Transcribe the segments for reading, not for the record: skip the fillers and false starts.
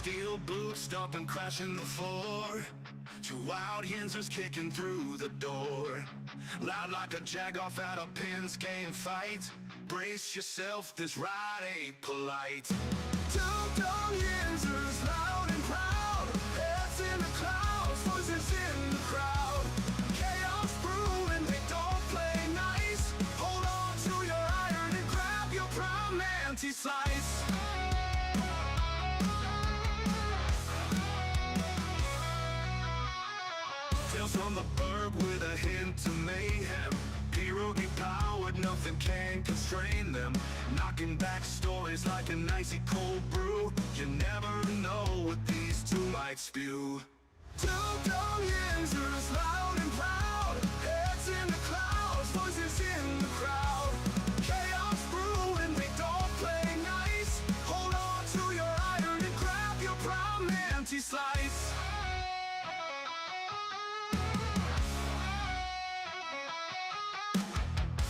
Steel boots stomping, crashing the floor. Two wild Yinzers kicking through the door. Loud like a jag-off at a pins game fight. Brace yourself, this ride ain't polite. Two Dum Yinzers, loud and proud. Heads in the clouds, voices in the crowd. Chaos brewing, they don't play nice. Hold on to your iron and grab your prime anti-slice. Tales from the burb with a hint of mayhem. Pierogi powered, nothing can constrain them. Knocking back stories like an icy cold brew. You never know what these two might spew. Two Dum Yinzers, loud and proud. Heads in the clouds, voices in the crowd. Chaos brewing, they don't play nice. Hold on to your iron and grab your prime anti-slice.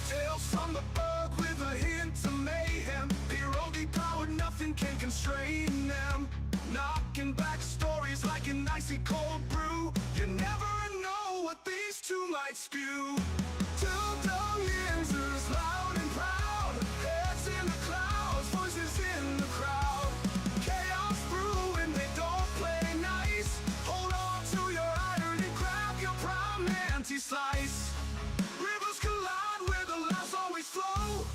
Tales from the bug with a hint of mayhem. Pierogi powered, nothing can constrain them. Knocking back stories like an icy cold brew. You never know what these two might spew. Two Dum Yinzers, loud and proud. Heads in the clouds, voices in the crowd. Chaos brewing, they don't play nice. Hold on to your iron and grab your prime anti-slice. Rivers collide where the laughs always flow.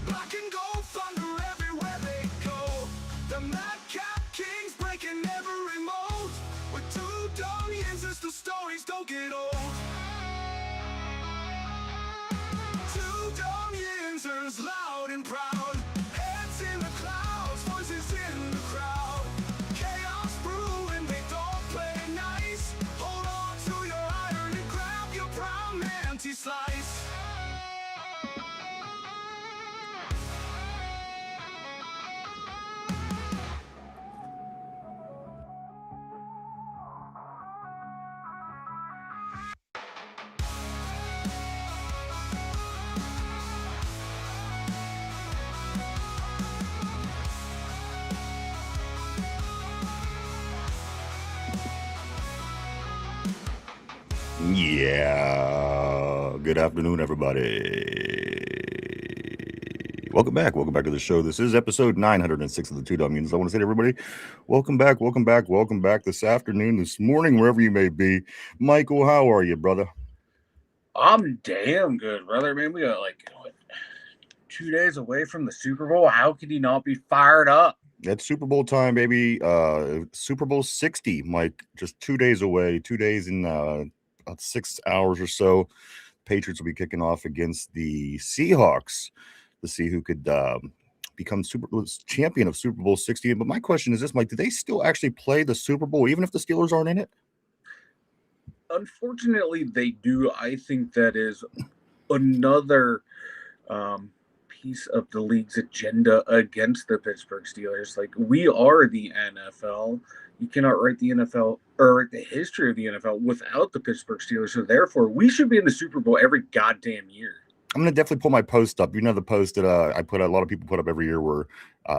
Black and gold thunder everywhere they go. The madcap kings breaking every mold. With two Dum Yinzers, the stories don't get old. Two Dum Yinzers, loud and proud. Heads in the clouds, voices in the crowd. Chaos brewing, they don't play nice. Hold on to your iron and grab your prime anti-slice. Yeah. Good afternoon, everybody. Welcome back. Welcome back to the show. This is episode 906 of the Two Dum Yinzers. I want to say to everybody, welcome back, welcome back, welcome back this afternoon, this morning, wherever you may be. Michael, how are you, brother? I'm damn good, brother. Man, we got like 2 days away from the Super Bowl. How could he not be fired up? That's Super Bowl time, baby. Super Bowl 60, Mike, just 2 days away, 2 days in about 6 hours or so. Patriots will be kicking off against the Seahawks to see who could become champion of Super Bowl 60. But my question is this, Mike, do they still actually play the Super Bowl even if the Steelers aren't in it? Unfortunately, they do. I think that is another piece of the league's agenda against the Pittsburgh Steelers. Like, we are the NFL. You cannot write the NFL or write the history of the NFL without the Pittsburgh Steelers. So therefore, we should be in the Super Bowl every goddamn year. I'm going to definitely pull my post up. You know, the post that I put, a lot of people put up every year where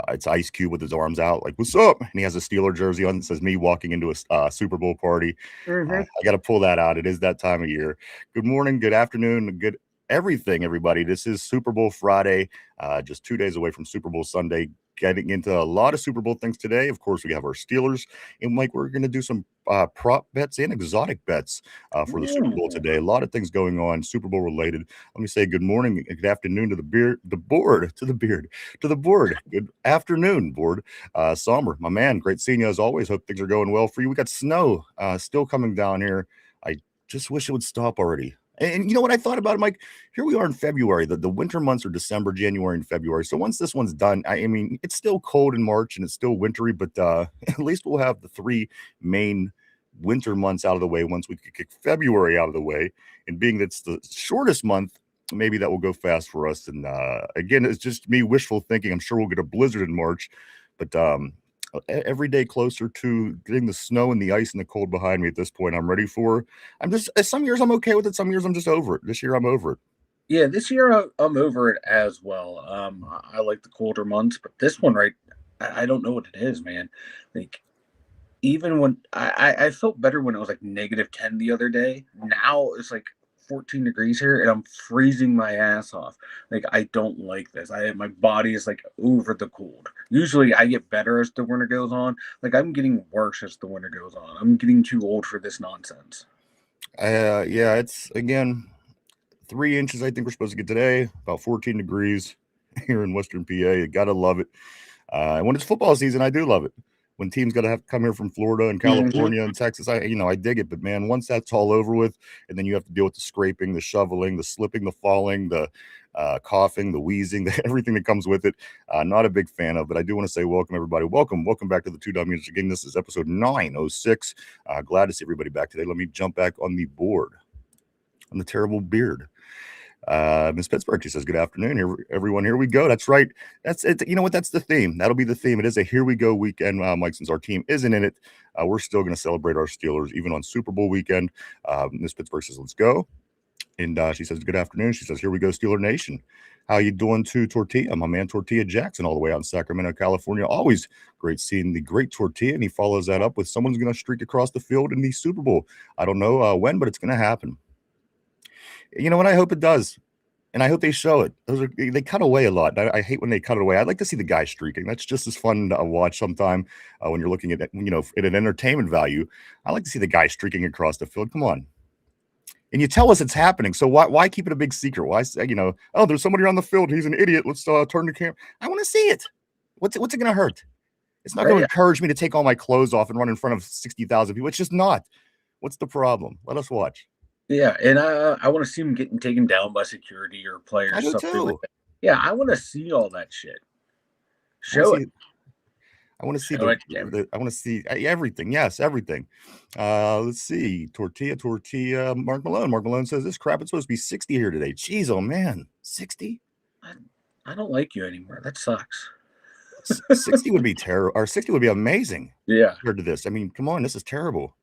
it's Ice Cube with his arms out, like, what's up? And he has a Steeler jersey on that says me walking into a Super Bowl party. I got to pull that out. It is that time of year. Good morning, good afternoon, good everything, everybody. This is Super Bowl Friday, just 2 days away from Super Bowl Sunday. Getting into a lot of Super Bowl things today. Of course, we have our Steelers, and Mike, we're going to do some prop bets and exotic bets for the Super Bowl today. A lot of things going on, Super Bowl related. Let me say good morning, good afternoon to the board. Good afternoon, board. Sommer, my man, great seeing you as always. Hope things are going well for you. We got snow still coming down here. I just wish it would stop already. And you know what I thought about it, Mike? Here we are in February. The winter months are December, January, and February. So once this one's done, I mean, it's still cold in March and it's still wintry, but at least we'll have the three main winter months out of the way once we could kick February out of the way. And being that's the shortest month, maybe that will go fast for us. And again, it's just me wishful thinking. I'm sure we'll get a blizzard in March, but every day closer to getting the snow and the ice and the cold behind me at this point. I'm ready for. Some years I'm okay with it. Some years I'm just over it. This year I'm over it. Yeah, this year I'm over it as well. I like the colder months, but this one, right, I don't know what it is, man. Like, even when I felt better when it was like -10 the other day. Now it's like 14 degrees here and I'm freezing my ass off. Like I don't like this. My body is like over the cold. Usually I get better as the winter goes on. Like I'm getting worse as the winter goes on. I'm getting too old for this nonsense. Yeah, it's again 3 inches. I think we're supposed to get today. About 14 degrees here in Western PA. You gotta love it. And when it's football season, I do love it. When teams got to have to come here from Florida and California and Texas, I dig it. But man, once that's all over with, and then you have to deal with the scraping, the shoveling, the slipping, the falling, the coughing, the wheezing, everything that comes with it. Not a big fan of. But I do want to say welcome, everybody. Welcome back to the Two Dum Yinzers. Again, this is episode 906. Glad to see everybody back today. Let me jump back on the board on the terrible beard. Miss Pittsburgh, she says, good afternoon. Here, everyone. Here we go. That's right. That's it. You know what? That's the theme. That'll be the theme. It is a here we go weekend, Mike. Since our team isn't in it, we're still going to celebrate our Steelers even on Super Bowl weekend. Miss Pittsburgh says, let's go. And she says, good afternoon. She says, here we go, Steeler Nation. How you doing to Tortilla? My man Tortilla Jackson, all the way out in Sacramento, California. Always great seeing the great Tortilla. And he follows that up with someone's going to streak across the field in the Super Bowl. I don't know when, but it's going to happen. You know what? I hope it does. And I hope they show it. They cut away a lot. I hate when they cut it away. I'd like to see the guy streaking. That's just as fun to watch sometime when you're looking at at an entertainment value. I like to see the guy streaking across the field. Come on. And you tell us it's happening. So why keep it a big secret? Why say, oh, there's somebody on the field. He's an idiot. Let's turn the camera. I want to see it. What's it going to hurt? It's not going to encourage me to take all my clothes off and run in front of 60,000 people. It's just not. What's the problem? Let us watch. Yeah, and I want to see him getting taken down by security or players. I do something too. like that. Yeah, I want to see all that shit. Show it. I want to see I want to see everything. Yes, everything. Let's see. Tortilla. Mark Malone. Mark Malone says this crap. It's supposed to be 60 here today. Jeez, oh man, 60. I don't like you anymore. That sucks. 60 would be terrible, or 60 would be amazing. Yeah. Compared to this, I mean, come on, this is terrible.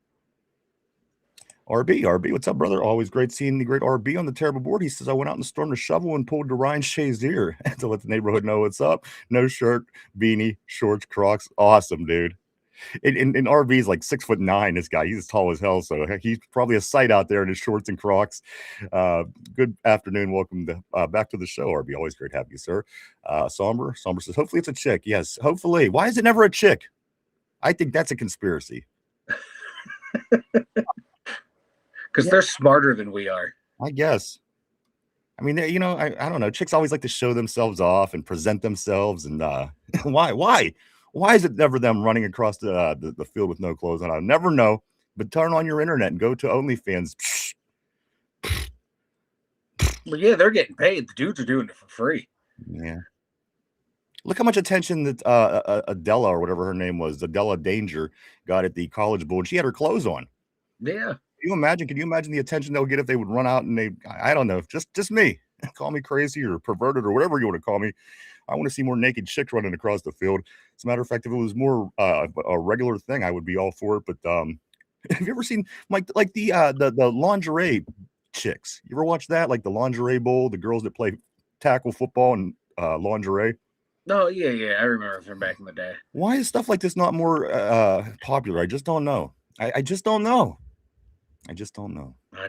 RB, what's up, brother? Always great seeing the great RB on the terrible board. He says, I went out and stormed a shovel and pulled to Ryan Shea's ear to let the neighborhood know what's up. No shirt, beanie, shorts, Crocs. Awesome, dude. And RB's like 6'9". This guy, he's as tall as hell. So he's probably a sight out there in his shorts and Crocs. Good afternoon. Welcome back to the show, RB. Always great to have you, sir. Somber says, hopefully it's a chick. Yes, hopefully. Why is it never a chick? I think that's a conspiracy. Because they're smarter than we are. I guess. I mean, I don't know. Chicks always like to show themselves off and present themselves. And why is it never them running across the field with no clothes on? I'll never know. But turn on your internet and go to OnlyFans. Well, yeah, they're getting paid. The dudes are doing it for free. Yeah. Look how much attention that Adela, or whatever her name was, Adela Danger, got at the College Bowl. She had her clothes on. Yeah. Can you imagine the attention they'll get if they would run out and I don't know, just me. Call me crazy or perverted or whatever you want to call me. I want to see more naked chicks running across the field. As a matter of fact, if it was more a regular thing, I would be all for it. But have you ever seen like the lingerie chicks? You ever watch that? Like the lingerie bowl, the girls that play tackle football and lingerie? Oh, yeah. I remember from back in the day. Why is stuff like this not more popular? I just don't know. I just don't know. I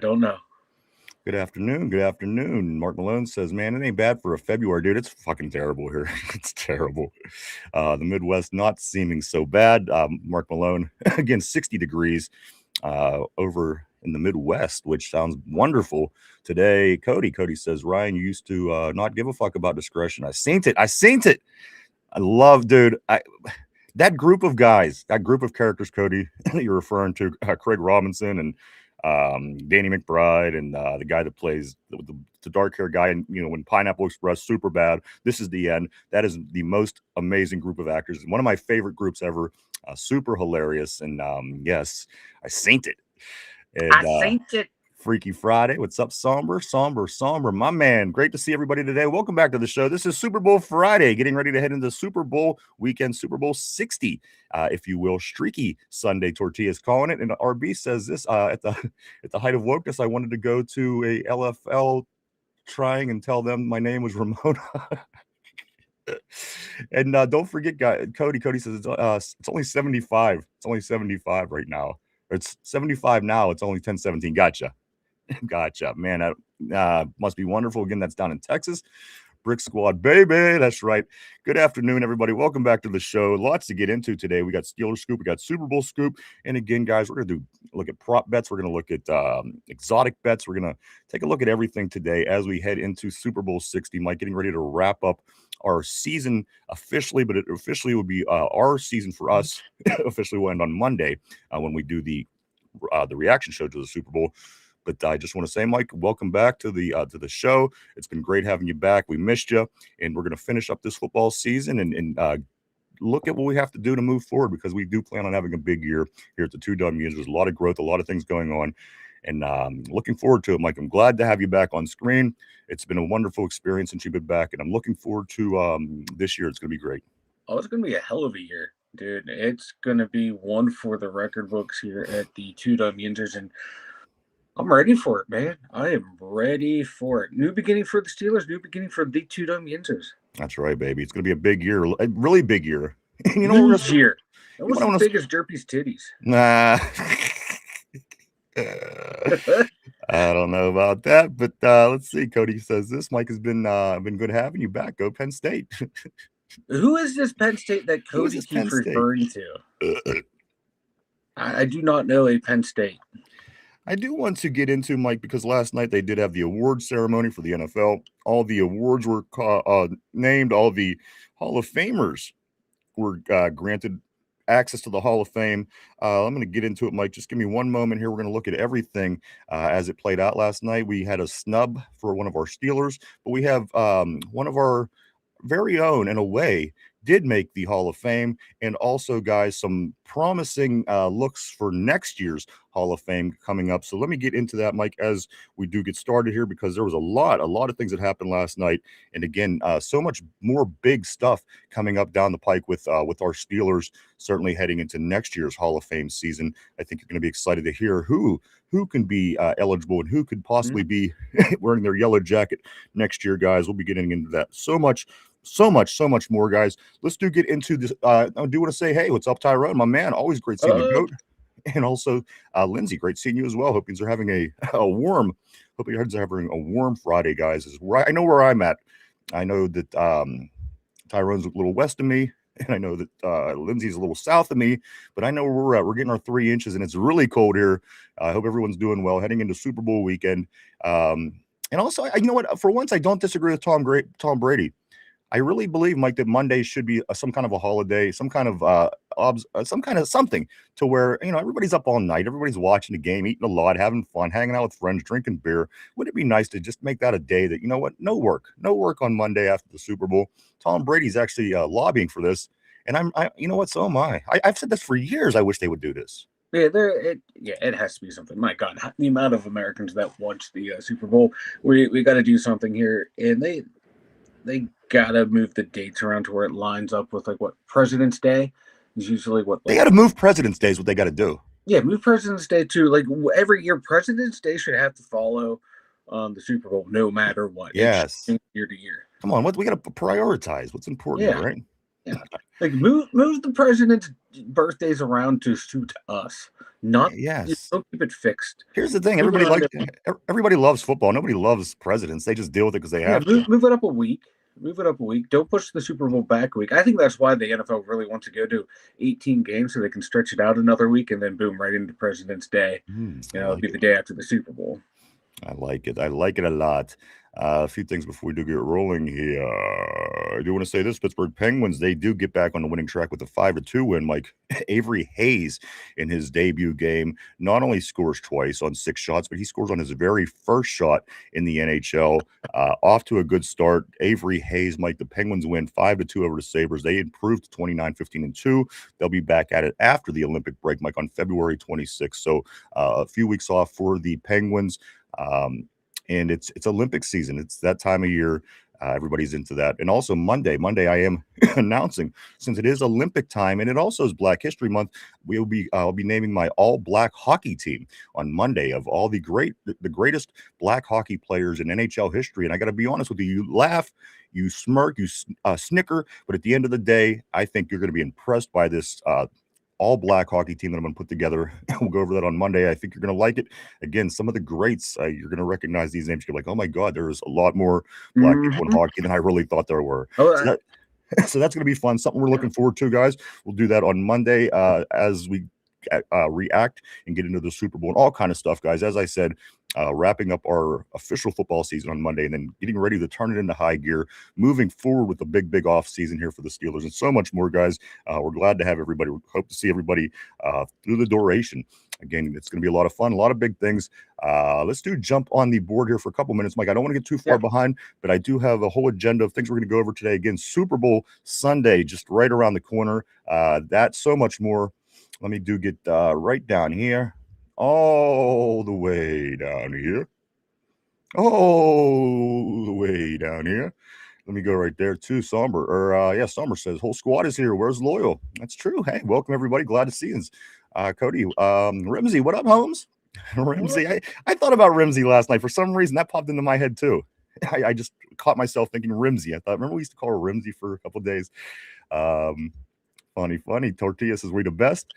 don't know. Good afternoon. Mark Malone says, man, it ain't bad for a February, dude. It's fucking terrible here. It's terrible. The Midwest not seeming so bad. Mark Malone, again, 60 degrees over in the Midwest, which sounds wonderful. Today, Cody says, Ryan, you used to not give a fuck about discretion. I seen it. I love, dude. That group of guys, that group of characters, Cody, that you're referring to, Craig Robinson and Danny McBride and the guy that plays the dark hair guy, and when Pineapple Express, super bad. This is the end. That is the most amazing group of actors. One of my favorite groups ever. Super hilarious. And yes, I seen it. And, I seen it. Freaky Friday. What's up, Somber, my man? Great to see everybody today. Welcome back to the show. This is Super Bowl Friday, getting ready to head into Super Bowl weekend, Super Bowl 60, if you will. Streaky Sunday, Tortillas calling it. And RB says this at the height of wokeness, I wanted to go to a LFL trying and tell them my name was Ramona. And don't forget, Cody. Cody says it's only 75. It's only 75 right now. It's 75 now. It's only 10:17. Gotcha. Gotcha. Man, that must be wonderful. Again, that's down in Texas. Brick Squad, baby. That's right. Good afternoon, everybody. Welcome back to the show. Lots to get into today. We got Steelers Scoop. We got Super Bowl Scoop. And again, guys, we're going to look at prop bets. We're going to look at exotic bets. We're going to take a look at everything today as we head into Super Bowl 60. Mike, getting ready to wrap up our season officially, but it officially will be our season for us. Officially will end on Monday when we do the reaction show to the Super Bowl. But I just want to say, Mike, welcome back to the show. It's been great having you back. We missed you, and we're going to finish up this football season and look at what we have to do to move forward, because we do plan on having a big year here at the Two Dum Yinzers. There's a lot of growth, a lot of things going on, and looking forward to it, Mike. I'm glad to have you back on screen. It's been a wonderful experience since you've been back, and I'm looking forward to this year. It's going to be great. Oh, it's going to be a hell of a year, dude. It's going to be one for the record books here at the Two Dum Yinzers, and I'm ready for it, man. I am ready for it. New beginning for the Steelers, new beginning for the Two Dum Yinzers. That's right, baby. It's going to be a big year, a really big year. You know, huge year. Almost as big as Derpy's titties. Nah. I don't know about that, but let's see. Cody says this. Mike has been good having you back. Go Penn State. Who is this Penn State that Cody keeps referring to? I do not know a Penn State. I do want to get into, Mike, because last night they did have the award ceremony for the NFL. All the awards were named. All the Hall of Famers were granted access to the Hall of Fame. I'm going to get into it, Mike. Just give me one moment here. We're going to look at everything as it played out last night. We had a snub for one of our Steelers, but we have one of our very own, in a way, did make the Hall of Fame, and also, guys, some promising looks for next year's Hall of Fame coming up. So let me get into that, Mike, as we do get started here, because there was a lot of things that happened last night, and again, so much more big stuff coming up down the pike with our Steelers, certainly heading into next year's Hall of Fame season. I think you're going to be excited to hear who can be eligible and who could possibly be wearing their yellow jacket next year, guys. We'll be getting into that so much more, guys. Let's get into this. I do want to say, hey, what's up, Tyrone, my man? Always great seeing you, Goat. And also, Lindsay, great seeing you as well. Hope you're having a warm Friday, guys. I know where I'm at. I know that Tyrone's a little west of me, and I know that Lindsay's a little south of me, but I know where we're at. We're getting our 3 inches, and it's really cold here. I hope everyone's doing well heading into Super Bowl weekend. And also, you know what? For once, I don't disagree with Tom Brady. I really believe, Mike, that Monday should be some kind of a holiday, some kind of something to where, you know, everybody's up all night, everybody's watching the game, eating a lot, having fun, hanging out with friends, drinking beer. Wouldn't it be nice to just make that a day that, you know what, no work on Monday after the Super Bowl? Tom Brady's actually lobbying for this, and you know what, so am I. I've said this for years. I wish they would do this. Yeah, it has to be something. My God, the amount of Americans that watch the Super Bowl, we got to do something here, and they gotta move the dates around to where it lines up with, like, what, President's Day is usually what, like, they gotta move President's Day is what they gotta do. Yeah, move President's Day too. Like, every year, President's Day should have to follow the Super Bowl, no matter what. Yes, year to year. Come on, we gotta prioritize what's important, right? Yeah, like move the president's birthdays around to suit us. Not don't keep it fixed. Here's the thing: everybody loves football. Nobody loves presidents. They just deal with it because they have to. Move it up a week. Don't push the Super Bowl back a week. I think that's why the NFL really wants to go to 18 games so they can stretch it out another week, and then boom, right into President's Day. It'll be the day after the Super Bowl. I like it. I like it a lot. A few things before we do get rolling here. I do want to say this: Pittsburgh Penguins, they do get back on the winning track with a 5-2 win. Mike, Avery Hayes, in his debut game, not only scores twice on 6 shots, but he scores on his very first shot in the NHL. Off to a good start. Avery Hayes, Mike, the Penguins win 5-2 over the Sabres. They improved to 29-15-2. They'll be back at it after the Olympic break, Mike, on February 26th. So a few weeks off for the Penguins. And it's Olympic season. It's that time of year. Everybody's into that. And also Monday, I am announcing, since it is Olympic time and it also is Black History Month, I'll be naming my all black hockey team on Monday of all the greatest black hockey players in NHL history. And I got to be honest with you, you laugh, you smirk, you snicker, but at the end of the day, I think you're going to be impressed by this all black hockey team that I'm going to put together. We'll go over that on Monday. I think you're going to like it. Again, some of the greats, you're going to recognize these names. You're like, oh my God, there's a lot more black people in hockey than I really thought there were. So that's going to be fun. Something we're looking forward to, guys. We'll do that on Monday as we react and get into the Super Bowl and all kind of stuff, guys. As I said, wrapping up our official football season on Monday and then getting ready to turn it into high gear, moving forward with the big off season here for the Steelers and so much more, guys. We're glad to have everybody. We hope to see everybody through the duration. Again, it's going to be a lot of fun, a lot of big things. Let's jump on the board here for a couple minutes, Mike. I don't want to get too far behind, but I do have a whole agenda of things we're going to go over today. Again, Super Bowl Sunday, just right around the corner. That, so much more. Let me get right down here, all the way down here, all the way down here. Let me go right there too. Somber says whole squad is here. Where's Loyal? That's true. Hey, welcome everybody. Glad to see you. Cody, Rimsey, what up, Holmes? Rimsey, I thought about Rimsey last night. For some reason, that popped into my head too. I just caught myself thinking Rimsey. Remember we used to call her Rimsey for a couple of days. Funny. Tortilla says we the best.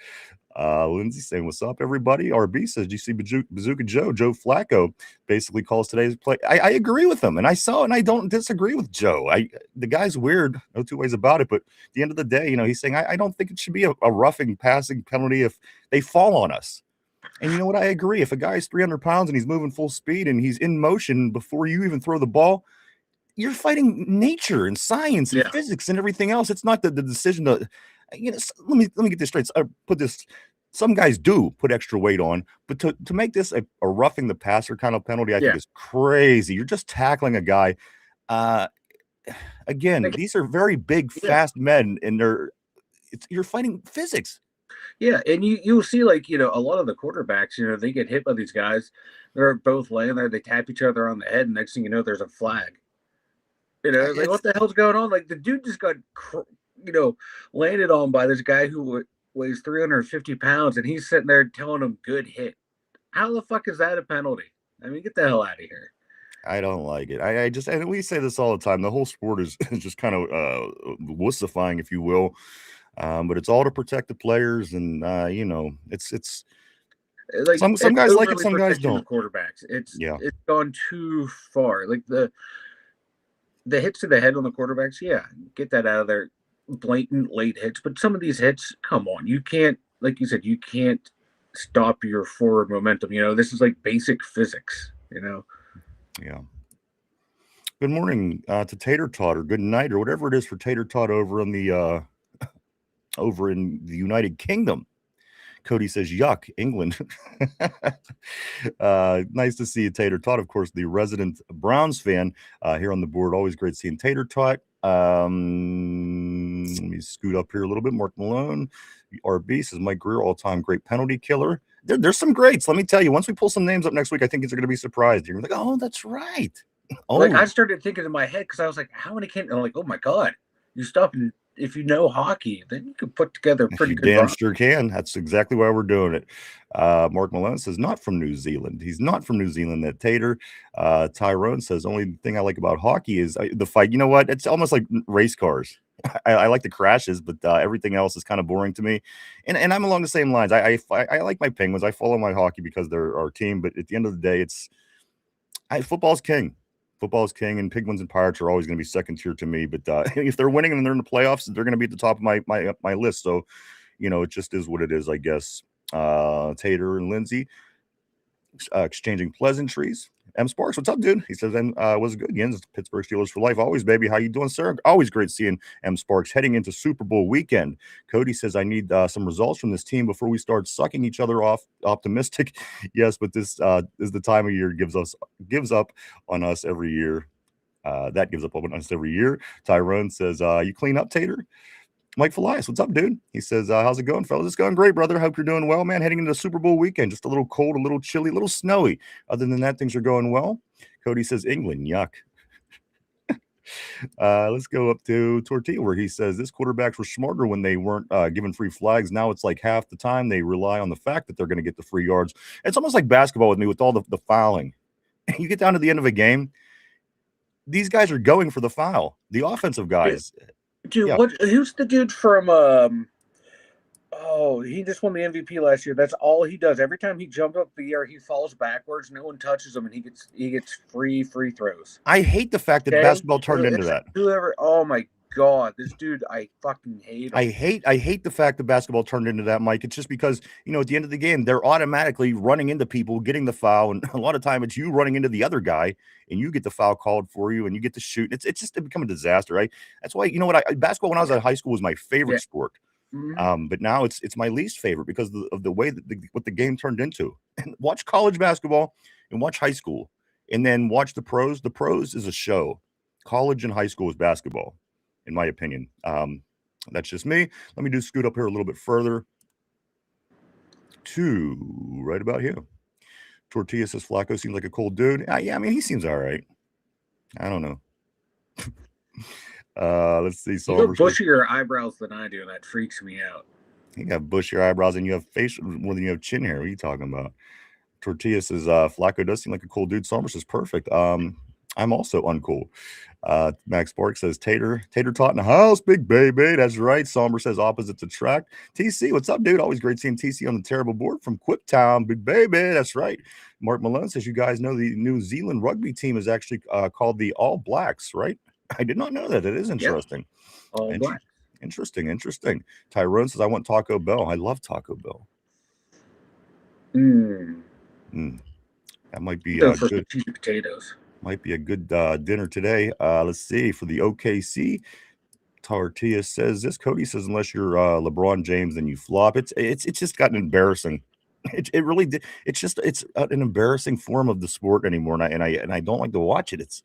Lindsay saying what's up, everybody. RB says, do you see Bazooka Joe Flacco basically calls today's play? I agree with him, and I don't disagree with Joe. The guy's weird, no two ways about it, but at the end of the day, he's saying I don't think it should be a roughing passing penalty if they fall on us. And you know what? I agree. If a guy's 300 pounds and he's moving full speed and he's in motion before you even throw the ball, you're fighting nature and science and physics and everything else. It's not the decision to, let me get this straight. Put this. Some guys do put extra weight on, but to make this a roughing the passer kind of penalty, I think is crazy. You're just tackling a guy. Again, these are very big, fast men, and you're fighting physics. Yeah, and you'll see, a lot of the quarterbacks, they get hit by these guys. They're both laying there. They tap each other on the head, and next thing you know, there's a flag. Like, what the hell's going on? Like, the dude just got, landed on by this guy who weighs 350 pounds, and he's sitting there telling him good hit. How the fuck is that a penalty? I mean, get the hell out of here. I don't like it. And we say this all the time. The whole sport is just kind of wussifying, if you will. But it's all to protect the players, and it's like some guys like it, some guys don't. Quarterbacks, it's gone too far. Like the hits to the head on the quarterbacks, get that out of there. Blatant late hits, but some of these hits, come on, you can't, like you said, you can't stop your forward momentum. This is like basic physics. Yeah. Good morning to Tater Tot, or good night, or whatever it is for Tater Tot over in the United Kingdom. Cody says, yuck, England. Nice to see you, Tater Tot. Of course, the resident Browns fan here on the board. Always great seeing Tater Tot. Let me scoot up here a little bit. Mark Malone. RB says, Mike Greer, all-time great penalty killer. There's some greats. Let me tell you, once we pull some names up next week, I think you're going to be surprised. You're going to be like, oh, that's right. Oh. Like, I started thinking in my head, because I was like, how many can? I'm like, oh my God, you stop and if you know hockey, then you can put together a pretty good. Damn sure can. That's exactly why we're doing it. Mark Malone says, not from New Zealand. He's not from New Zealand, that Tater. Tyrone says, only thing I like about hockey is the fight. You know what? It's almost like race cars. I like the crashes, but everything else is kind of boring to me. And I'm along the same lines. I like my Penguins. I follow my hockey because they're our team. But at the end of the day, football's king. Football is king, and Penguins and Pirates are always going to be second tier to me. But if they're winning and they're in the playoffs, they're going to be at the top of my list. So, it just is what it is, I guess. Tater and Lindsay exchanging pleasantries. M Sparks, what's up, dude? He says, was good. Yins, Pittsburgh Steelers for life. Always, baby. How you doing, sir? Always great seeing M Sparks heading into Super Bowl weekend. Cody says, I need some results from this team before we start sucking each other off. Optimistic. Yes, but this is the time of year gives up on us every year. That gives up on us every year. Tyrone says, you clean up, Tater? Mike Felias, what's up, dude? He says, how's it going, fellas? It's going great, brother. Hope you're doing well, man. Heading into the Super Bowl weekend. Just a little cold, a little chilly, a little snowy. Other than that, things are going well. Cody says, England, yuck. Let's go up to Tortilla, where he says this quarterbacks were smarter when they weren't given free flags. Now it's like half the time they rely on the fact that they're going to get the free yards. It's almost like basketball with me with all the fouling. You get down to the end of a game, these guys are going for the foul. The offensive guys. Dude, Yeah. who's the dude from he just won the MVP last year. That's all he does. Every time he jumps up the air, he falls backwards. No one touches him, and he gets free throws. I hate the fact that basketball turned into that. Whoever, oh my God, this dude, I fucking hate him. I hate the fact that basketball turned into that, Mike. It's just because, at the end of the game, they're automatically running into people, getting the foul, and a lot of time it's you running into the other guy, and you get the foul called for you, and you get to shoot. It's just become a disaster, right? That's why, basketball when I was at high school was my favorite sport. Mm-hmm. But now it's my least favorite because of the way that what the game turned into. And watch college basketball and watch high school, and then watch the pros. The pros is a show. College and high school is basketball, in my opinion. That's just me. Let me just scoot up here a little bit further to right about here. Tortilla says Flacco seems like a cool dude. Yeah, I mean, he seems all right. I don't know. Let's see. You have bushier eyebrows than I do, and that freaks me out. You got bushier eyebrows and you have facial more than you have chin hair. What are you talking about? Tortilla says Flacco does seem like a cool dude. Somers is perfect. I'm also uncool. Max Spark says Tater Tot in the house, big baby. That's right. Somber says opposites attract. TC, what's up, dude? Always great seeing TC on the terrible board from Quiptown, big baby. That's right. Mark Malone says you guys know the New Zealand rugby team is actually called the All Blacks, right? I did not know that. It is interesting. Yeah. All Blacks. Interesting. Tyrone says I want Taco Bell. I love Taco Bell. That might be good. Potatoes. Might be a good dinner today. Let's see. For the OKC, Tortilla says this. Cody says unless you're LeBron James, then you flop. It's just gotten embarrassing. It really did. It's an embarrassing form of the sport anymore, and I don't like to watch it.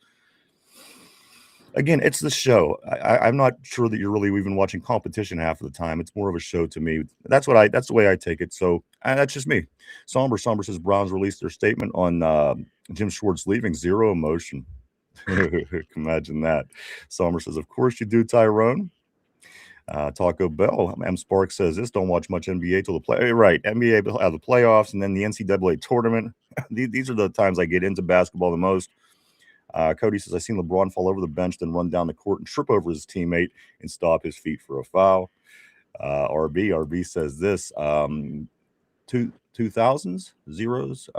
Again, it's the show. I'm not sure that you're really even watching competition half of the time. It's more of a show to me. That's the way I take it. So that's just me. Somber says Browns released their statement on Jim Schwartz leaving. Zero emotion. Imagine that. Somber says, of course you do, Tyrone. Taco Bell. M. Spark says this. Don't watch much NBA till the play. Right. NBA, the playoffs, and then the NCAA tournament. These are the times I get into basketball the most. Cody says, I seen LeBron fall over the bench, then run down the court and trip over his teammate and stop his feet for a foul. RB says this, 2000s, zeros,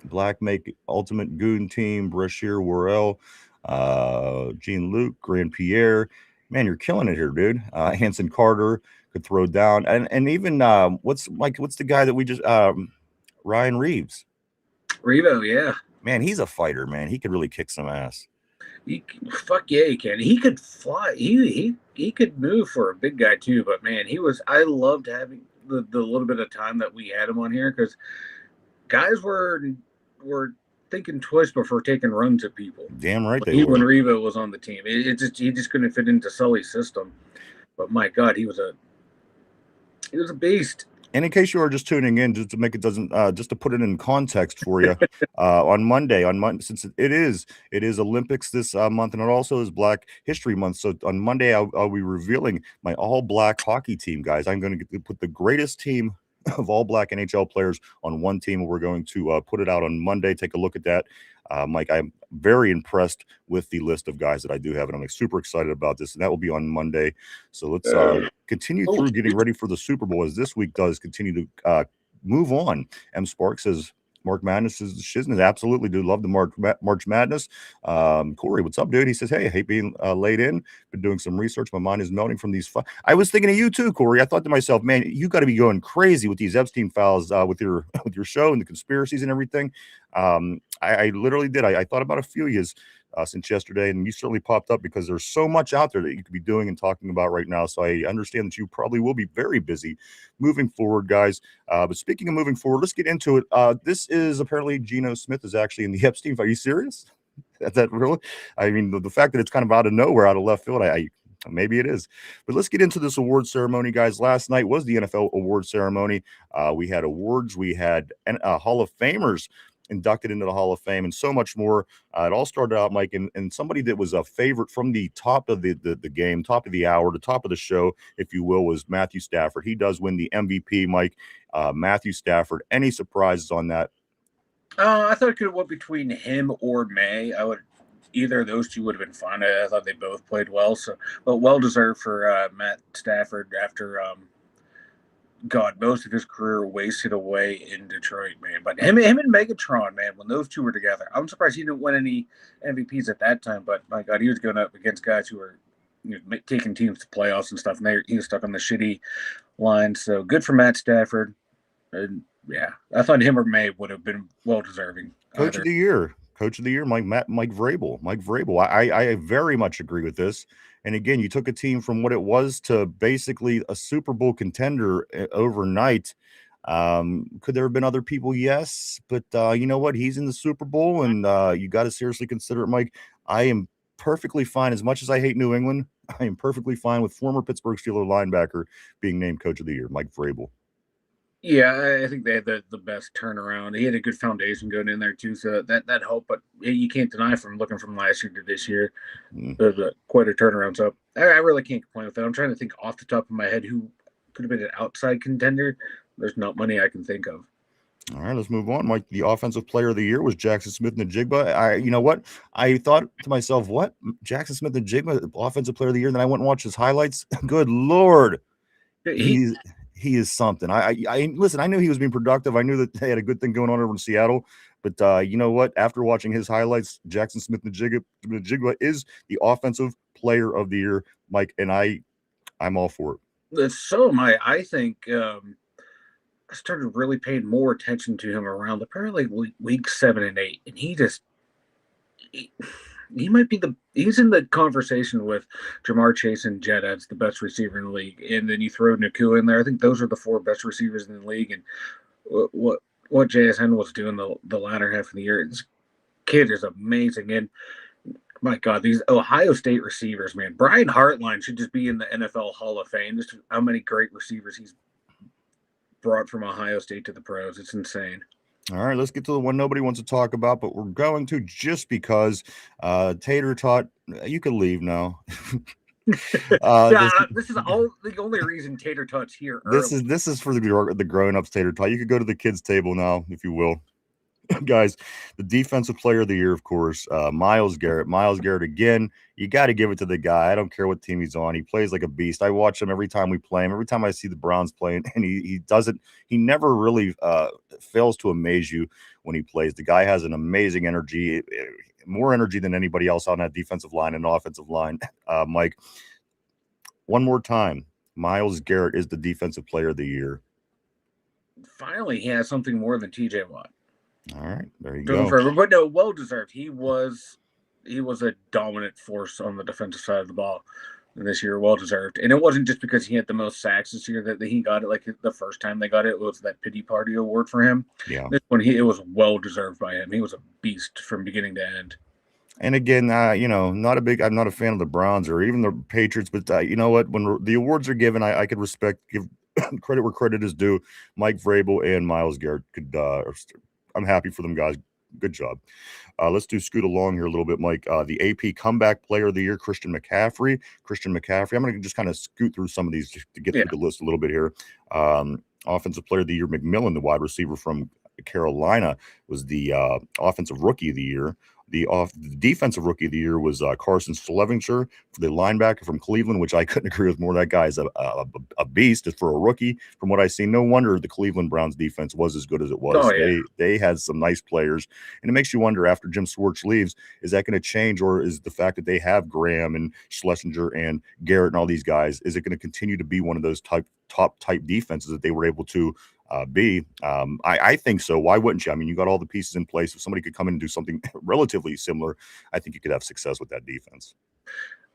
Black Make Ultimate Goon Team, Brashear, Worrell, Jean Luc, Grand Pierre. Man, you're killing it here, dude. Hanson Carter could throw down. And even, what's the guy that we just, Ryan Reeves. Revo, yeah. Man, he's a fighter, man. He could really kick some ass. Fuck yeah, he can. He could fly. He could move for a big guy too. But man, I loved having the little bit of time that we had him on here because guys were thinking twice before taking runs at people. Damn right they were. When Revo was on the team, he just couldn't fit into Sully's system. But my God, he was a beast. And in case you are just tuning in, just to make it just to put it in context for you, on Monday, since it is Olympics this month, and it also is Black History Month. So on Monday, I'll be revealing my all-black hockey team, guys. I'm going to put the greatest team of all black NHL players on one team, and we're going to put it out on Monday. Take a look at that. Mike, I'm very impressed with the list of guys that I do have, and I'm super excited about this, and that will be on Monday. So let's continue through getting ready for the Super Bowl as this week does continue to move on. M. Spark says, Mark Madness is shiznit. Absolutely, dude. Love the March Madness. Corey, what's up, dude? He says, hey, I hate being laid in. Been doing some research. My mind is melting from these. I was thinking of you too, Corey. I thought to myself, man, you got to be going crazy with these Epstein files with your show and the conspiracies and everything. I literally did. I thought about a few years since yesterday, and you certainly popped up because there's so much out there that you could be doing and talking about right now. So I understand that you probably will be very busy moving forward, guys. But speaking of moving forward, let's get into it. This is apparently Geno Smith is actually in the Epstein file. Are you serious? Is that really? I mean, the fact that it's kind of out of nowhere, out of left field, maybe it is. But let's get into this award ceremony, guys. Last night was the NFL award ceremony. We had awards. We had Hall of Famers inducted into the Hall of Fame, and so much more. It all started out, Mike, and somebody that was a favorite from the top of the game, top of the hour, the top of the show, if you will, was Matthew Stafford. He does win the MVP, Mike. Matthew Stafford. Any surprises on that? I thought it could have went between him or May. Either of those two would have been fine. I thought they both played well. So, but well deserved for Matt Stafford after most of his career wasted away in Detroit, man. But him and Megatron, man, when those two were together, I'm surprised he didn't win any MVPs at that time. But my God, he was going up against guys who were taking teams to playoffs and stuff, and he was stuck on the shitty line. So good for Matt Stafford. And yeah, I thought him or May would have been well deserving. Coach of the year, Mike Vrabel. I very much agree with this. And again, you took a team from what it was to basically a Super Bowl contender overnight. Could there have been other people? Yes, but you know what? He's in the Super Bowl, and you got to seriously consider it, Mike. I am perfectly fine. As much as I hate New England, I am perfectly fine with former Pittsburgh Steelers linebacker being named Coach of the Year, Mike Vrabel. Yeah, I think they had the best turnaround. He had a good foundation going in there too, so that helped. But you can't deny from looking from last year to this year, there's quite a turnaround. So I really can't complain with that. I'm trying to think off the top of my head who could have been an outside contender. There's not many I can think of. All right, let's move on. Mike, the offensive player of the year was Jackson Smith-Njigba. You know what? I thought to myself, what? Jackson Smith-Njigba, offensive player of the year? And then I went and watched his highlights. Good Lord. He is something. I listen, I knew he was being productive. I knew that they had a good thing going on over in Seattle. But you know what? After watching his highlights, Jackson Smith-Njigba is the offensive player of the year, Mike, and I'm all for it. So am I. I think I started really paying more attention to him around probably like week 7 and 8, and he might be he's in the conversation with Jamar Chase and Jett as the best receiver in the league. And then you throw Nakua in there. I think those are the 4 best receivers in the league. And what JSN was doing the latter half of the year, this kid is amazing. And my God, these Ohio State receivers, man, Brian Hartline should just be in the NFL Hall of Fame. Just how many great receivers he's brought from Ohio State to the pros. It's insane. All right, let's get to the one nobody wants to talk about, but we're going to just because Tater Tot, you can leave now. This is the only reason Tater Tot's here. This is for the grown-ups, Tater Tot. You could go to the kids' table now, if you will. Guys, the defensive player of the year, of course, Myles Garrett. Myles Garrett again. You got to give it to the guy. I don't care what team he's on. He plays like a beast. I watch him every time we play him. Every time I see the Browns playing, and he doesn't. He never really fails to amaze you when he plays. The guy has an amazing energy, more energy than anybody else on that defensive line and offensive line. Mike, one more time, Myles Garrett is the defensive player of the year. Finally, he has something more than TJ Watt. All right, there you go. But no, well deserved. He was a dominant force on the defensive side of the ball this year, well deserved. And it wasn't just because he had the most sacks this year that he got it. Like the first time they got it was that pity party award for him. Yeah, this one it was well deserved by him. He was a beast from beginning to end. And again, I'm not a fan of the Browns or even the Patriots, but you know what? When the awards are given, I could give credit where credit is due. Mike Vrabel and Myles Garrett could. I'm happy for them, guys. Good job. Let's scoot along here a little bit, Mike. The AP Comeback Player of the Year, Christian McCaffrey. I'm going to just kind of scoot through some of these to get through the list a little bit here. Offensive Player of the Year, McMillan, the wide receiver from Carolina, was the Offensive Rookie of the Year. The defensive rookie of the year was Carson Slevinger, for the linebacker from Cleveland, which I couldn't agree with more. That guy is a beast for a rookie. From what I see, no wonder the Cleveland Browns defense was as good as it was. Oh, yeah. They had some nice players, and it makes you wonder after Jim Schwartz leaves, is that going to change, or is the fact that they have Graham and Schlesinger and Garrett and all these guys, is it going to continue to be one of those top type defenses that they were able to be? I think so. Why wouldn't you? I mean, you got all the pieces in place. If somebody could come in and do something relatively similar, I think you could have success with that defense.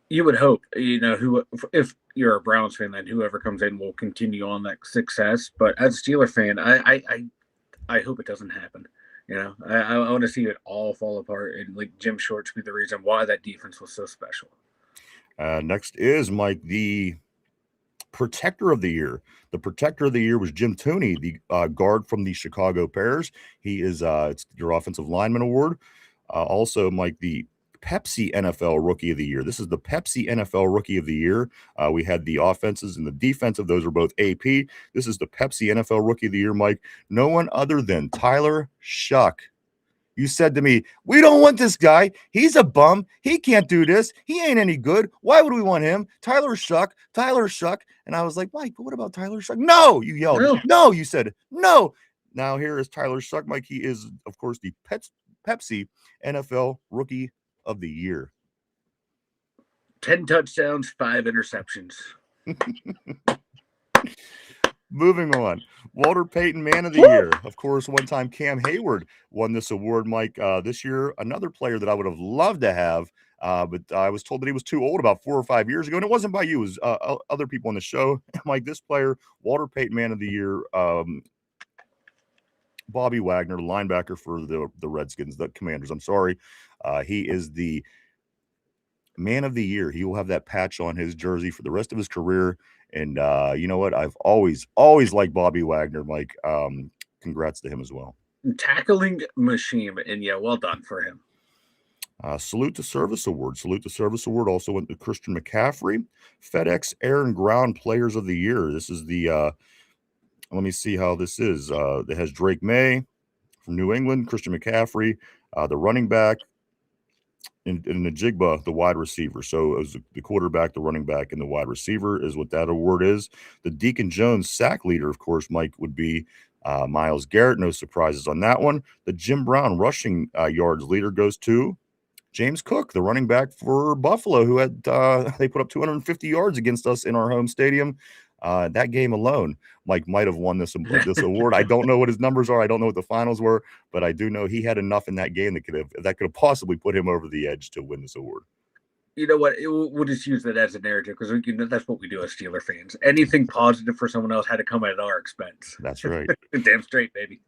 You would hope, if you're a Browns fan, then whoever comes in will continue on that success. But as a Steeler fan, I hope it doesn't happen. I want to see it all fall apart and like Jim Schwartz be the reason why that defense was so special. Next is Mike, the protector of the year. The protector of the year was Jim Tooney, the guard from the Chicago Bears. He is it's your offensive lineman award. Also, Mike, the Pepsi NFL Rookie of the Year. This is the Pepsi NFL Rookie of the Year. We had the offenses and the defensive. Those are both AP. This is the Pepsi NFL Rookie of the Year, Mike. No one other than Tyler Shuck. You said to me, we don't want this guy. He's a bum. He can't do this. He ain't any good. Why would we want him? Tyler Shuck. And I was like, Mike, but what about Tyler Shuck? No, you yelled. No, you said no. Now here is Tyler Shuck, Mike. He is, of course, the Pepsi NFL Rookie of the Year. 10 touchdowns, 5 interceptions. Moving on. Walter Payton Man of the Year. Of course, one-time Cam Hayward won this award, Mike. This year, another player that I would have loved to have, but I was told that he was too old about 4 or 5 years ago, and it wasn't by you. It was other people on the show. Mike, this player, Walter Payton Man of the Year, Bobby Wagner, linebacker for the Redskins, the Commanders. I'm sorry. He is the Man of the Year. He will have that patch on his jersey for the rest of his career. And you know what? I've always liked Bobby Wagner, Mike. Congrats to him as well. Tackling machine. And yeah, well done for him. Salute to Service Award. Salute to Service Award also went to Christian McCaffrey. FedEx Air and Ground Players of the Year. This is the, let me see how this is. It has Drake May from New England, Christian McCaffrey, the running back, and Najigba, the wide receiver. So it was the quarterback, the running back, and the wide receiver is what that award is. The Deacon Jones sack leader, of course, Mike, would be Myles Garrett. No surprises on that one. The Jim Brown rushing yards leader goes to James Cook, the running back for Buffalo, who had they put up 250 yards against us in our home stadium. That game alone, Mike might have won this award. I don't know what his numbers are. I don't know what the finals were, but I do know he had enough in that game that could have possibly put him over the edge to win this award. You know what? We'll just use that as a narrative because that's what we do as Steeler fans. Anything positive for someone else had to come at our expense. That's right. Damn straight, baby.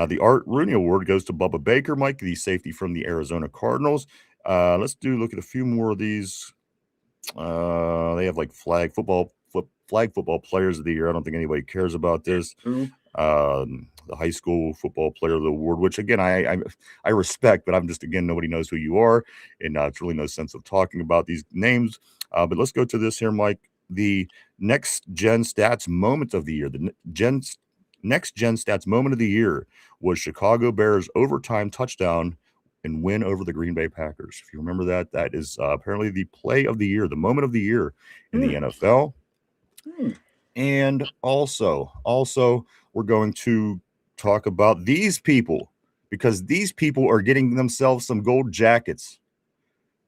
The Art Rooney Award goes to Bubba Baker, Mike, the safety from the Arizona Cardinals. Let's look at a few more of these. They have like flag football players of the year. I don't think anybody cares about this. The high school football player of the award, which again I respect, but I'm just, again, nobody knows who you are, and it's really no sense of talking about these names. But let's go to this here, Mike. The next gen stats moment of the year. The next gen stats moment of the year was Chicago Bears overtime touchdown and win over the Green Bay Packers. If you remember that, that is apparently the play of the year, the moment of the year in the NFL. And also we're going to talk about these people, because these people are getting themselves some gold jackets.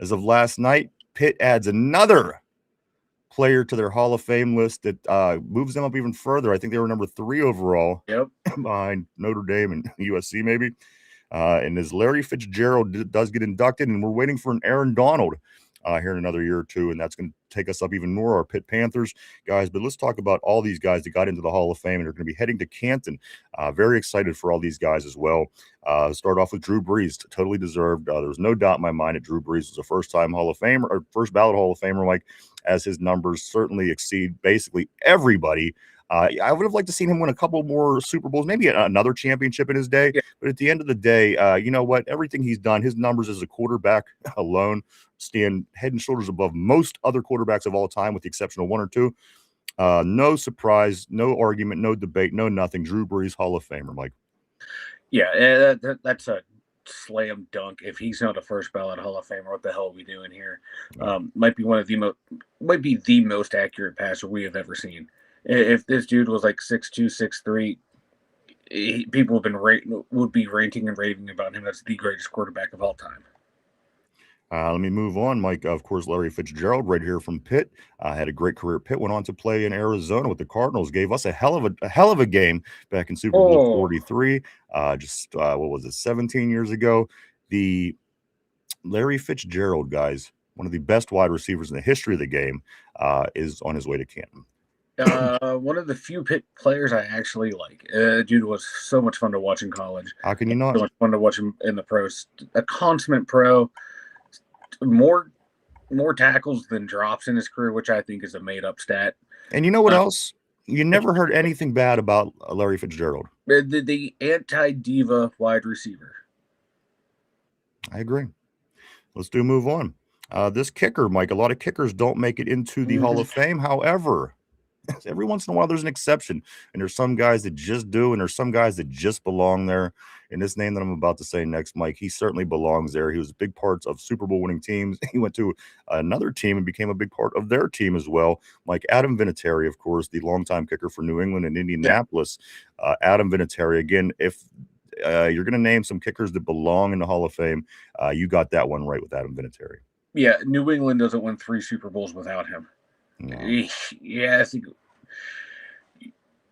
As of last night, Pitt adds another player to their Hall of Fame list that moves them up even further. I think they were number 3 overall. Yep. Behind Notre Dame and USC maybe. And as Larry Fitzgerald does get inducted, and we're waiting for an Aaron Donald here in another year or two, and that's going to take us up even more, our Pitt Panthers guys. But let's talk about all these guys that got into the Hall of Fame and are going to be heading to Canton. Very excited for all these guys as well. Start off with Drew Brees, totally deserved. There was no doubt in my mind that Drew Brees was a first-time Hall of Famer, or first ballot Hall of Famer, Mike, as his numbers certainly exceed basically everybody. I would have liked to seen him win a couple more Super Bowls, maybe another championship in his day. Yeah. But at the end of the day, you know what? Everything he's done, his numbers as a quarterback alone stand head and shoulders above most other quarterbacks of all time, with the exception of 1 or 2. No surprise, no argument, no debate, no nothing. Drew Brees, Hall of Famer, Mike. Yeah, that's a slam dunk. If he's not a first ballot Hall of Famer, what the hell are we doing here? Might be the most accurate passer we have ever seen. If this dude was like 6'2", 6'3", people would be ranting and raving about him as the greatest quarterback of all time. Let me move on, Mike. Of course, Larry Fitzgerald, right here from Pitt, had a great career at Pitt. Went on to play in Arizona with the Cardinals. Gave us a hell of a game back in Super Bowl 43. What was it, 17 years ago? The Larry Fitzgerald, guys, one of the best wide receivers in the history of the game, is on his way to Canton. One of the few Pitt players I actually like. Dude was so much fun to watch in college. How can you not? So much fun to watch him in the pros. A consummate pro. More tackles than drops in his career, which I think is a made-up stat. And you know what else? You never heard anything bad about Larry Fitzgerald. The anti-diva wide receiver. I agree. Let's move on. This kicker, Mike, a lot of kickers don't make it into the Hall of Fame. However, every once in a while there's an exception, and there's some guys that just do, and there's some guys that just belong there. And this name that I'm about to say next, Mike, he certainly belongs there. He was a big part of Super Bowl winning teams. He went to another team and became a big part of their team as well. Like Adam Vinatieri, of course, the longtime kicker for New England and Indianapolis. Adam Vinatieri, again, if you're going to name some kickers that belong in the Hall of Fame, you got that one right with Adam Vinatieri. Yeah, New England doesn't win 3 Super Bowls without him. No. Yeah, I think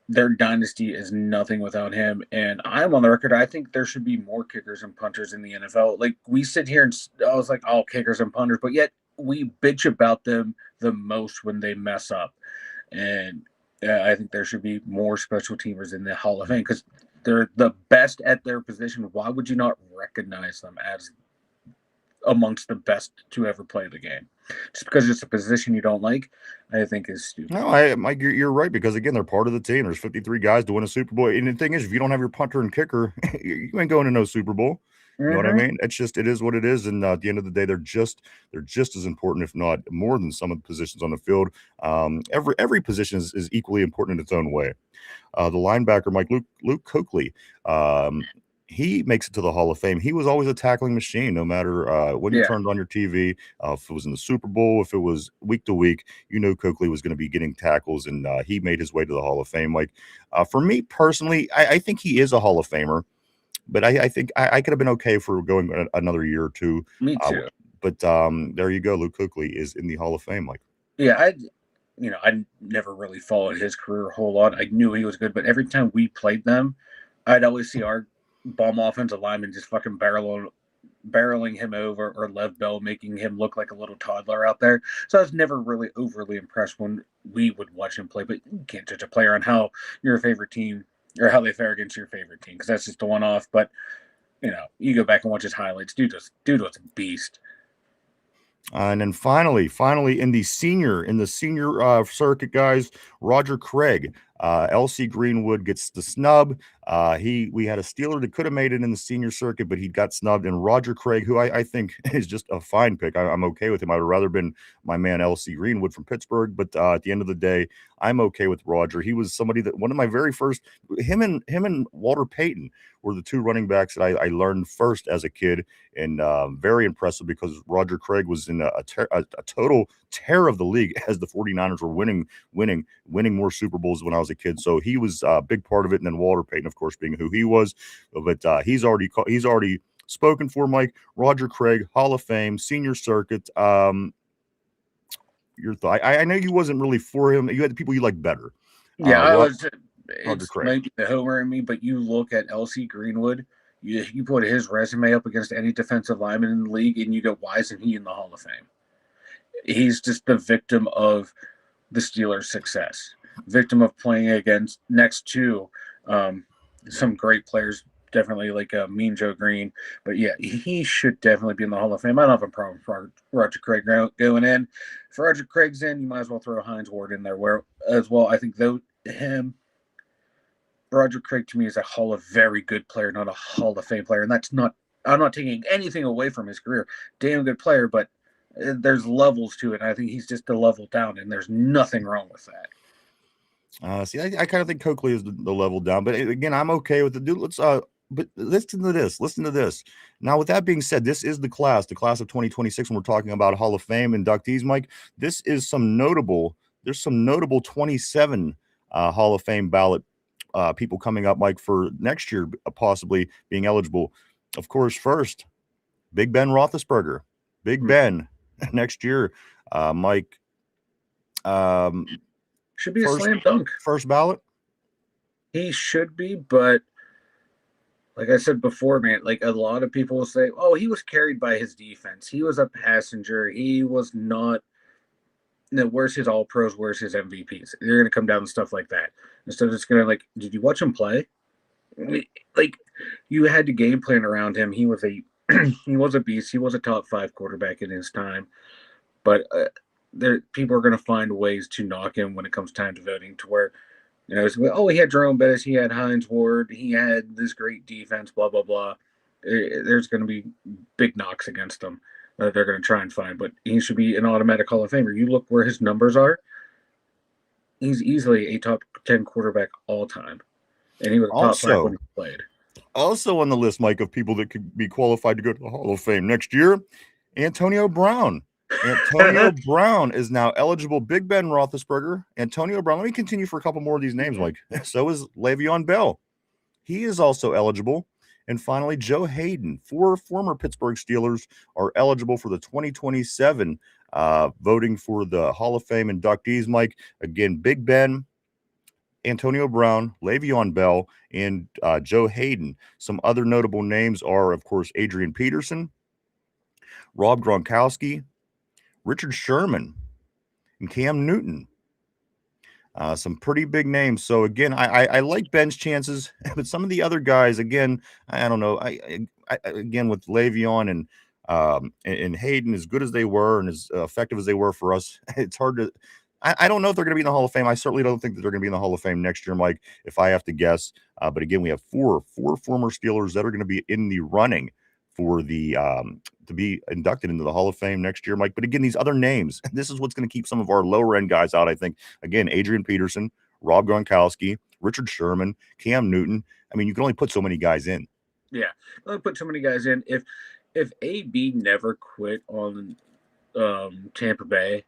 their dynasty is nothing without him. And I'm on the record, I think there should be more kickers and punters in the NFL. Like, we sit here and I was like, oh, kickers and punters, but yet we bitch about them the most when they mess up. And I think there should be more special teamers in the Hall of Fame because they're the best at their position. Why would you not recognize them as amongst the best to ever play the game? Just because it's a position you don't like, I think is stupid. No, Mike, you're right, because again, they're part of the team. There's 53 guys to win a Super Bowl. And the thing is, if you don't have your punter and kicker, you ain't going to no Super Bowl. You know what I mean? It's just, it is what it is. And at the end of the day, they're just as important, if not more than some of the positions on the field. Every position is equally important in its own way. The linebacker, Mike, Luke Kuechly, he makes it to the Hall of Fame. He was always a tackling machine, no matter when you turned on your TV, if it was in the Super Bowl, if it was week to week, you know Kuechly was going to be getting tackles, and he made his way to the Hall of Fame. Like, for me personally, I think he is a Hall of Famer, but I think I could have been okay for going another year or two. Me too. But there you go. Luke Kuechly is in the Hall of Fame, Mike. Yeah, I never really followed his career a whole lot. I knew he was good, but every time we played them, I'd always see our bomb offensive lineman just fucking barreling him over, or Lev Bell making him look like a little toddler out there. So I was never really overly impressed when we would watch him play. But you can't judge a player on how your favorite team or how they fare against your favorite team, because that's just a one-off. But you go back and watch his highlights. Dude was a beast. And then finally, in the senior circuit, guys, Roger Craig. LC Greenwood gets the snub. We had a Steeler that could have made it in the senior circuit, but he got snubbed. And Roger Craig, who I think is just a fine pick. I'm okay with him. I'd rather been my man LC Greenwood from Pittsburgh, but at the end of the day, I'm okay with Roger. He was somebody that one of my very first. Him and Walter Payton were the two running backs that I learned first as a kid, and very impressive because Roger Craig was in a total tear of the league as the 49ers were winning more Super Bowls when I was a kid. So he was a big part of it. And then Walter Payton, of course, being who he was, but he's already spoken for, Mike. Roger Craig, Hall of Fame, senior circuit. Your thought? I know you wasn't really for him. You had the people you like better. Yeah, I was. It's maybe the homer in me, but you look at LC Greenwood. You put his resume up against any defensive lineman in the league, and you go, why isn't he in the Hall of Fame? He's just the victim of the Steelers' success, victim of playing next to some great players, definitely like Mean Joe Green. But yeah, he should definitely be in the Hall of Fame. I don't have a problem for Roger Craig going in. If Roger Craig's in, you might as well throw Hines Ward in there as well. I think Roger Craig to me is a very good player, not a Hall of Fame player. And I'm not taking anything away from his career. Damn good player, but there's levels to it. And I think he's just a level down, and there's nothing wrong with that. See, I kind of think Kuechly is the level down, but again, I'm okay with the dude. But listen to this. Now, with that being said, this is the class of 2026. When we're talking about Hall of Fame inductees, Mike, there's some notable 27 Hall of Fame ballot people coming up, Mike, for next year, possibly being eligible. Of course, first, Big Ben Roethlisberger. Big Ben next year, Mike. Should be a slam dunk. First ballot? He should be, but like I said before, man, like a lot of people will say, oh, he was carried by his defense. He was a passenger. He was not. Where's his all-pros? Where's his MVPs? They're going to come down to stuff like that. Instead of just going to, did you watch him play? You had to game plan around him. He was a beast. He was a top 5 quarterback in his time. But people are going to find ways to knock him when it comes time to voting, to where, it's, oh, he had Jerome Bettis, he had Hines Ward, he had this great defense, blah blah blah. There's going to be big knocks against him that they're going to try and find, but he should be an automatic Hall of Famer. You look where his numbers are; he's easily a top 10 quarterback all time, and he was top 5 when he played. Also on the list, Mike, of people that could be qualified to go to the Hall of Fame next year, Antonio Brown. Antonio Brown is now eligible. Big Ben Roethlisberger, Antonio Brown. Let me continue for a couple more of these names, Mike. So is Le'Veon Bell. He is also eligible. And finally, Joe Hayden. 4 former Pittsburgh Steelers are eligible for the 2027 voting for the Hall of Fame inductees, Mike. Again, Big Ben, Antonio Brown, Le'Veon Bell, and Joe Hayden. Some other notable names are, of course, Adrian Peterson, Rob Gronkowski, Richard Sherman, and Cam Newton. Some pretty big names. So again, I like Ben's chances, but some of the other guys, again, I don't know. I again, with Le'Veon and Hayden, as good as they were and as effective as they were for us, it's hard to. I don't know if they're going to be in the Hall of Fame. I certainly don't think that they're going to be in the Hall of Fame next year, Mike, if I have to guess. But again, we have four former Steelers that are going to be in the running for the to be inducted into the Hall of Fame next year, Mike. But again, these other names, this is what's going to keep some of our lower end guys out, I think. Again, Adrian Peterson, Rob Gronkowski, Richard Sherman, Cam Newton. I mean, you can only put so many guys in. Yeah, only put so many guys in. If AB never quit on Tampa Bay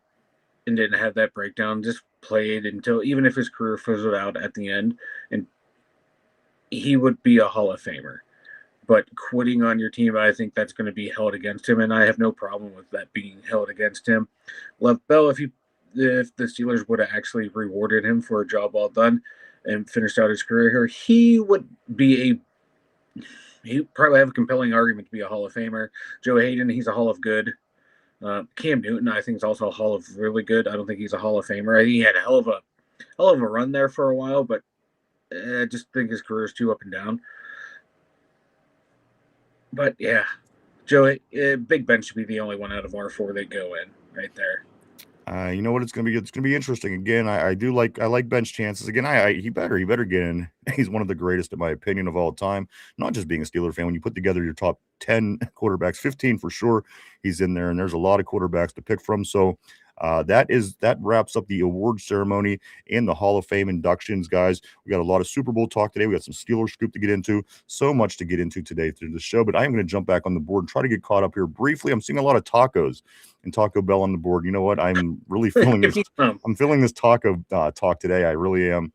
and didn't have that breakdown, just played until, even if his career fizzled out at the end, and he would be a Hall of Famer. But quitting on your team, I think that's going to be held against him, and I have no problem with that being held against him. Lev Bell, if the Steelers would have actually rewarded him for a job well done and finished out his career here, he would probably have a compelling argument to be a Hall of Famer. Joe Hayden, he's a Hall of Good. Cam Newton, I think, is also a Hall of Really Good. I don't think he's a Hall of Famer. I think he had a hell of a run there for a while, but I just think his career is too up and down. But yeah, Joe, Big Ben should be the only one out of our 4 that go in right there. You know what it's gonna be? It's gonna be interesting. Again, I like Ben's chances. Again, he better get in. He's one of the greatest, in my opinion, of all time. Not just being a Steeler fan. When you put together your top 10 quarterbacks, 15 for sure, he's in there, and there's a lot of quarterbacks to pick from. So that wraps up the award ceremony and the Hall of Fame inductions, guys. We got a lot of Super Bowl talk today. We got some Steelers scoop to get into. So much to get into today through the show, but I'm going to jump back on the board and try to get caught up here briefly. I'm seeing a lot of tacos and Taco Bell on the board. You know what? I'm really feeling this. I'm feeling this taco talk today. I really am.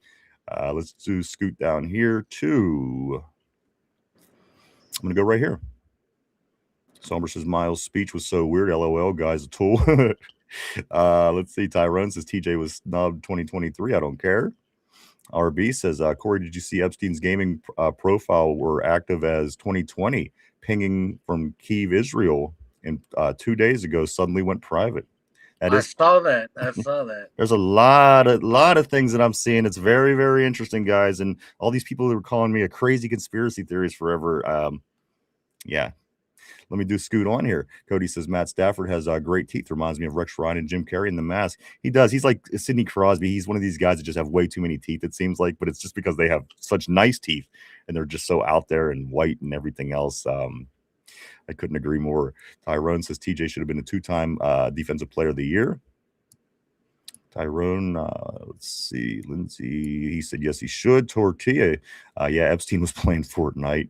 Let's scoot down here to. I'm going to go right here. Somber says Miles' speech was so weird. LOL, guys, a tool. Let's see. Tyrone says TJ was snubbed 2023. I don't care. RB says, Corey, did you see Epstein's gaming profile were active as 2020? Pinging from Kyiv, Israel, and 2 days ago suddenly went private. I saw that. There's a lot of things that I'm seeing. It's very, very interesting, guys. And all these people that were calling me a crazy conspiracy theorist forever. Yeah. Let me do scoot on here. Cody says Matt Stafford has great teeth. Reminds me of Rex Ryan and Jim Carrey in The Mask. He does. He's like Sidney Crosby. He's one of these guys that just have way too many teeth, it seems like. But it's just because they have such nice teeth and they're just so out there and white and everything else. I couldn't agree more. Tyrone says TJ should have been a 2-time Defensive Player of the Year. Tyrone, let's see. Lindsay, he said yes, he should. Tortilla, yeah, Epstein was playing Fortnite.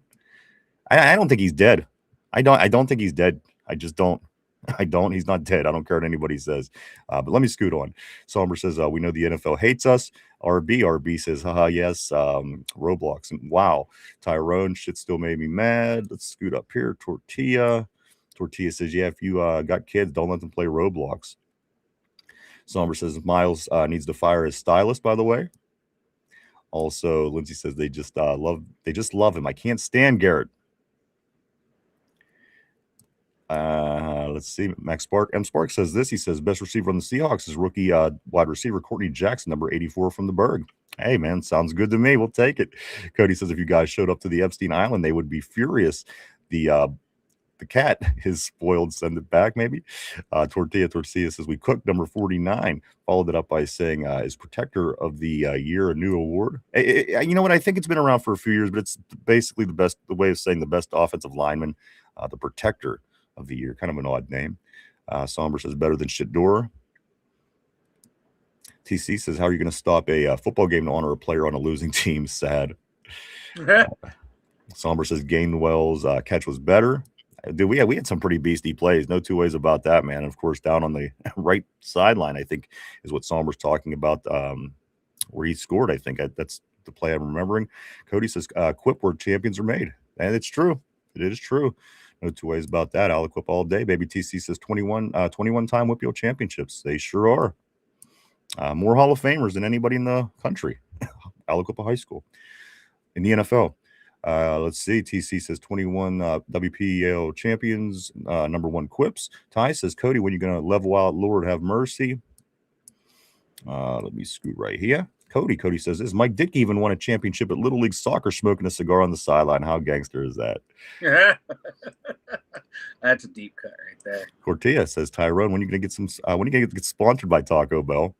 I don't think he's dead. I don't think he's dead. I just don't. He's not dead. I don't care what anybody says. But let me scoot on. Somber says, we know the NFL hates us. RB says, haha, yes. Roblox. And wow. Tyrone, shit still made me mad. Let's scoot up here. Tortilla says, yeah, if you got kids, don't let them play Roblox. Somber says, Miles needs to fire his stylist, by the way. Also, Lindsay says they just love him. I can't stand Garrett. Let's see. Max Spark. M. Spark says this. He says best receiver on the Seahawks is rookie wide receiver Courtney Jackson, number 84 from the Berg. Hey, man, sounds good to me. We'll take it. Cody says if you guys showed up to the Epstein Island, they would be furious. The the cat is spoiled, send it back, maybe. Tortilla says, we cooked number 49, followed it up by saying, is Protector of the Year a new award? You know what? I think it's been around for a few years, but it's basically the way of saying the best offensive lineman, the Protector of the Year. Kind of an odd name. Somber says, better than Shador. TC says, how are you going to stop a football game to honor a player on a losing team? Sad. Somber says, Gainwell's catch was better. Dude, we had some pretty beastie plays. No two ways about that, man. And of course, down on the right sideline, I think, is what Somber's talking about, where he scored. I think that's the play I'm remembering. Cody says, quip where champions are made. And it's true. It is true. No two ways about that. I'll equip all day. Baby TC says 21-time WPO championships. They sure are. More Hall of Famers than anybody in the country. Aliquippa High School. In the NFL. Let's see. TC says 21 WPL champions, number 1 quips. Ty says, Cody, when you going to level out Lord have mercy? Let me scoot right here. Cody says, is Mike Dick even won a championship at Little League Soccer smoking a cigar on the sideline? How gangster is that? That's a deep cut right there. Cortia says, Tyrone, when are you going to get sponsored by Taco Bell?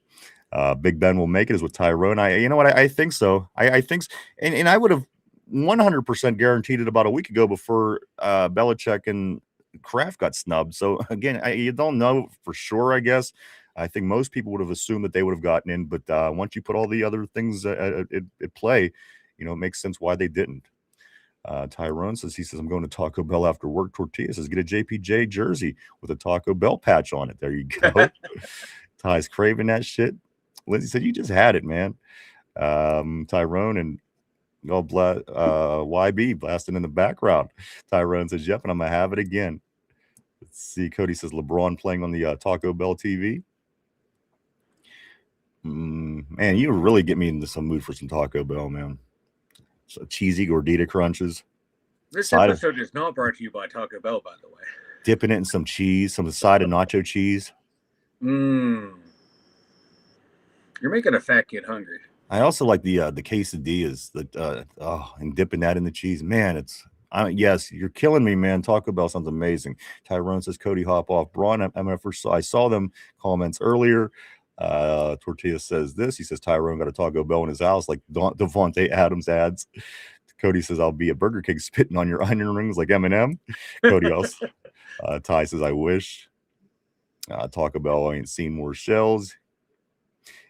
Big Ben will make it is with Tyrone. You know what? I think so. I think so. And I would have 100% guaranteed it about a week ago before Belichick and Kraft got snubbed. So again, you don't know for sure, I guess. I think most people would have assumed that they would have gotten in, but once you put all the other things at play, you know, it makes sense why they didn't. Tyrone says, I'm going to Taco Bell after work. Tortilla says, get a JPJ jersey with a Taco Bell patch on it. There you go. Ty's craving that shit. Lindsay said, you just had it, man. Tyrone and YB blasting in the background. Tyrone says, yep, and I'm going to have it again. Let's see. Cody says, LeBron playing on the Taco Bell TV. Man, you really get me into some mood for some Taco Bell, man. So cheesy gordita crunches. This episode is not brought to you by Taco Bell, by the way. Dipping it in some cheese, some side of nacho cheese. You're making a fat kid hungry. I also like the quesadillas, and dipping that in the cheese. Man, yes, you're killing me, man. Taco Bell sounds amazing. Tyrone says, Cody, hop off. Braun, I saw them comments earlier. Tortilla says this. He says, Tyrone got a Taco Bell in his house like Devontae Adams ads. Cody says, I'll be at Burger King spitting on your onion rings like Eminem. Cody also. Ty says, I wish. Taco Bell ain't seen more shells.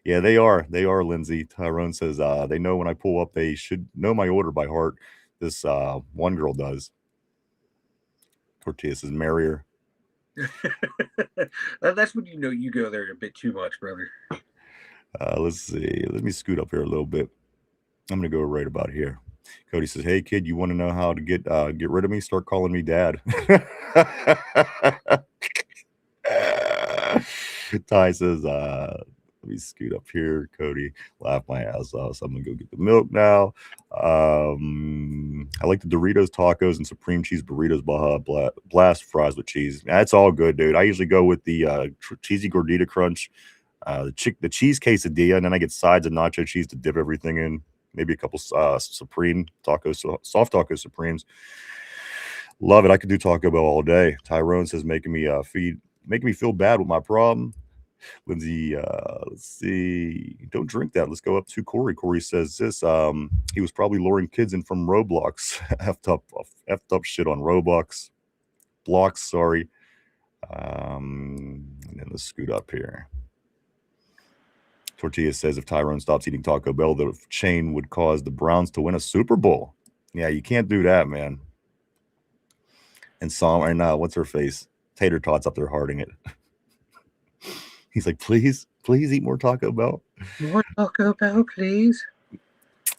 Yeah, they are. They are, Lindsay. Tyrone says, they know when I pull up, they should know my order by heart. This one girl does. Tortilla says, marry That's when you know you go there a bit too much, brother. Let's see. Let me scoot up here a little bit. I'm going to go right about here. Cody says, hey, kid, you want to know how to get rid of me? Start calling me dad. Ty says, let me scoot up here. Cody, laugh my ass off. So I'm going to go get the milk now. I like the Doritos, tacos, and supreme cheese burritos, Baja Blast fries with cheese. That's all good, dude. I usually go with the cheesy gordita crunch, the cheese quesadilla, and then I get sides of nacho cheese to dip everything in. Maybe a couple supreme tacos, soft taco supremes. Love it. I could do Taco Bell all day. Tyrone says, making me feel bad with my problem. Lindsay, let's see. Don't drink that. Let's go up to Corey. Corey says this. He was probably luring kids in from Roblox. effed up shit on Roblox. Blocks, sorry. And then let's scoot up here. Tortilla says if Tyrone stops eating Taco Bell, the chain would cause the Browns to win a Super Bowl. Yeah, you can't do that, man. And what's her face? Tater Tots up there hearting it. He's like, please eat more Taco Bell. More Taco Bell, please.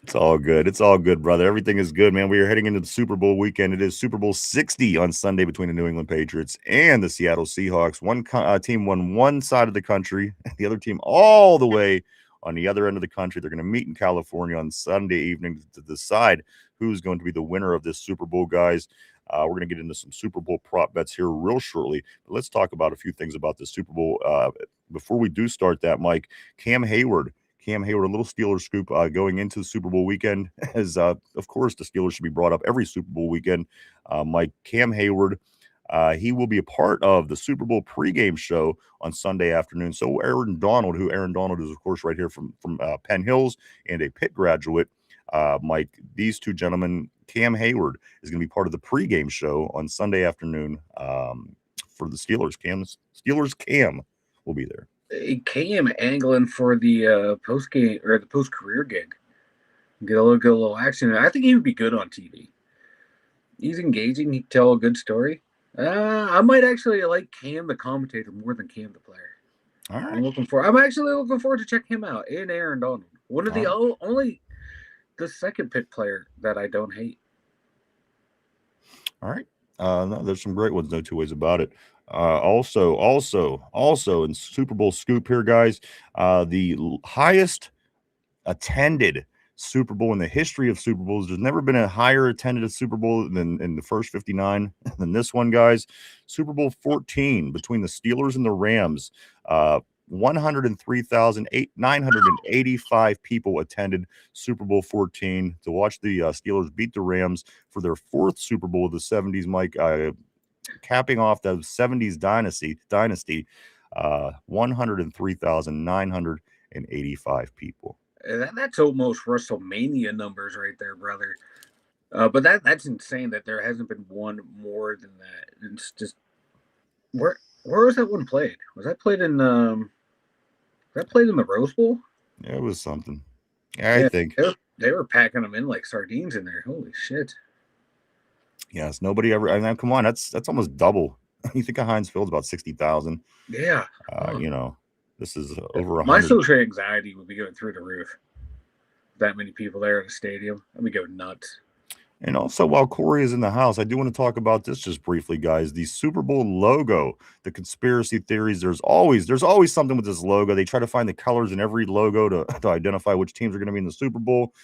It's all good. It's all good, brother. Everything is good, man. We are heading into the Super Bowl weekend. It is Super Bowl 60 on Sunday between the New England Patriots and the Seattle Seahawks. One team won one side of the country, the other team all the way on the other end of the country. They're going to meet in California on Sunday evening to decide who's going to be the winner of this Super Bowl, guys. We're going to get into some Super Bowl prop bets here real shortly. But let's talk about a few things about the Super Bowl. Before we do start that, Mike, Cam Hayward, a little Steelers scoop going into the Super Bowl weekend, as of course the Steelers should be brought up every Super Bowl weekend. Mike, Cam Hayward He will be a part of the Super Bowl pregame show on Sunday afternoon. So Aaron Donald is, of course, right here from Penn Hills and a Pitt graduate, Mike, these two gentlemen, Cam Hayward is going to be part of the pregame show on Sunday afternoon for the Steelers. Cam will be there. Cam angling for the post game or the post career gig. Get a little action. I think he would be good on TV. He's engaging. He can tell a good story. I might actually like Cam the commentator more than Cam the player. All right. I'm actually looking forward to checking him out. And Aaron Donald, one of only the second Pitt player that I don't hate. All right. No, there's some great ones. No two ways about it. Also in Super Bowl scoop here, guys, the highest attended Super Bowl in the history of Super Bowls. There's never been a higher attended Super Bowl than in the first 59 than this one, guys. Super Bowl 14 between the Steelers and the Rams. 103,985 people attended Super Bowl 14 to watch the Steelers beat the Rams for their fourth Super Bowl of the 70s, Mike, capping off the 70s dynasty. 103,985 people. That's almost WrestleMania numbers right there, brother. But that's insane that there hasn't been one more than that. It's just where was that one played? Was that played in the Rose Bowl? Yeah, it was something. I think they were packing them in like sardines in there. Holy shit! Yes, nobody ever. I mean, come on, that's almost double. You think of Heinz Field's about 60,000? Yeah. This is over 100. My social anxiety would be going through the roof. That many people there at a stadium, I'd be going nuts. And also, while Corey is in the house, I do want to talk about this just briefly, guys. The Super Bowl logo, the conspiracy theories. There's always something with this logo. They try to find the colors in every logo to identify which teams are going to be in the Super Bowl.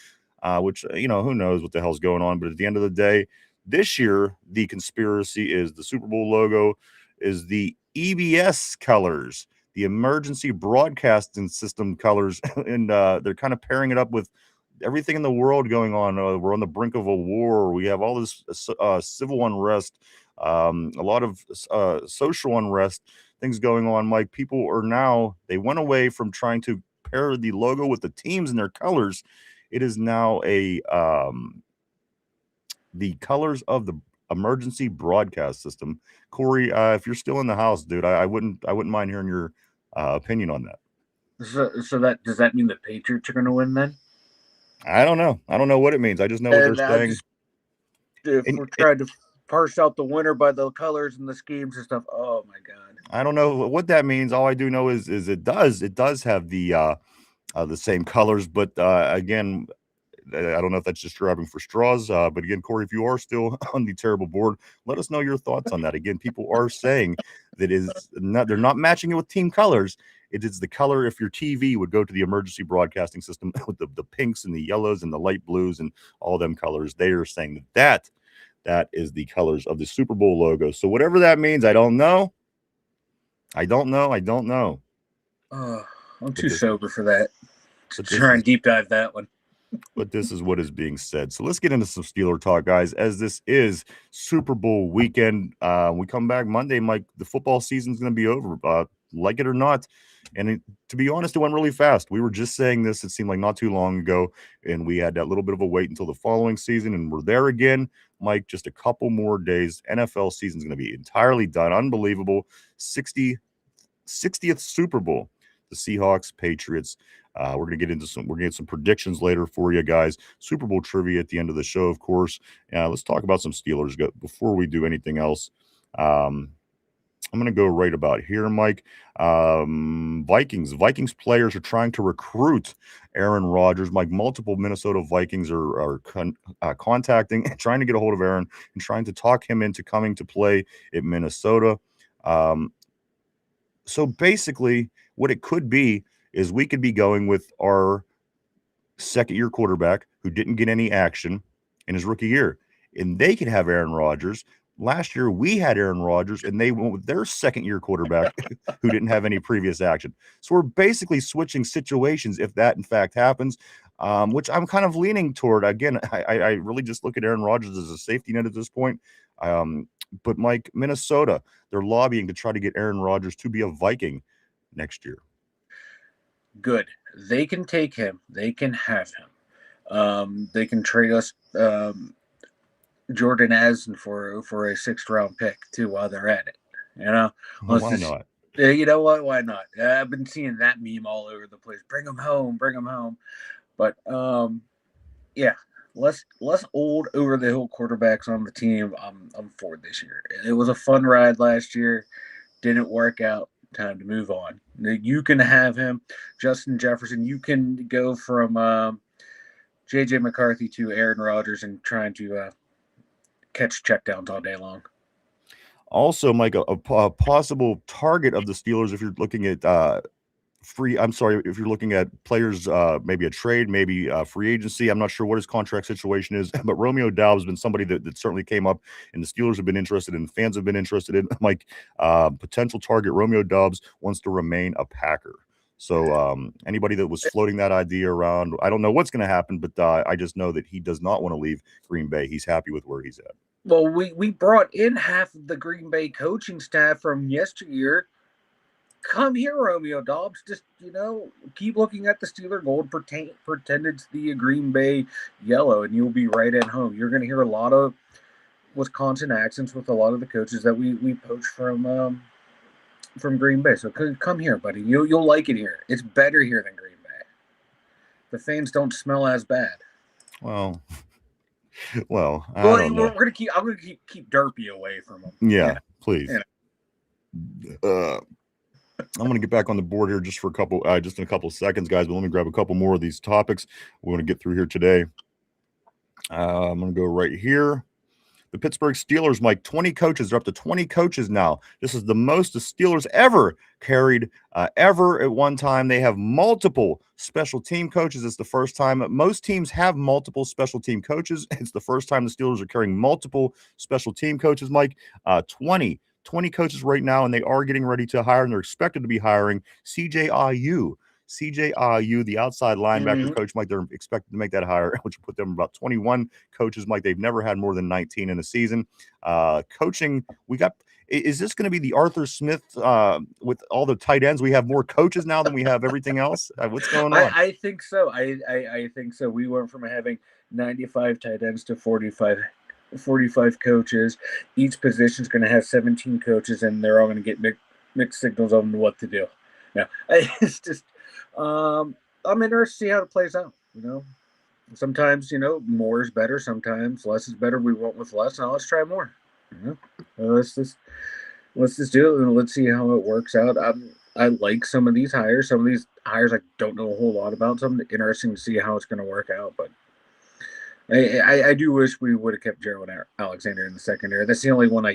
Which who knows what the hell's going on. But at the end of the day, this year the conspiracy is the Super Bowl logo is the EBS colors, the Emergency Broadcasting System colors, and they're kind of pairing it up with everything in the world going on. We're on the brink of a war. We have all this civil unrest, a lot of social unrest, things going on. Mike, people are now, they went away from trying to pair the logo with the teams and their colors. It is now the colors of the Emergency Broadcast System. Corey, if you're still in the house, dude, I wouldn't mind hearing your opinion on that. So that does that mean the Patriots are going to win then? I don't know. I don't know what it means. I just know what they're saying. If we're trying to parse out the winner by the colors and the schemes and stuff, oh my god! I don't know what that means. All I do know is it does have the same colors, but again, I don't know if that's just grabbing for straws. But again, Corey, if you are still on the terrible board, let us know your thoughts on that. Again, people are saying that they're not matching it with team colors. It is the color. If your TV would go to the Emergency Broadcasting System with the pinks and the yellows and the light blues and all them colors, they are saying that is the colors of the Super Bowl logo. So whatever that means, I don't know. I'm too sober for that. Try and deep dive that one. But this is what is being said. So let's get into some Steeler talk, guys, as this is Super Bowl weekend. We come back Monday, Mike. The football season's going to be over, like it or not. And to be honest, it went really fast. We were just saying this, it seemed like not too long ago, and we had that little bit of a wait until the following season, and we're there again. Mike, just a couple more days. NFL season's going to be entirely done. Unbelievable. 60th Super Bowl. The Seahawks, Patriots. We're going to get some predictions later for you guys. Super Bowl trivia at the end of the show, of course. Let's talk about some Steelers before we do anything else. I'm going to go right about here, Mike. Vikings players are trying to recruit Aaron Rodgers. Mike, multiple Minnesota Vikings are contacting and trying to get a hold of Aaron and trying to talk him into coming to play at Minnesota. So basically, what it could be is we could be going with our second-year quarterback who didn't get any action in his rookie year, and they could have Aaron Rodgers. Last year, we had Aaron Rodgers, and they went with their second-year quarterback who didn't have any previous action. So we're basically switching situations if that, in fact, happens, which I'm kind of leaning toward. Again, I really just look at Aaron Rodgers as a safety net at this point. But Mike, Minnesota, they're lobbying to try to get Aaron Rodgers to be a Viking next year. Good. They can take him. They can have him. They can trade us Jordan Addison for a 6th-round pick too while they're at it. Why not? You know what? Why not? I've been seeing that meme all over the place. Bring him home. Bring him home. But yeah, less old over the hill quarterbacks on the team. I'm for this year. It was a fun ride last year. Didn't work out. Time to move on. You can have him, Justin Jefferson. You can go from JJ McCarthy to Aaron Rodgers and trying to catch checkdowns all day long. Also, Mike, a possible target of the Steelers, if you're looking at if you're looking at players, maybe a trade, maybe free agency. I'm not sure what his contract situation is, but Romeo Doubs has been somebody that certainly came up, and the Steelers have been interested in, fans have been interested in. Mike, potential target, Romeo Doubs wants to remain a Packer. So anybody that was floating that idea around, I don't know what's going to happen, but I just know that he does not want to leave Green Bay. He's happy with where he's at. Well, we brought in half of the Green Bay coaching staff from yesteryear. Come here, Romeo Doubs. Just, keep looking at the Steeler gold, pretend it's the Green Bay yellow, and you'll be right at home. You're going to hear a lot of Wisconsin accents with a lot of the coaches that we poached from Green Bay. So come here, buddy. You'll like it here. It's better here than Green Bay. The fans don't smell as bad. Well, I don't know. I'm gonna keep Derpy away from them. Yeah, please. I'm going to get back on the board here just in a couple of seconds, guys. But let me grab a couple more of these topics we want to get through here today. I'm going to go right here. The Pittsburgh Steelers, Mike, 20 coaches. They're up to 20 coaches now. This is the most the Steelers ever carried, ever at one time. They have multiple special team coaches. It's the first time. Most teams have multiple special team coaches. It's the first time the Steelers are carrying multiple special team coaches, Mike. 20 coaches right now, and they are getting ready to hire, and they're expected to be hiring CJ Ayu, the outside linebacker coach, Mike. They're expected to make that hire, which will put them about 21 coaches, Mike. They've never had more than 19 in a season. Coaching, is this going to be the Arthur Smith with all the tight ends? We have more coaches now than we have everything else. What's going on? I think so. I think so. We went from having 95 tight ends to 45 coaches. Each position is going to have 17 coaches, and they're all going to get mixed signals on what to do. Now, it's just I'm interested to see how it plays out. Sometimes more is better. Sometimes less is better. We went with less. Now let's try more. Let's just do it, and let's see how it works out. I like some of these hires. Some of these hires I don't know a whole lot about. Some interesting to see how it's going to work out, but. I do wish we would have kept Gerald Alexander in the secondary. That's the only one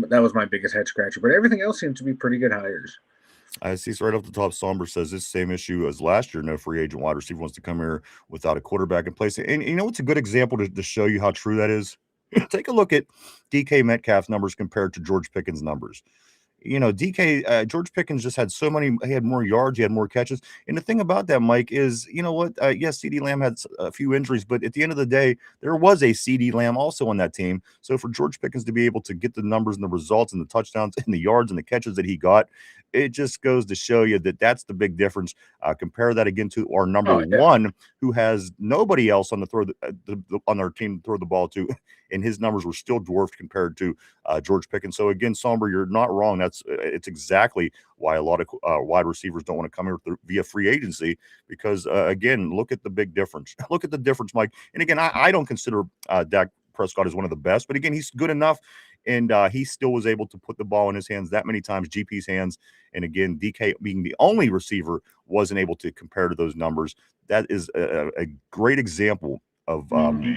that was my biggest head scratcher. But everything else seems to be pretty good hires. I see right off the top, Somber says this same issue as last year. No free agent wide receiver wants to come here without a quarterback in place. And it's a good example to show you how true that is. Take a look at DK Metcalf's numbers compared to George Pickens' numbers. George Pickens just had he had more yards, he had more catches. And the thing about that, Mike, is, yes, CeeDee Lamb had a few injuries, but at the end of the day, there was a CeeDee Lamb also on that team. So for George Pickens to be able to get the numbers and the results and the touchdowns and the yards and the catches that he got, it just goes to show you that that's the big difference. Compare that again to our number one, who has nobody else on on their team to throw the ball to, and his numbers were still dwarfed compared to George Pickens. So again, Somber, you're not wrong. It's exactly why a lot of wide receivers don't want to come here via free agency, because again, look at the big difference. Look at the difference, Mike. And again, I don't consider Dak Prescott as one of the best, but again, he's good enough, and he still was able to put the ball in his hands that many times, GP's hands. And again, DK being the only receiver wasn't able to compare to those numbers. That is a great example of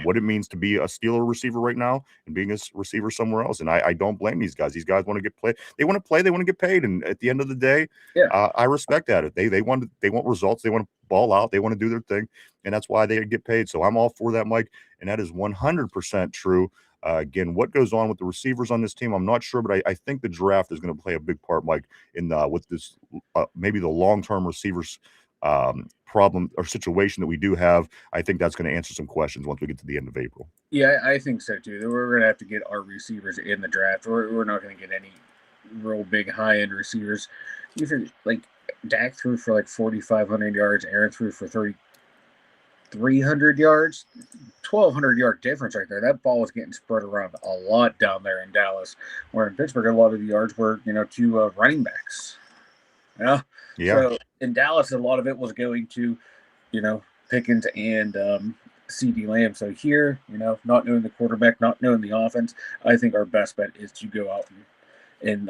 what it means to be a Steeler receiver right now and being a receiver somewhere else. And I don't blame these guys. These guys want to get play. They want to play. They want to get paid. And at the end of the day, I respect that. They want results. They want to ball out. They want to do their thing. And that's why they get paid. So I'm all for that, Mike. And that is 100% true. Again, what goes on with the receivers on this team, I'm not sure, but I think the draft is going to play a big part, Mike, in with this maybe the long-term receivers problem or situation that we do have, I think that's going to answer some questions once we get to the end of April. Yeah, I think so too. We're going to have to get our receivers in the draft. We're not going to get any real big high end receivers. Even like Dak threw for like 4,500 yards, Aaron threw for 3,300 yards, 1,200-yard difference right there. That ball was getting spread around a lot down there in Dallas, where in Pittsburgh a lot of the yards were to running backs. Yeah. So in Dallas, a lot of it was going to, Pickens and CD Lamb. So here, not knowing the quarterback, not knowing the offense, I think our best bet is to go out and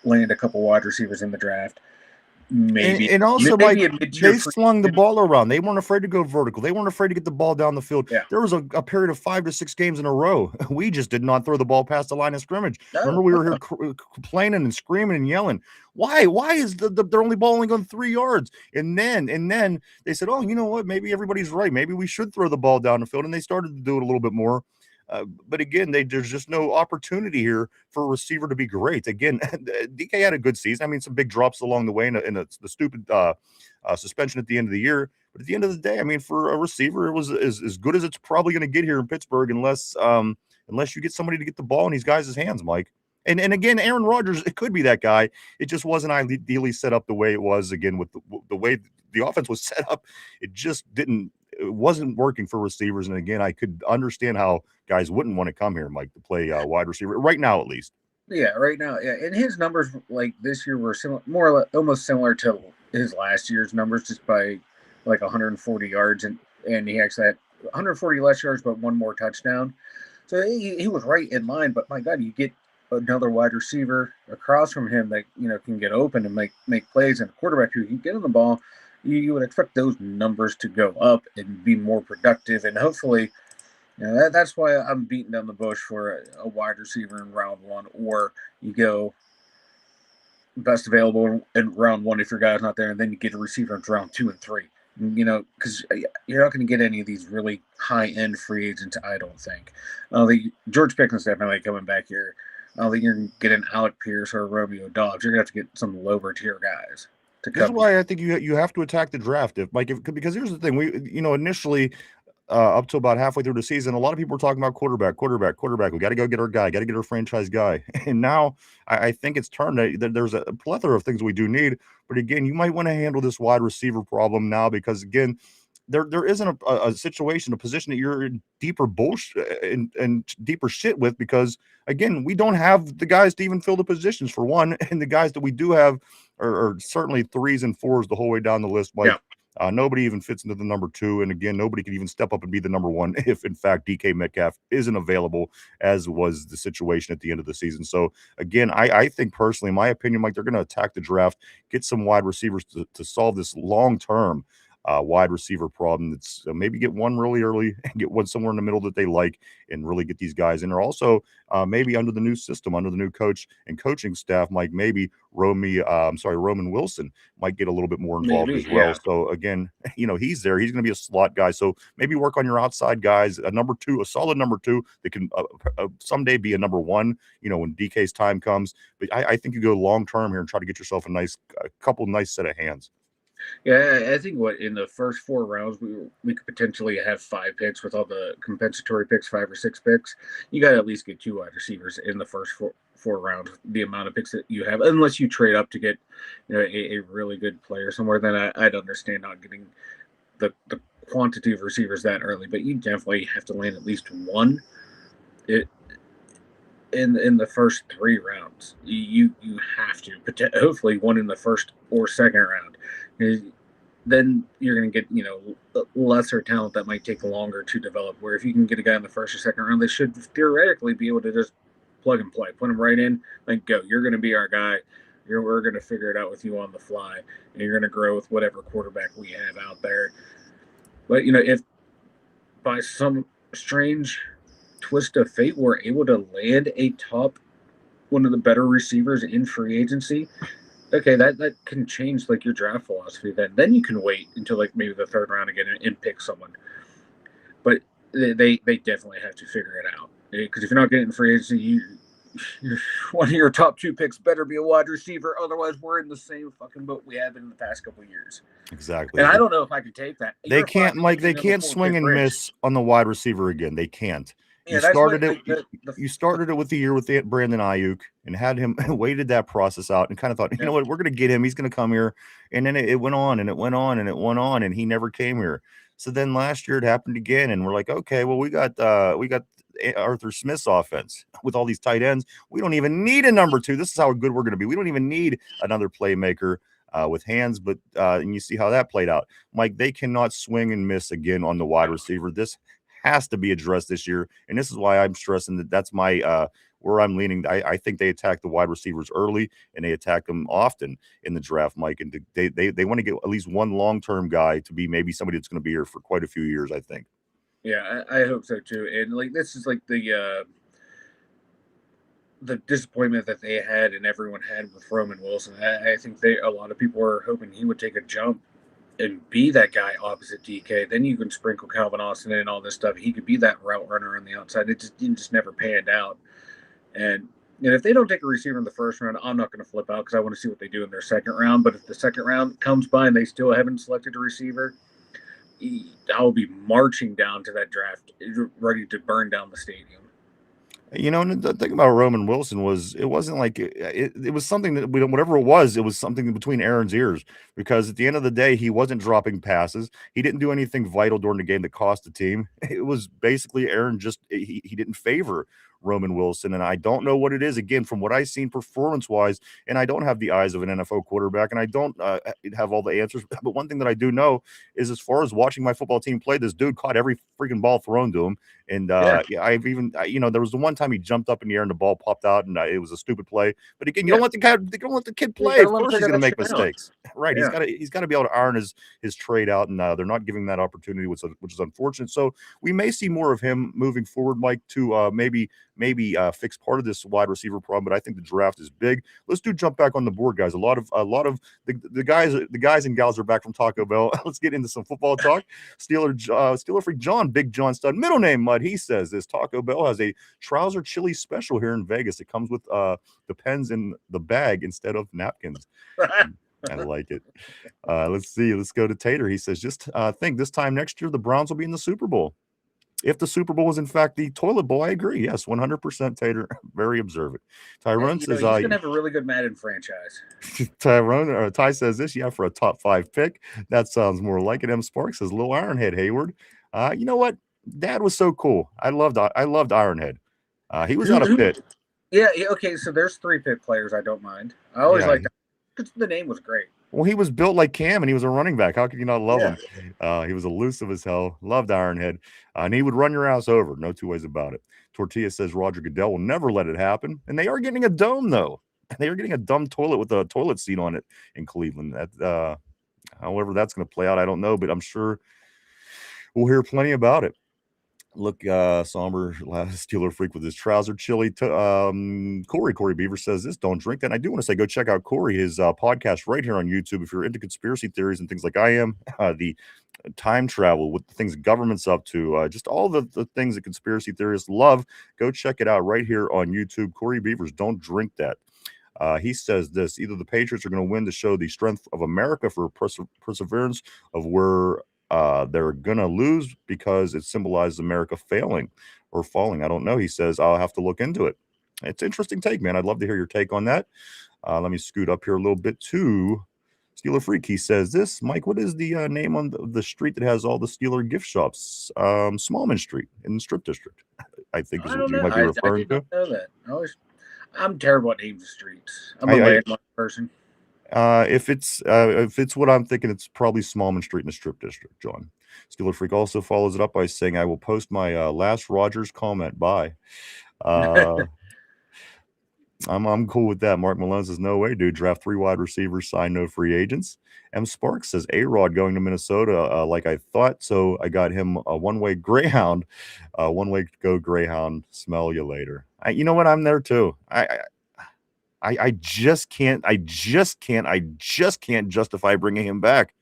land a couple wide receivers in the draft. Maybe and also maybe they slung the ball around. They weren't afraid to go vertical. They weren't afraid to get the ball down the field. Yeah. There was a period of 5 to 6 games in a row. We just did not throw the ball past the line of scrimmage. Remember, we were here complaining and screaming and yelling. Why is they're only ball only going 3 yards? And then they said, oh, you know what? Maybe everybody's right. Maybe we should throw the ball down the field. And they started to do it a little bit more. But again, there's just no opportunity here for a receiver to be great. Again, DK had a good season. I mean, some big drops along the way in the stupid suspension at the end of the year. But at the end of the day, I mean, for a receiver, it was as good as it's probably going to get here in Pittsburgh, unless you get somebody to get the ball in these guys' hands, Mike. And again, Aaron Rodgers, it could be that guy. It just wasn't ideally set up the way it was. Again, with the way the offense was set up, it wasn't working for receivers. And again, I could understand how guys wouldn't want to come here, Mike, to play wide receiver right now, at least. Yeah, right now. Yeah, and his numbers like this year were almost similar to his last year's numbers, just by like 140 yards, and he actually had 140 less yards, but one more touchdown. So he was right in line. But my God, you get another wide receiver across from him that can get open and make plays, and a quarterback who can get on the ball. You would expect those numbers to go up and be more productive, and hopefully, that's why I'm beating down the bush for a wide receiver in round 1, or you go best available in round 1 if your guy's not there, and then you get a receiver in round 2 and 3. Because you're not going to get any of these really high-end free agents, I don't think. George Pickens definitely coming back here. I don't think you're going to get an Alec Pierce or a Romeo Dobbs. You're going to have to get some lower-tier guys. This is why I think you have to attack the draft, because here's the thing. We initially up to about halfway through the season, a lot of people were talking about quarterback. We got to go get our guy, got to get our franchise guy. And now I think it's turned that there's a plethora of things we do need. But again, you might want to handle this wide receiver problem now, because again, there isn't a situation, a position that you're in deeper bullshit and deeper shit with, because again, we don't have the guys to even fill the positions for one, and the guys that we do have are certainly 3s and 4s the whole way down the list. Like nobody even fits into the number 2, and again, nobody can even step up and be the number 1 if in fact DK Metcalf isn't available, as was the situation at the end of the season. So again, I think personally, in my opinion, Mike, they're going to attack the draft, get some wide receivers to solve this long-term wide receiver problem. That's maybe get one really early and get one somewhere in the middle that they like, and really get these guys in. Or also maybe under the new system, under the new coach and coaching staff, Mike, maybe Roman Wilson might get a little bit more involved as well. Yeah. So again, he's there. He's going to be a slot guy. So maybe work on your outside guys, a solid number 2 that can someday be a number 1, when DK's time comes. But I think you go long-term here and try to get yourself a couple nice set of hands. Yeah, I think in the first 4 rounds, we could potentially have 5 picks with all the compensatory picks, 5 or 6 picks. You got to at least get 2 wide receivers in the first four rounds. The amount of picks that you have, unless you trade up to get a really good player somewhere, then I'd understand not getting the quantity of receivers that early. But you definitely have to land at least one in the first 3 rounds. You have to, hopefully one in the first or second round. Then you're going to get lesser talent that might take longer to develop, where if you can get a guy in the first or second round, they should theoretically be able to just plug and play, put him right in, like, go, you're going to be our guy, we're going to figure it out with you on the fly, and you're going to grow with whatever quarterback we have out there. But if by some strange twist of fate we're able to land one of the better receivers in free agency, okay, that can change like your draft philosophy. Then you can wait until like maybe the 3rd round again and pick someone. But they definitely have to figure it out, because if you're not getting free agency, one of your top 2 picks better be a wide receiver. Otherwise, we're in the same fucking boat we have been in the past couple of years. Exactly. And I don't know if I can take that. They can't, Mike. They can't swing and miss on the wide receiver again. They can't. Yeah, you that's started what, it. You started it with the year with Brandon Ayuk and had him waited that process out and kind of thought, you know what, we're going to get him. He's going to come here, and then it went on and it went on and it went on, and he never came here. So then last year it happened again, and we're like, okay, well we got Arthur Smith's offense with all these tight ends. We don't even need a number 2. This is how good we're going to be. We don't even need another playmaker. With hands, but and you see how that played out. Mike, they cannot swing and miss again on the wide receiver. This has to be addressed this year, and this is why I'm stressing that that's my where I'm leaning. I think they attack the wide receivers early, and they attack them often in the draft, Mike, and they want to get at least one long-term guy to be maybe somebody that's going to be here for quite a few years, I think. Yeah, I hope so too. And like this is like the disappointment that they had and everyone had with Roman Wilson. I think a lot of people were hoping he would take a jump and be that guy opposite DK. Then you can sprinkle Calvin Austin in and all this stuff. He could be that route runner on the outside. It just never panned out. And if they don't take a receiver in the first round, I'm not going to flip out because I want to see what they do in their second round. But if the second round comes by and they still haven't selected a receiver, I'll be marching down to that draft ready to burn down the stadium. You know, and the thing about Roman Wilson was it wasn't like it was something that whatever it was something between Aaron's ears, because at the end of the day, he wasn't dropping passes. He didn't do anything vital during the game that cost the team. It was basically Aaron just he didn't favor Roman Wilson, and I don't know what it is. Again, from what I've seen performance-wise, and I don't have the eyes of an NFL quarterback, and I don't have all the answers. But one thing that I do know is, as far as watching my football team play, this dude caught every freaking ball thrown to him. And I've even, there was the one time he jumped up in the air and the ball popped out, and it was a stupid play. But again, you don't let the kid play. Of course, he's going to make mistakes. Right? Yeah. He's got to be able to iron his trade out, and they're not giving that opportunity, which is unfortunate. So we may see more of him moving forward, Mike, to maybe fix part of this wide receiver problem. But I think the draft is big. Let's jump back on the board, guys. A lot of the guys and gals are back from Taco Bell. Let's get into some football talk. Steeler freak John, Big John Stud, middle name Mud. He says this Taco Bell has a trouser chili special here in Vegas. It comes with the pens in the bag instead of napkins. I like it. Let's see. Let's go to Tater. He says, just think this time next year, the Browns will be in the Super Bowl. If the Super Bowl is in fact the toilet bowl, I agree. Yes, 100%, Tater. Very observant. Tyrone says, he's going to have a really good Madden franchise. Ty says this, for a top 5 pick. That sounds more like it. M Sparks says, little Ironhead Hayward. You know what? Dad was so cool. I loved Ironhead. He was out of Pitt. Yeah, okay, so there's 3 Pitt players I don't mind. I always liked that because the name was great. Well, he was built like Cam, and he was a running back. How could you not love him? He was elusive as hell. Loved Ironhead. And he would run your ass over. No two ways about it. Tortilla says Roger Goodell will never let it happen. And they are getting a dome, though. They are getting a dumb toilet with a toilet seat on it in Cleveland. However that's going to play out, I don't know. But I'm sure we'll hear plenty about it. Look, somber Steeler freak with his trouser chili. Corey Beaver says this, don't drink that. And I do want to say, go check out Corey, his podcast right here on YouTube. If you're into conspiracy theories and things like I am, the time travel with the things government's up to, just all the things that conspiracy theorists love, go check it out right here on YouTube. Corey Beavers, don't drink that. He says this, either the Patriots are going to win to show the strength of America for perseverance of where they're gonna lose because it symbolizes America failing or falling. I don't know. He says I'll have to look into it. It's an interesting take, man. I'd love to hear your take on that. Let me scoot up here a little bit to Steeler Freak. He says this, Mike, what is the name on the street that has all the Steeler gift shops? Smallman Street in the Strip District, I think is what you might be referring to. I know that. I'm terrible at names of streets. I'm a landmark person. If it's what I'm thinking, it's probably Smallman Street in the Strip District, John. Steeler Freak also follows it up by saying, I will post my last Rogers comment. Bye. I'm cool with that. Mark Malone says, no way, dude. Draft 3 wide receivers, sign no free agents. M Sparks says, A-Rod going to Minnesota like I thought, so I got him a one-way Greyhound. One-way go Greyhound. Smell you later. You know what? I'm there too. I just can't justify bringing him back.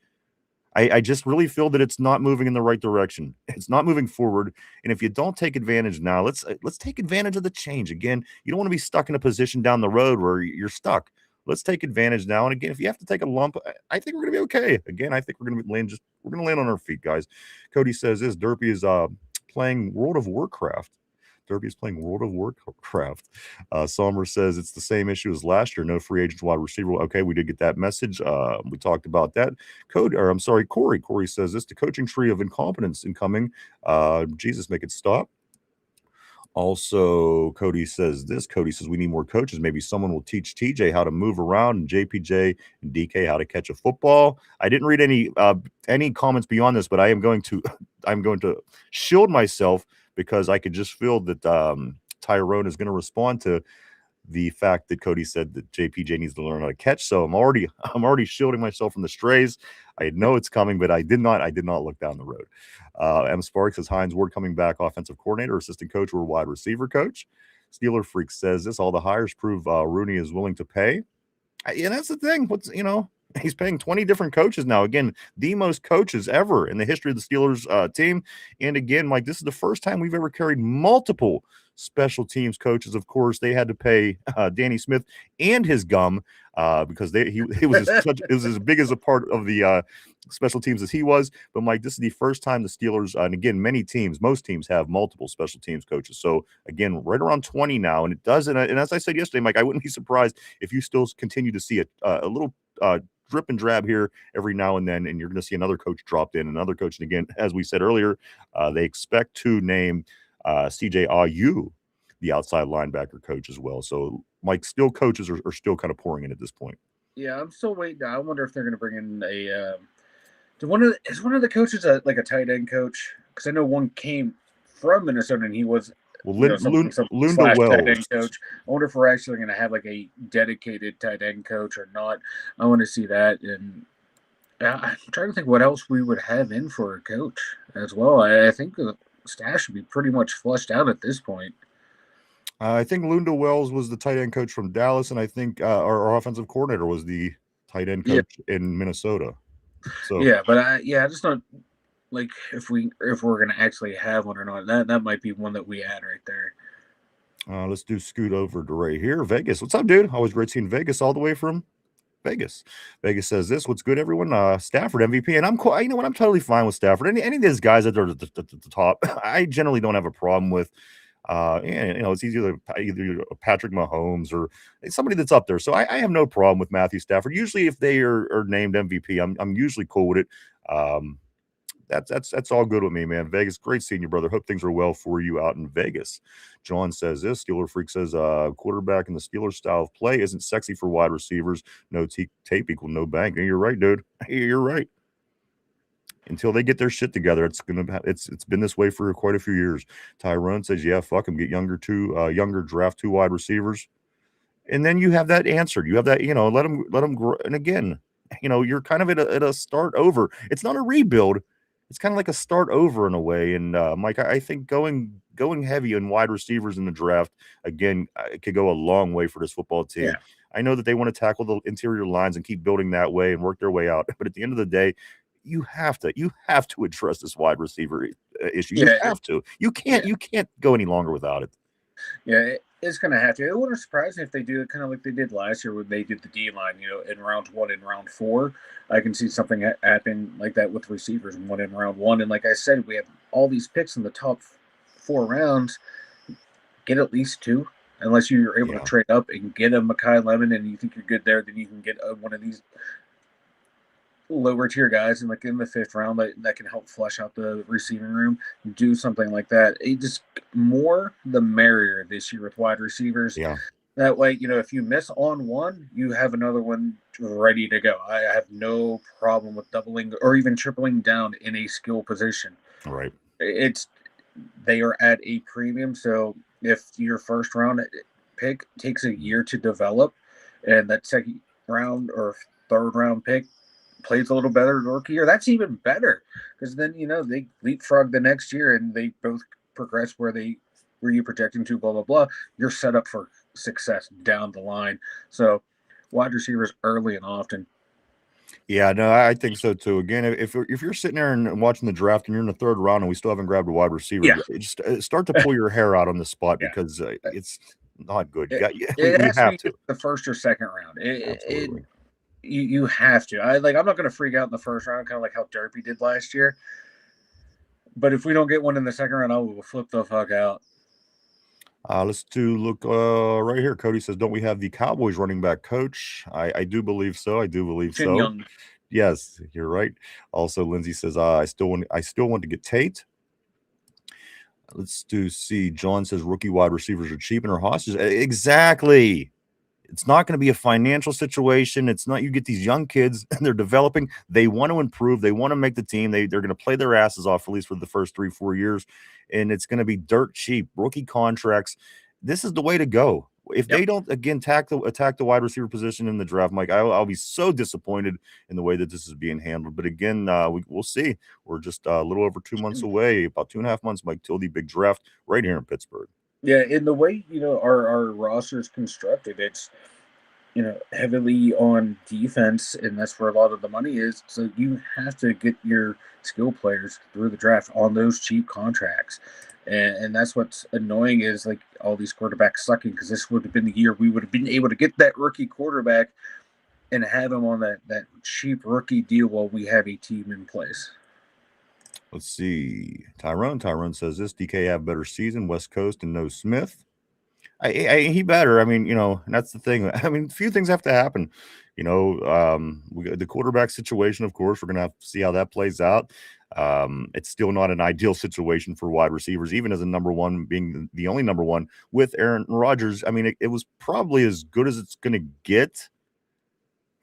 I just really feel that it's not moving in the right direction. It's not moving forward. And if you don't take advantage now, let's take advantage of the change. Again, you don't want to be stuck in a position down the road where you're stuck. Let's take advantage now. And again, if you have to take a lump, I think we're gonna be okay. Again, I think we're gonna land we're gonna land on our feet, guys. Cody says this Derpy is playing World of Warcraft. Derby is playing World of Warcraft. Sommer says it's the same issue as last year. No free agents, wide receiver. Okay, we did get that message. We talked about that. Corey. Corey says this: the coaching tree of incompetence incoming. Jesus, make it stop. Also, Cody says this. Cody says we need more coaches. Maybe someone will teach TJ how to move around and JPJ and DK how to catch a football. I didn't read any comments beyond this, but I'm going to shield myself because I could just feel that Tyrone is going to respond to the fact that Cody said that JPJ needs to learn how to catch. So I'm already shielding myself from the strays. I know it's coming, but I did not look down the road. M. Sparks says Hines Ward coming back, offensive coordinator, assistant coach, or wide receiver coach. Steeler Freak says this: all the hires prove Rooney is willing to pay. And that's the thing. He's paying 20 different coaches now. Again, the most coaches ever in the history of the Steelers team. And again, Mike, this is the first time we've ever carried multiple special teams coaches. Of course, they had to pay Danny Smith and his gum because it was as big as a part of the special teams as he was. But Mike, this is the first time the Steelers, and again, most teams have multiple special teams coaches. So again, right around 20 now, and it does. And as I said yesterday, Mike, I wouldn't be surprised if you still continue to see a little drip and drab here every now and then, and you're going to see another coach dropped in, another coach. And again, as we said earlier, they expect to name CJ Ayu the outside linebacker coach as well. So, Mike, still coaches are still kind of pouring in at this point. Yeah, I'm still waiting. I wonder if they're going to bring in is one of the coaches like a tight end coach? Because I know one came from Minnesota and he was Lunda Wells. Tight end coach. I wonder if we're actually going to have like a dedicated tight end coach or not. I want to see that. And I'm trying to think what else we would have in for a coach as well. I think the staff should be pretty much flushed out at this point. I think Lunda Wells was the tight end coach from Dallas, and I think our offensive coordinator was the tight end coach in Minnesota. So yeah, but I just don't like if we're gonna actually have one or not. That might be one that we add right there. Let's scoot over to right here. Vegas. What's up, dude? Always great seeing Vegas all the way from Vegas. Vegas says this: what's good, everyone? Stafford MVP, and I'm cool. You know what? I'm totally fine with Stafford. Any of these guys that are at the top, I generally don't have a problem with. It's either Patrick Mahomes or somebody that's up there. So I have no problem with Matthew Stafford. Usually, if they are named MVP, I'm usually cool with it. That's all good with me, man. Vegas, great seeing you, brother. Hope things are well for you out in Vegas. John says this. Steeler Freak says quarterback in the Steelers style of play isn't sexy for wide receivers. No tape equal no bank. And you're right, dude. You're right. Until they get their shit together, it's been this way for quite a few years. Tyrone says, "Yeah, fuck them. Get younger draft 2 wide receivers." And then you have that answered. You have that, let them grow. And again, you're kind of at a start over. It's not a rebuild. It's kind of like a start over in a way. And Mike, I think going heavy on wide receivers in the draft again, it could go a long way for this football team. Yeah. I know that they want to tackle the interior lines and keep building that way and work their way out. But at the end of the day, you have to address this wide receiver issue. You have to. You can't go any longer without it. Yeah, it's going to have to. It wouldn't surprise me if they do it kind of like they did last year when they did the D-line, in round 1 and round 4. I can see something happen like that with receivers in round 1. And like I said, we have all these picks in the top 4 rounds. Get at least 2. Unless you're able to trade up and get a Mekhi Lemon and you think you're good there, then you can get one of these lower tier guys in the 5th round that can help flush out the receiving room, do something like that. It just more the merrier this year with wide receivers. Yeah. That way, if you miss on one, you have another one ready to go. I have no problem with doubling or even tripling down in a skill position. All right. They are at a premium. So if your first round pick takes a year to develop and that second round or third round pick plays a little better rookie year, that's even better because then they leapfrog the next year and they both progress where you projecting to, blah blah blah. You're set up for success down the line. So wide receivers early and often. Yeah, no, I think so too. Again, if you're sitting there and watching the draft and you're in the third round and we still haven't grabbed a wide receiver, Yeah, just start to pull your hair out on the spot yeah. because it's not good. It, We it has to have be to. the first or second round. Absolutely. You have to. I'm not going to freak out in the first round, kind of like how Derpy did last year. But if we don't get one in the second round, I will flip the fuck out. Let's look right here. Cody says, "Don't we have the Cowboys running back coach?" I do believe so. I do believe Chin so. Young. Yes, you're right. Also, Lindsay says, I still want to get Tate. Let's see. John says rookie wide receivers are cheap and are hostages. Exactly. It's not going to be a financial situation. It's not. You get these young kids and they're developing. They want to improve. They want to make the team. They're going to play their asses off, at least for the first 3-4 years. And it's going to be dirt cheap rookie contracts. This is the way to go. If they don't again attack the wide receiver position in the draft, Mike, I'll be so disappointed in the way that this is being handled. But again, we'll see. We're just a little over 2 months away, about 2.5 months, Mike, till the big draft right here in Pittsburgh. Yeah, in the way our roster is constructed, it's heavily on defense, and that's where a lot of the money is. So you have to get your skill players through the draft on those cheap contracts. And that's what's annoying is like all these quarterbacks sucking because this would have been the year we would have been able to get that rookie quarterback and have him on that cheap rookie deal while we have a team in place. Let's see. Tyrone says this DK have better season, West Coast and no Smith. He better. I mean, and that's the thing. I mean, a few things have to happen. We got the quarterback situation, of course. We're gonna have to see how that plays out. It's still not an ideal situation for wide receivers, even as a number one, being the only number one with Aaron Rodgers. I mean, it was probably as good as it's gonna get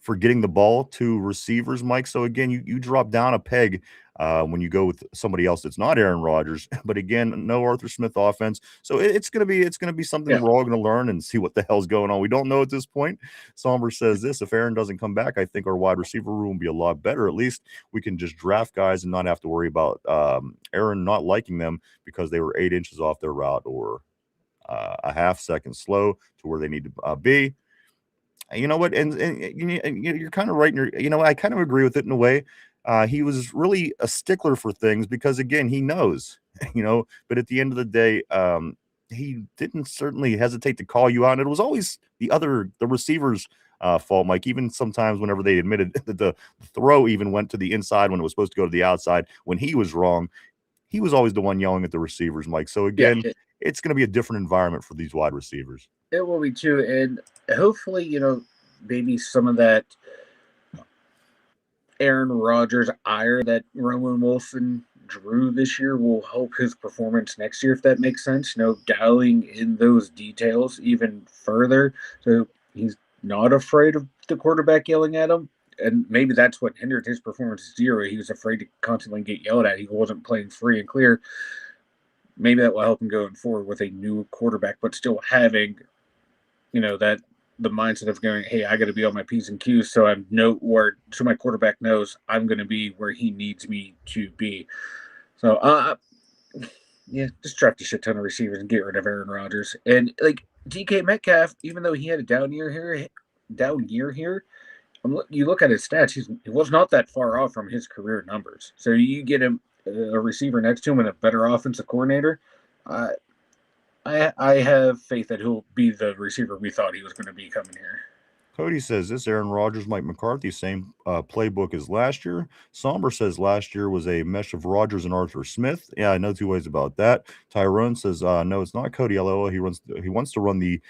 for getting the ball to receivers, Mike. So again, you drop down a peg when you go with somebody else that's not Aaron Rodgers. But again, no Arthur Smith offense. So it's gonna be something that we're all gonna learn and see what the hell's going on. We don't know at this point. Somber says this: if Aaron doesn't come back, I think our wide receiver room will be a lot better. At least we can just draft guys and not have to worry about Aaron not liking them because they were 8 inches off their route or a half second slow to where they need to be. You know what? And you're kind of right. I kind of agree with it in a way. He was really a stickler for things because, again, he knows, but at the end of the day, he didn't certainly hesitate to call you out. And it was always the receiver's fault, Mike. Even sometimes whenever they admitted that the throw even went to the inside when it was supposed to go to the outside, when he was wrong, he was always the one yelling at the receivers, Mike. So, again, it's going to be a different environment for these wide receivers. It will be too, and hopefully, maybe some of that Aaron Rodgers ire that Roman Wilson drew this year will help his performance next year, if that makes sense. Dialing in those details even further, so he's not afraid of the quarterback yelling at him. And maybe that's what hindered his performance this year. He was afraid to constantly get yelled at. He wasn't playing free and clear. Maybe that will help him going forward with a new quarterback, but still having that the mindset of going, hey, I got to be on my P's and Q's so so my quarterback knows I'm going to be where he needs me to be. So, just draft a shit ton of receivers and get rid of Aaron Rodgers. And like DK Metcalf, even though he had a down year here, you look at his stats, he was not that far off from his career numbers. So you get him a receiver next to him and a better offensive coordinator. I have faith that he'll be the receiver we thought he was going to be coming here. Cody says this: Aaron Rodgers, Mike McCarthy, same playbook as last year. Somber says last year was a mesh of Rodgers and Arthur Smith. Yeah, I know two ways about that. Tyrone says no, it's not Cody. LOL. He wants to run the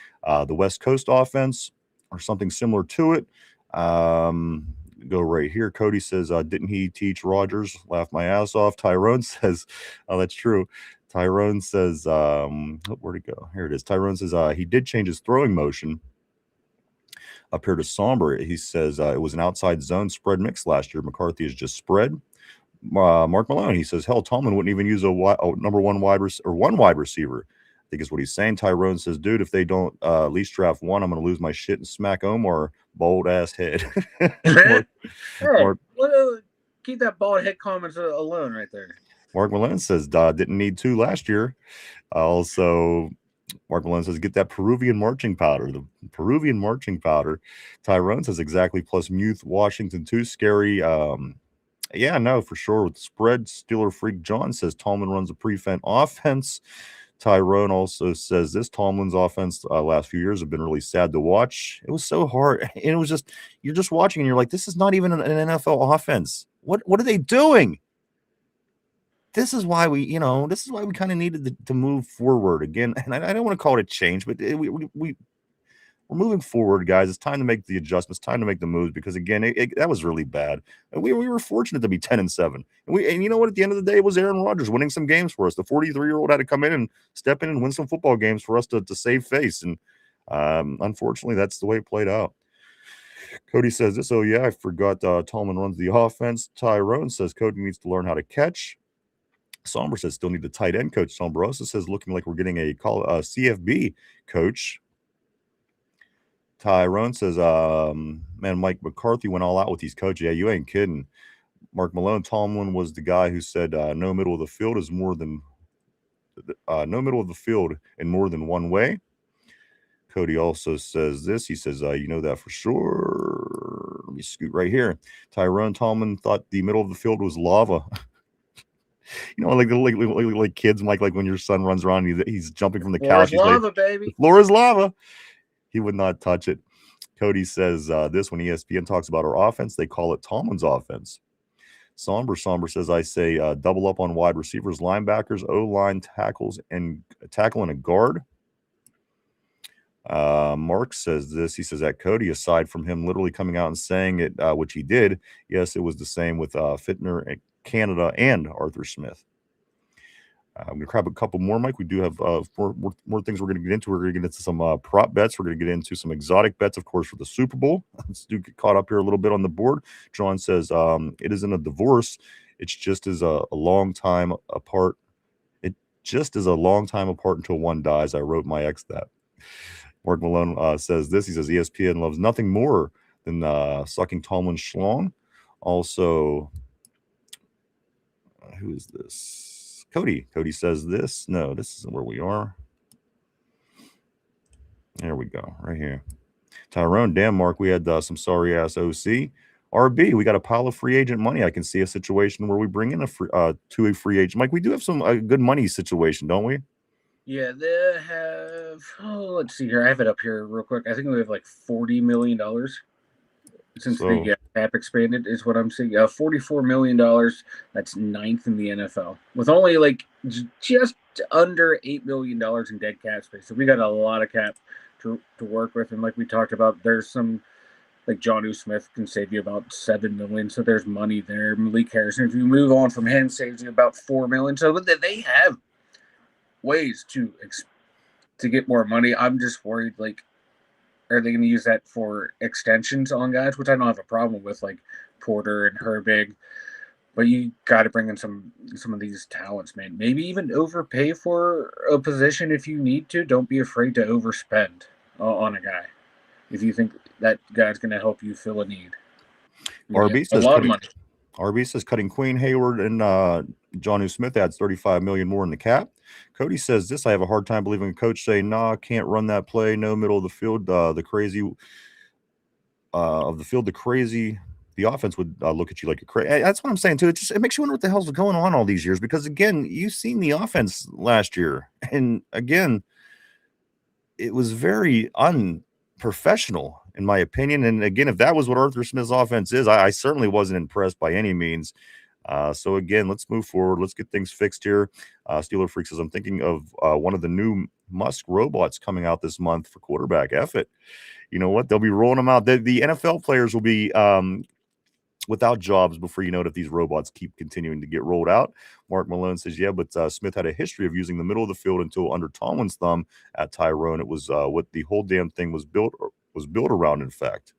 West Coast offense or something similar to it. Go right here. Cody says, didn't he teach Rodgers? Laugh my ass off. Tyrone says, oh, that's true. Tyrone says, where'd it go? Here it is. Tyrone says he did change his throwing motion up here to Somber. He says it was an outside zone spread mix last year. McCarthy is just spread. Mark Malone, he says, hell, Tomlin wouldn't even use a number one wide receiver. I think is what he's saying. Tyrone says, dude, if they don't at least draft one, I'm going to lose my shit and smack Omar bold ass head. Keep that bald head comments alone right there. Mark Malone says, didn't need two last year. Also, Mark Malone says, get that Peruvian marching powder. The Peruvian marching powder. Tyrone says, exactly. Plus Muth, Washington, too scary. Yeah, no, for sure. With the spread, Steeler Freak John says, Tallman runs a prevent offense. Tyrone also says, this Tomlin's offense last few years have been really sad to watch. It was so hard. And it was just, you're just watching and you're like, this is not even an NFL offense. What are they doing? This is why we kind of needed to move forward again. And I don't want to call it a change, but we're moving forward, guys. It's time to make the adjustments, time to make the moves, because again, that was really bad. And we were fortunate to be 10-7. And you know what? At the end of the day, it was Aaron Rodgers winning some games for us. The 43-year-old had to come in and step in and win some football games for us to save face. And unfortunately, that's the way it played out. Cody says this. Oh yeah, I forgot. Tallman runs the offense. Tyrone says Cody needs to learn how to catch. Somber says still need the tight end coach. Sombrosa says looking like we're getting a CFB coach. Tyrone says, man, Mike McCarthy went all out with these coaches. Yeah, you ain't kidding. Mark Malone, Tomlin was the guy who said no middle of the field is more than no middle of the field in more than one way. Cody also says this. He says, you know that for sure. Let me scoot right here. Tyrone Tomlin thought the middle of the field was lava. You know, like kids, Mike, like when your son runs around, he's jumping from the couch. He's lava, like, baby. The floor is lava. He would not touch it. Cody says this when ESPN talks about our offense, they call it Tomlin's offense. Somber says, I say double up on wide receivers, linebackers, O-line, tackles, and tackle and a guard. Mark says this. He says that Cody, aside from him literally coming out and saying it, which he did, yes, it was the same with Fittner, Canada, and Arthur Smith. I'm going to grab a couple more, Mike. We do have more things we're going to get into. We're going to get into some prop bets. We're going to get into some exotic bets, of course, for the Super Bowl. Let's do get caught up here a little bit on the board. John says it isn't a divorce. It's just as a long time apart. It just is a long time apart until one dies. I wrote my ex that. Mark Malone says this. He says ESPN loves nothing more than sucking Tomlin's schlong. Also, who is this? Cody says this. No, this isn't where we are. There we go, right here. Tyrone, damn, Mark, we had some sorry-ass OC. RB, we got a pile of free agent money. I can see a situation where we bring in a free agent. Mike, we do have some good money situation, don't we? Yeah, they have, let's see here. I have it up here real quick. I think we have like $40 million since the cap expanded is what I'm seeing. $44 million. That's 9th in the NFL with only like just under $8 million in dead cap space. So we got a lot of cap to work with. And like we talked about, there's some like Jonnu Smith can save you about $7 million. So there's money there. Malik Harrison, if you move on from him, saves you about $4 million. So they have ways to get more money. I'm just worried, like, are they going to use that for extensions on guys, which I don't have a problem with, like Porter and Herbig, but you got to bring in some of these talents, man. Maybe even overpay for a position if you need to. Don't be afraid to overspend on a guy if you think that guy's going to help you fill a need. RB says a lot of money. RB says cutting Queen, Hayward, and Jonnu Smith adds $35 million more in the cap. Cody says this. I have a hard time believing a coach say, "Nah, can't run that play. No middle of the field. The crazy of the field. The crazy. The offense would look at you like a crazy." That's what I'm saying too. It makes you wonder what the hell's going on all these years, because again, you've seen the offense last year, and again, it was very unprofessional in my opinion. And again, if that was what Arthur Smith's offense is, I certainly wasn't impressed by any means. So again, let's move forward. Let's get things fixed here. Steeler Freak says, I'm thinking of one of the new Musk robots coming out this month for quarterback. F it. You know what? They'll be rolling them out. The NFL players will be without jobs before you know it if these robots keep continuing to get rolled out. Mark Malone says, yeah, but Smith had a history of using the middle of the field until under Tomlin's thumb at Tyrone. It was what the whole damn thing was built around, in fact.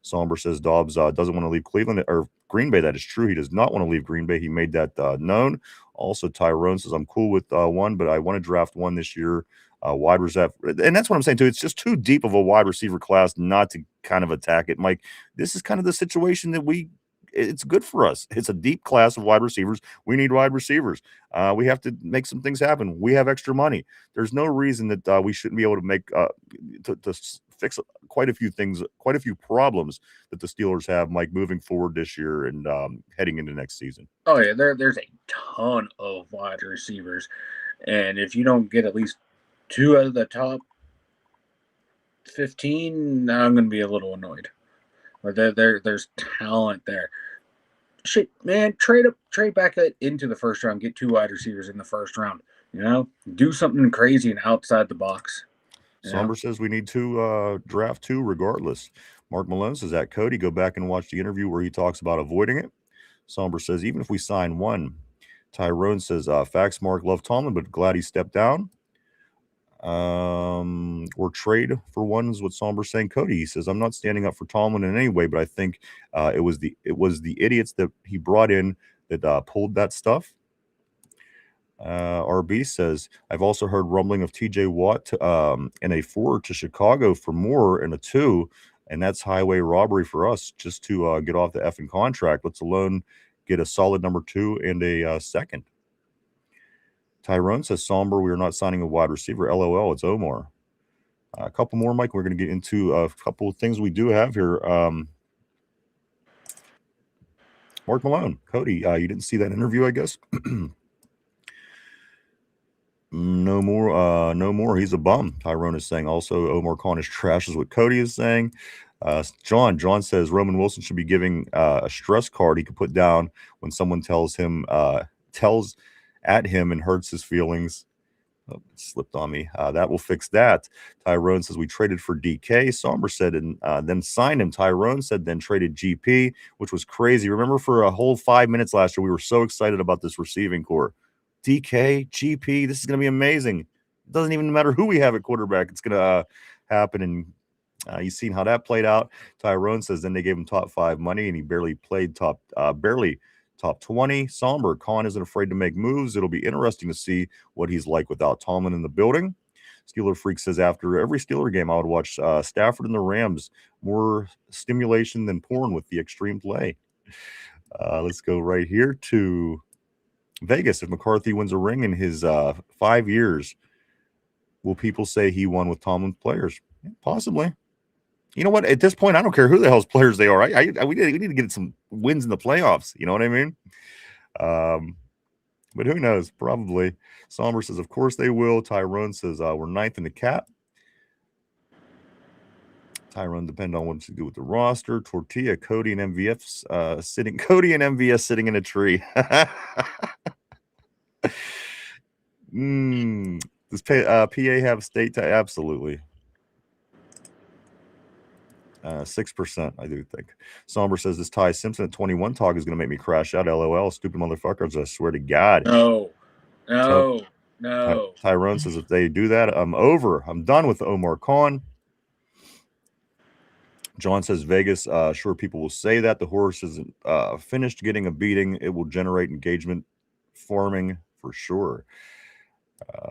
Somber says Dobbs doesn't want to leave Cleveland or Green Bay. That is true. He does not want to leave Green Bay. He made that known. Also, Tyrone says, I'm cool with one, but I want to draft one this year. Wide receiver. And that's what I'm saying, too. It's just too deep of a wide receiver class not to kind of attack it. Mike, this is kind of the situation that we it's good for us. It's a deep class of wide receivers. We need wide receivers. We have to make some things happen. We have extra money. There's no reason that we shouldn't be able to make to fix quite a few things, quite a few problems that the Steelers have, Mike, moving forward this year and heading into next season. Oh yeah, there's a ton of wide receivers, and if you don't get at least 2 out of the top 15, I'm going to be a little annoyed. But there's talent there. Shit, man, trade back into the first round, get 2 wide receivers in the first round. Do something crazy and outside the box. Somber says we need to draft 2 regardless. Mark Malone says that Cody, go back and watch the interview where he talks about avoiding it. Somber says even if we sign 1. Tyrone says facts, Mark, love Tomlin, but glad he stepped down. Or trade for 1 is what Somber's saying. Cody, he says, I'm not standing up for Tomlin in any way, but I think it was the idiots that he brought in that pulled that stuff. RB says, I've also heard rumbling of TJ Watt in a 4 to Chicago for more in a 2, and that's highway robbery for us just to get off the effing contract, let's alone get a solid number 2 and a second. Tyrone says, Somber, we are not signing a wide receiver. LOL, it's Omar. A couple more, Mike. We're going to get into a couple of things we do have here. Mark Malone. Cody, you didn't see that interview, I guess? No more. He's a bum. Tyrone is saying. Also, Omar Khan is trash is what Cody is saying. John says Roman Wilson should be giving a stress card he could put down when someone tells at him and hurts his feelings. Oh, it slipped on me. That will fix that. Tyrone says we traded for DK. Somber said and then signed him. Tyrone said then traded GP, which was crazy. Remember for a whole 5 minutes last year, we were so excited about this receiving core. DK, GP, this is going to be amazing. It doesn't even matter who we have at quarterback. It's going to happen. And you've seen how that played out. Tyrone says then they gave him top 5 money and he barely played top 20. Somber, Khan isn't afraid to make moves. It'll be interesting to see what he's like without Tomlin in the building. Steeler Freak says after every Steeler game, I would watch Stafford and the Rams. More stimulation than porn with the extreme play. Let's go right here to Vegas. If McCarthy wins a ring in his 5 years, will people say he won with Tomlin's players? Possibly. You know what? At this point, I don't care who the hell's players they are. We need to get some wins in the playoffs. You know what I mean? But who knows? Probably. Somber says, of course they will. Tyrone says, we're 9th in the cap. Tyrone depend on what to do with the roster. Tortilla, Cody, and MVS sitting in a tree. Does PA have state? Absolutely. 6%, I do think. Somber says this Ty Simpson at 21 talk is going to make me crash out. LOL, stupid motherfuckers. I swear to God. No. Tyrone says if they do that, I'm over. I'm done with Omar Khan. John says Vegas, sure people will say that. The horse isn't finished getting a beating. It will generate engagement forming for sure.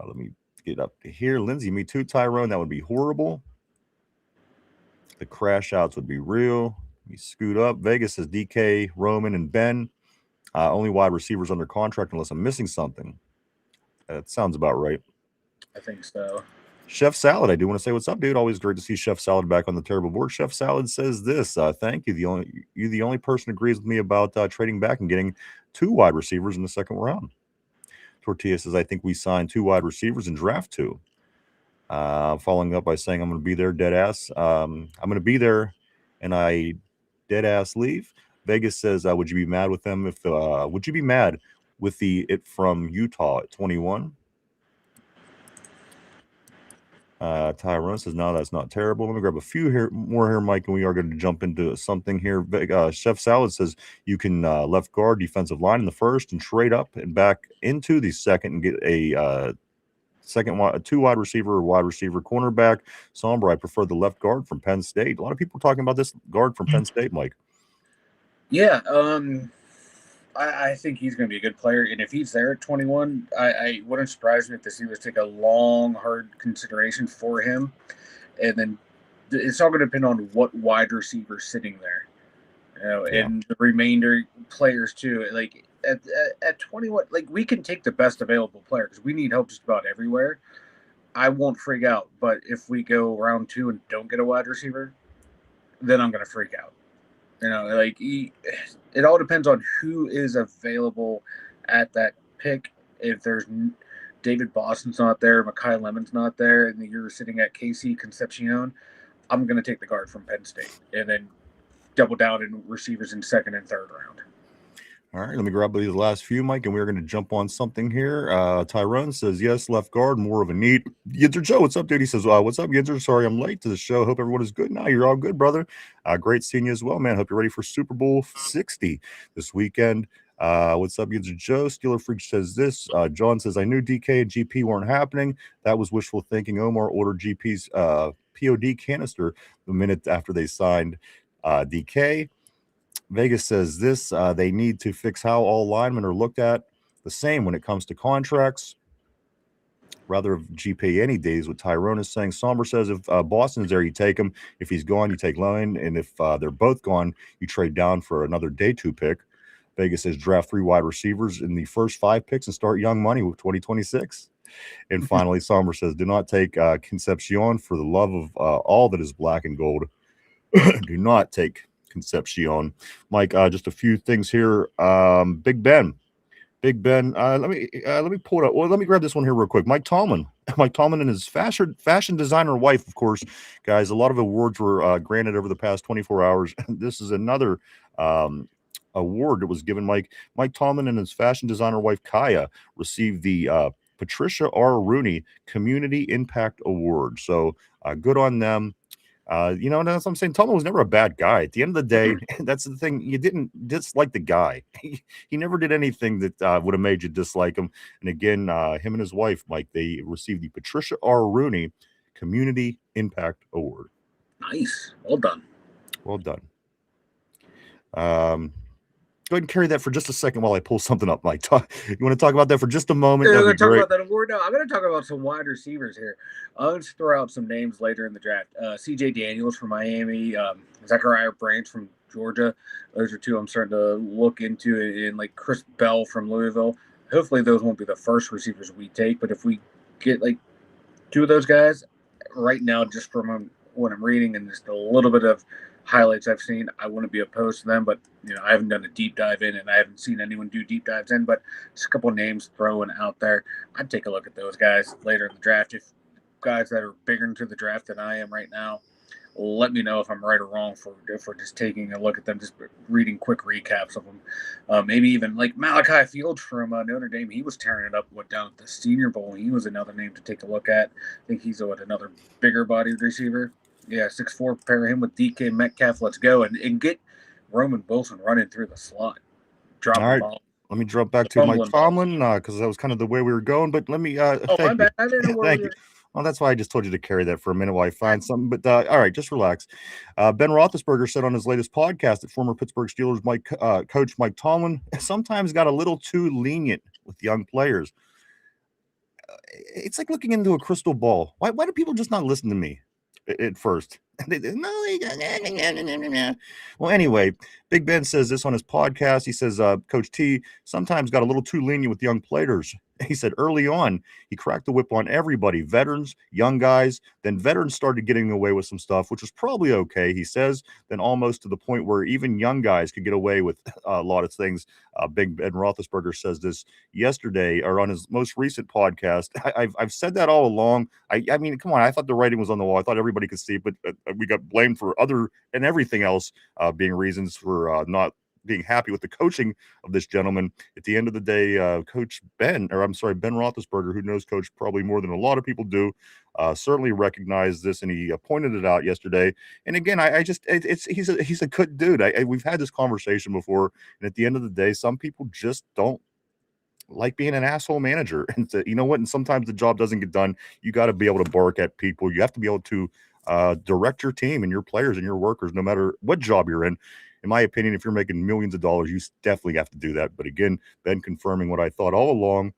Let me get up to here. Lindsay, me too, Tyrone. That would be horrible. The crash outs would be real. Let me scoot up. Vegas says DK, Roman, and Ben. Only wide receivers under contract unless I'm missing something. That sounds about right. I think so. Chef Salad, I do want to say what's up, dude. Always great to see Chef Salad back on the terrible board. Chef Salad says this. Thank you. You're the only person who agrees with me about trading back and getting 2 wide receivers in the second round. Tortilla says, I think we signed 2 wide receivers and draft 2. Following up by saying I'm going to be there, dead ass. I'm going to be there, and I dead ass leave. Vegas says, would you be mad with them if would you be mad with it from Utah at 21? Tyrone says, no, that's not terrible. Let me grab a few more here, Mike, and we are going to jump into something here. Chef Salad says you can left guard defensive line in the first and trade up and back into the second and get a 2 wide receiver or wide receiver cornerback. Somber, I prefer the left guard from Penn State. A lot of people talking about this guard from Penn State, Mike. Yeah, I think he's going to be a good player, and if he's there at 21, I wouldn't surprise me if the Steelers take a long, hard consideration for him, and then it's all going to depend on what wide receiver is sitting there. and the remainder players too. Like at 21, like we can take the best available player because we need help just about everywhere. I won't freak out, but if we go round 2 and don't get a wide receiver, then I'm going to freak out. It all depends on who is available at that pick. If there's David Boston's not there, Mekhi Lemon's not there, and you're sitting at KC Concepcion, I'm going to take the guard from Penn State and then double down in receivers in 2nd and 3rd round. All right, let me grab these last few, Mike, and we're going to jump on something here. Tyrone says, yes, left guard, more of a need. Yinzer Joe, what's up, dude? He says, what's up, Yinzer? Sorry I'm late to the show. Hope everyone is good. Now you're all good, brother. Great seeing you as well, man. Hope you're ready for Super Bowl 60 this weekend. What's up, Yinzer Joe? Steeler Freak says this. John says, I knew DK and GP weren't happening. That was wishful thinking. Omar ordered GP's POD canister the minute after they signed DK. Vegas says this, they need to fix how all linemen are looked at the same when it comes to contracts. Rather GP any days, what Tyrone is saying. Somber says if Boston's there, you take him. If he's gone, you take line. And if they're both gone, you trade down for another day 2 pick. Vegas says draft 3 wide receivers in the first 5 picks and start young money with 2026. And finally, Somber says, do not take Concepcion for the love of all that is black and gold. Do not take Concepcion. Mike, just a few things here. Big Ben. Let me pull it up. Well, let me grab this one here real quick. Mike Tomlin and his fashion designer wife, of course, guys. A lot of awards were granted over the past 24 hours. This is another award that was given. Mike Tomlin and his fashion designer wife Kaya received the Patricia R. Rooney Community Impact Award. So good on them. That's what I'm saying. Tomlin was never a bad guy. At the end of the day, that's the thing. You didn't dislike the guy. He never did anything that would have made you dislike him. And again, him and his wife, Mike, they received the Patricia R. Rooney Community Impact Award. Nice. Well done. Well done. Go ahead and carry that for just a second while I pull something up, Mike. You want to talk about that for just a moment? I'm going to talk about that award now. I'm going to talk about some wide receivers here. I'll just throw out some names later in the draft. C.J. Daniels from Miami, Zachariah Branch from Georgia. Those are 2 I'm starting to look into, and like Chris Bell from Louisville. Hopefully those won't be the first receivers we take, but if we get like 2 of those guys right now, just from what I'm reading and just a little bit of highlights I've seen, I wouldn't be opposed to them, but I haven't done a deep dive in, and I haven't seen anyone do deep dives in, but just a couple of names thrown out there. I'd take a look at those guys later in the draft. If guys that are bigger into the draft than I am right now, let me know if I'm right or wrong for just taking a look at them, just reading quick recaps of them. Maybe even like Malachi Fields from Notre Dame. He was tearing it up down at the Senior Bowl. He was another name to take a look at. I think he's another bigger bodied receiver. Yeah, 6'4", pair him with DK Metcalf. Let's go and get Roman Wilson running through the slot. Drop the ball. Let me drop back to Mike Tomlin because that was kind of the way we were going. But let me. My bad. I didn't know where thank you. Well, that's why I just told you to carry that for a minute while I find something. But all right, just relax. Ben Roethlisberger said on his latest podcast that former Pittsburgh Steelers coach Mike Tomlin sometimes got a little too lenient with young players. It's like looking into a crystal ball. Why do people just not listen to me at first? Well, anyway, Big Ben says this on his podcast. He says, Coach T sometimes got a little too lenient with young players. He said early on, he cracked the whip on everybody, veterans, young guys. Then veterans started getting away with some stuff, which was probably okay, he says, then almost to the point where even young guys could get away with a lot of things. Big Ben Roethlisberger says this yesterday or on his most recent podcast. I've said that all along. I mean, come on. I thought the writing was on the wall. I thought everybody could see it, but we got blamed for other and everything else being reasons for not being happy with the coaching of this gentleman. At the end of the day, Ben Roethlisberger, who knows Coach probably more than a lot of people do, certainly recognized this, and he pointed it out yesterday. And again, he's a good dude. We've had this conversation before, and at the end of the day, some people just don't like being an asshole manager. And you know what? And sometimes the job doesn't get done. You got to be able to bark at people. You have to be able to direct your team and your players and your workers, no matter what job you're in. In my opinion, if you're making millions of dollars, you definitely have to do that. But again, Ben confirming what I thought all along.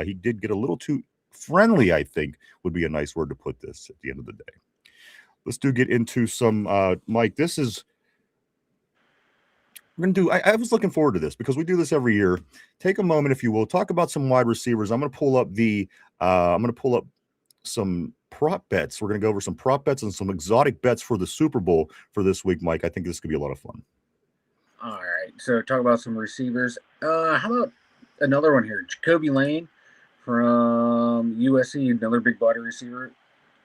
He did get a little too friendly, I think would be a nice word to put this at the end of the day. Let's get into some, Mike, this is we're going to do, I was looking forward to this because we do this every year. Take a moment, if you will, talk about some wide receivers. I'm going to pull up some prop bets. We're going to go over some prop bets and some exotic bets for the Super Bowl for this week, Mike. I think this could be a lot of fun. All right. So talk about some receivers. How about another one here? Jacoby Lane from USC, another big body receiver.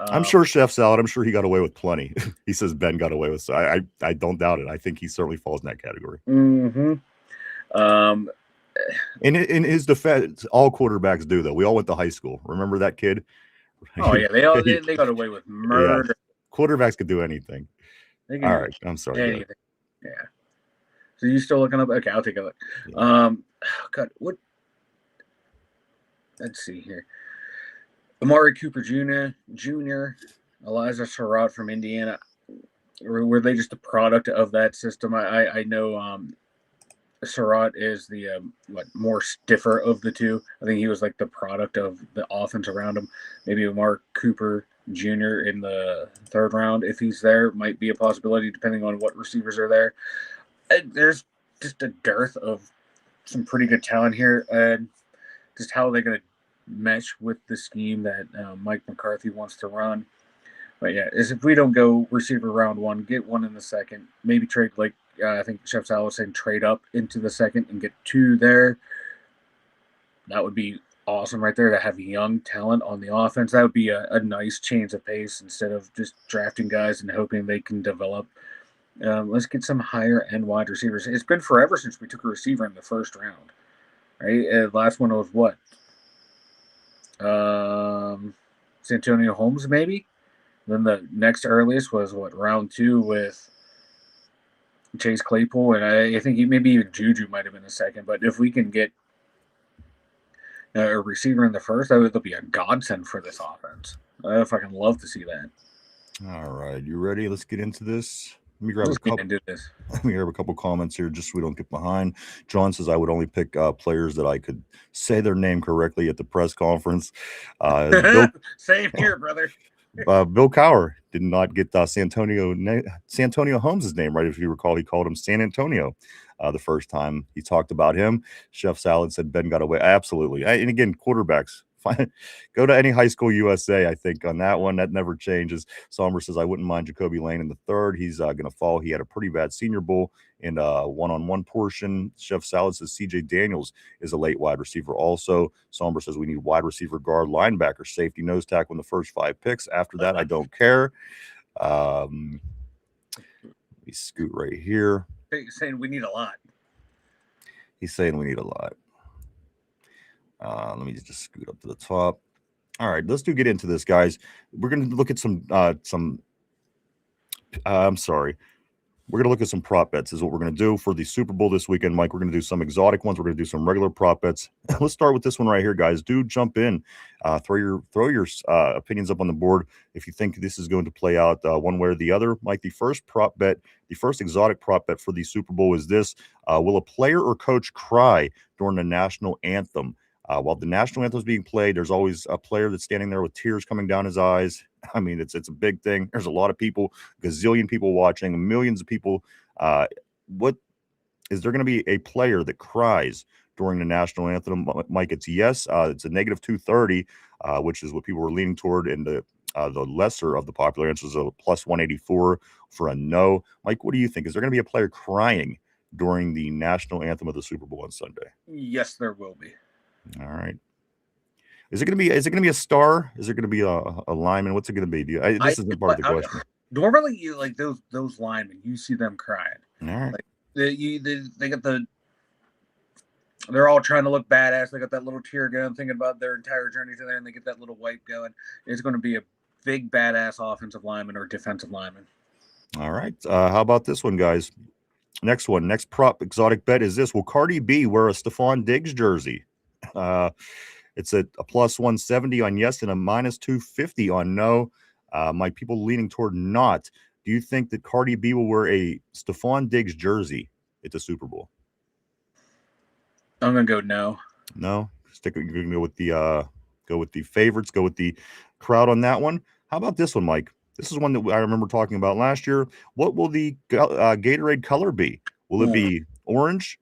I'm sure Chef Salad, I'm sure he got away with plenty. He says Ben got away with, so I don't doubt it. I think he certainly falls in that category. Mm-hmm. In his defense, all quarterbacks do, though. We all went to high school. Remember that kid? Oh, yeah. They got away with murder. Yeah. Quarterbacks could do anything. All right. I'm sorry. Anything. Yeah. So you still looking up? Okay, I'll take a look. Yeah. God, what? Let's see here. Amari Cooper Jr., Elijah Surratt from Indiana. Were they just a product of that system? I know Surratt is the more stiffer of the two. I think he was like the product of the offense around him. Maybe Amari Cooper Jr. in the third round, if he's there, might be a possibility depending on what receivers are there. There's just a dearth of some pretty good talent here, and just how they're going to mesh with the scheme that Mike McCarthy wants to run. But yeah, if we don't go receiver round one, get one in the second, maybe trade, like I think Chef Sal was saying, trade up into the second and get two there. That would be awesome right there to have young talent on the offense. That would be a nice change of pace instead of just drafting guys and hoping they can develop. Let's get some higher end wide receivers. It's been forever since we took a receiver in the first round, right? Last one was what? Santonio Holmes, maybe. Then the next earliest was what, round 2 with Chase Claypool, and I think maybe even Juju might have been the second. But if we can get a receiver in the first, that'll be a godsend for this offense. I fucking love to see that. All right, you ready? Let's get into this. Let me grab a couple comments here just so we don't get behind. John says I would only pick players that I could say their name correctly at the press conference. Same here, brother. Bill Cowher did not get Santonio Holmes' name right. If you recall, he called him San Antonio the first time he talked about him. Chef Salad said Ben got away. Absolutely. And again, quarterbacks. Go to any high school USA, I think, on that one. That never changes. Somber says, I wouldn't mind Jacoby Lane in the third. He's going to fall. He had a pretty bad Senior Bowl in one-on-one portion. Chef Salad says CJ Daniels is a late wide receiver also. Somber says we need wide receiver, guard, linebacker, safety, nose tackle in the first 5 picks. After that, I don't care. Let me scoot right here. He's saying we need a lot. He's saying we need a lot. Let me just scoot up to the top. All right, let's get into this, guys. We're going to look at We're going to look at some prop bets is what we're going to do for the Super Bowl this weekend, Mike. We're going to do some exotic ones. We're going to do some regular prop bets. Let's start with this one right here, guys. Do jump in. Throw your opinions up on the board if you think this is going to play out one way or the other. Mike, the first exotic prop bet for the Super Bowl is this. Will a player or coach cry during the national anthem? While the national anthem is being played, there's always a player that's standing there with tears coming down his eyes. I mean, it's a big thing. There's a lot of people, gazillion people watching, millions of people. What is there going to be a player that cries during the national anthem? Mike, it's yes. It's a negative 230, which is what people were leaning toward, and the lesser of the popular answers are plus 184 for a no. Mike, what do you think? Is there going to be a player crying during the national anthem of the Super Bowl on Sunday? Yes, there will be. All right. Is it going to be a star? Is it going to be a lineman? What's it going to be? This isn't part of the question. Normally, you like those linemen. You see them crying. All right. Like they got they're all trying to look badass. They got that little tear gun, thinking about their entire journey to there, and they get that little wipe going. It's going to be a big badass offensive lineman or defensive lineman. All right. How about this one, guys? Next prop exotic bet is this. Will Cardi B wear a Stephon Diggs jersey? It's a plus 170 on yes and a minus 250 on no. My people leaning toward not. Do you think that Cardi B will wear a Stephon Diggs jersey at the Super Bowl? I'm gonna go no. No, you're gonna go with the favorites. Go with the crowd on that one. How about this one, Mike? This is one that I remember talking about last year. What will the Gatorade color be? Will it be orange,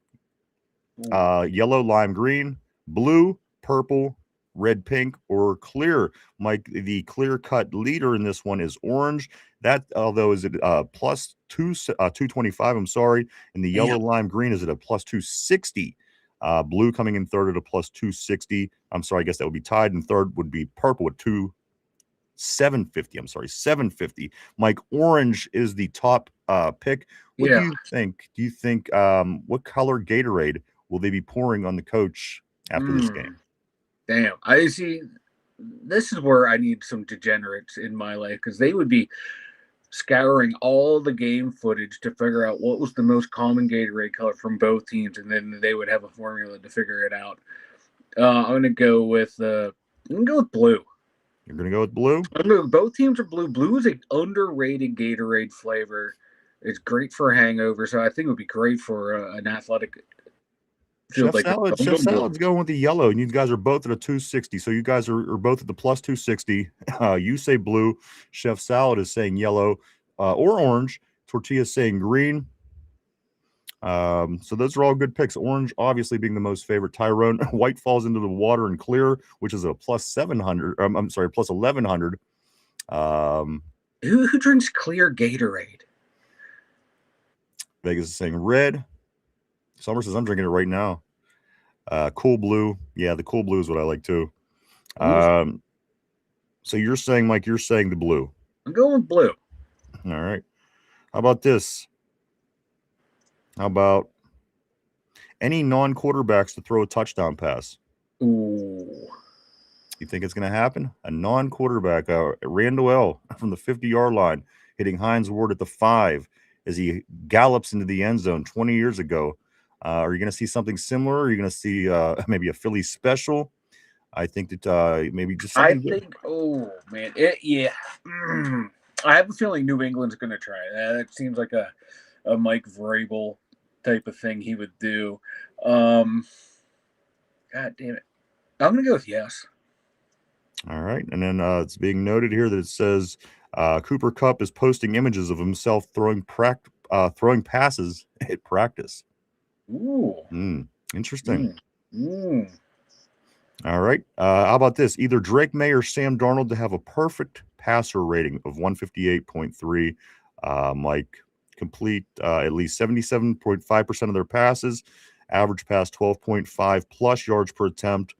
yellow, lime green, blue, purple, red, pink, or clear. Mike, the clear-cut leader in this one is orange. That, although, is it plus 225, I'm sorry. And the yellow, lime green is at a plus 260. Blue coming in third at a plus 260. I'm sorry, I guess that would be tied. And third would be purple at 750. I'm sorry, 750. Mike, orange is the top pick. What do you think? Do you think what color Gatorade will they be pouring on the coach after this game? Damn. I see. This is where I need some degenerates in my life, because they would be scouring all the game footage to figure out what was the most common Gatorade color from both teams, and then they would have a formula to figure it out. I'm gonna go with blue. You're gonna go with blue? Both teams are blue. Blue is an underrated Gatorade flavor. It's great for a hangover, so I think it would be great for an athletic field. Chef Salad's going with the yellow, and you guys are both at a 260. So you guys are both at the plus 260. You say blue. Chef Salad is saying yellow or orange. Tortilla's saying green. So those are all good picks. Orange obviously being the most favorite. Tyrone, white falls into the water, and clear, which is a plus 700. I'm sorry, plus 1100. Who drinks clear Gatorade? Vegas is saying red. Summer says I'm drinking it right now. Cool blue. Yeah, the cool blue is what I like too. So you're saying, Mike, you're saying the blue. I'm going with blue. All right. How about this? How about any non-quarterbacks to throw a touchdown pass? Ooh. You think it's going to happen? A non-quarterback, Randall L. from the 50-yard line, hitting Hines Ward at the 5 as he gallops into the end zone 20 years ago. Are you going to see something similar? Are you going to see maybe a Philly special? I think that maybe just something oh, man. I have a feeling New England's going to try that. It seems like a Mike Vrabel type of thing he would do. God damn it. I'm going to go with yes. All right. And then it's being noted here that it says Cooper Kupp is posting images of himself throwing passes at practice. Ooh. Interesting. All right. How about this? Either Drake May or Sam Darnold to have a perfect passer rating of 158.3. Mike, complete at least 77.5% of their passes, average pass 12.5 plus yards per attempt,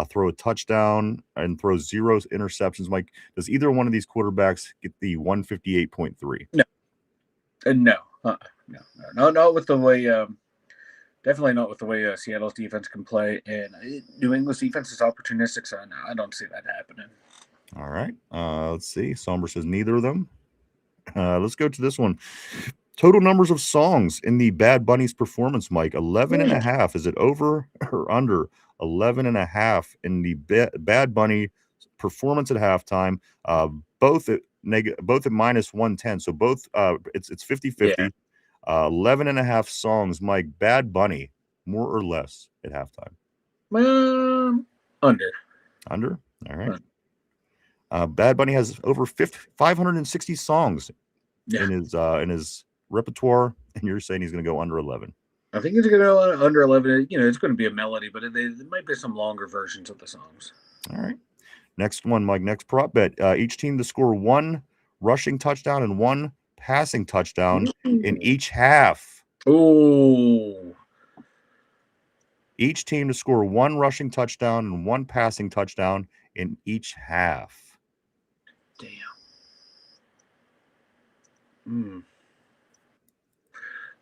throw a touchdown, and throw 0 interceptions. Mike, does either one of these quarterbacks get the 158.3? No. No, not with the way definitely not with the way Seattle's defense can play, and New England's defense is opportunistic, so I don't see that happening. All right. Let's see. Somber says neither of them. Let's go to this one. Total numbers of songs in the Bad Bunny's performance, Mike. 11 and a half. Is it over or under? 11 and a half in the Bad Bunny performance at halftime. Both at minus 110. So both it's 50-50. Yeah. 11 and a half songs, Mike. Bad Bunny, more or less at halftime? Under. Under? All right. Bad Bunny has over 560 songs in his repertoire, and you're saying he's going to go under 11. I think he's going to go under 11. It's going to be a melody, but there might be some longer versions of the songs. All right. Next one, Mike. Next prop bet. Each team to score 1 rushing touchdown and 1 passing touchdown in each half. Oh. Each team to score 1 rushing touchdown and 1 passing touchdown in each half. Damn. I'm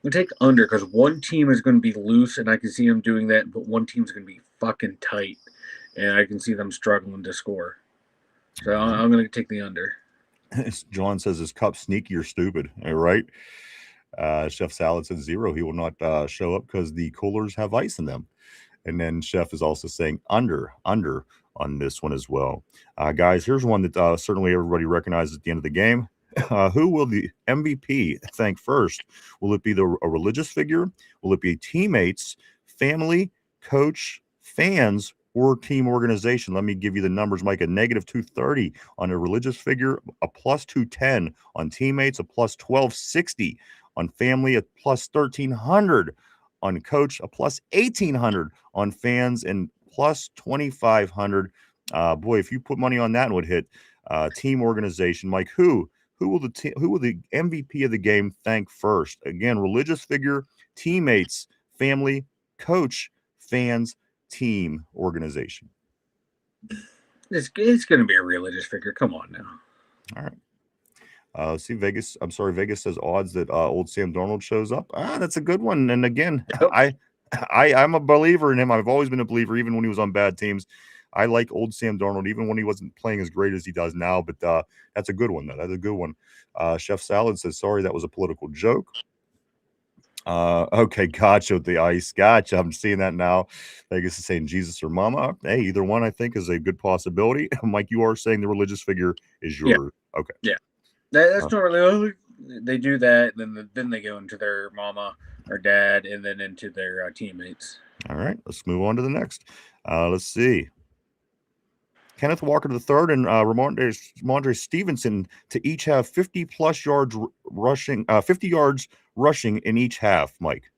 going to take under because one team is going to be loose, and I can see them doing that, but one team's going to be fucking tight, and I can see them struggling to score. So I'm going to take the under. John says, is Cup sneaky or stupid? All right. Chef Salad says 0. He will not show up because the coolers have ice in them. And then Chef is also saying under on this one as well. Guys, here's one that certainly everybody recognizes at the end of the game. Who will the MVP thank first? Will it be a religious figure? Will it be teammates, family, coach, fans, or team organization? Let me give you the numbers, Mike. A negative 230 on a religious figure, a plus 210 on teammates, a plus 1260 on family, a plus 1300 on coach, a plus 1,800 on fans, and plus 2,500. Boy, if you put money on that, would hit team organization. Mike, who will the MVP of the game thank first? Again, religious figure, teammates, family, coach, fans, team, organization. It's going to be a religious figure. Come on now. All right. See, Vegas. I'm sorry, Vegas says odds that old Sam Darnold shows up. That's a good one. And again, Yep. I'm a believer in him. I've always been a believer, even when he was on bad teams. I like old Sam Darnold, even when he wasn't playing as great as he does now. But that's a good one, though. That's a good one. Chef Salad says, sorry, that was a political joke. Okay, gotcha with the ice. Gotcha. I'm seeing that now. Vegas is saying Jesus or Mama. Hey, either one I think is a good possibility. Mike, you are saying the religious figure is yours. Yeah. Okay. Yeah. That's normally they do that, then they go into their mama or dad, and then into their teammates. All right, let's move on to the next. Let's see. Kenneth Walker III and Ramondre Stevenson to each have 50-plus yards rushing, 50 yards rushing in each half, Mike.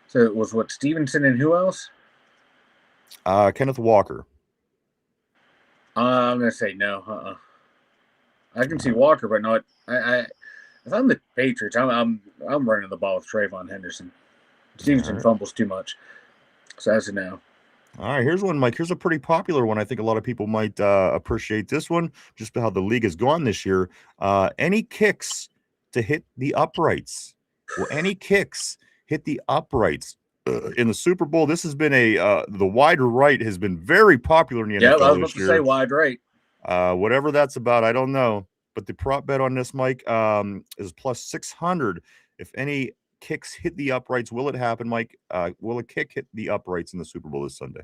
So it was what, Stevenson and who else? Kenneth Walker. I'm gonna say no. I can see Walker, but not. If I'm the Patriots, I'm running the ball with Trayvon Henderson. Stevenson fumbles too much, so that's a no. All right, here's one, Mike. Here's a pretty popular one. I think a lot of people might appreciate this one, just how the league has gone this year. Any kicks to hit the uprights? Well, any kicks hit the uprights in the Super Bowl? This has been the wide right has been very popular in the NFL. Yeah, I was about to say wide right. Whatever that's about, I don't know. But the prop bet on this, Mike, is plus 600. If any kicks hit the uprights, will it happen, Mike? Will a kick hit the uprights in the Super Bowl this Sunday?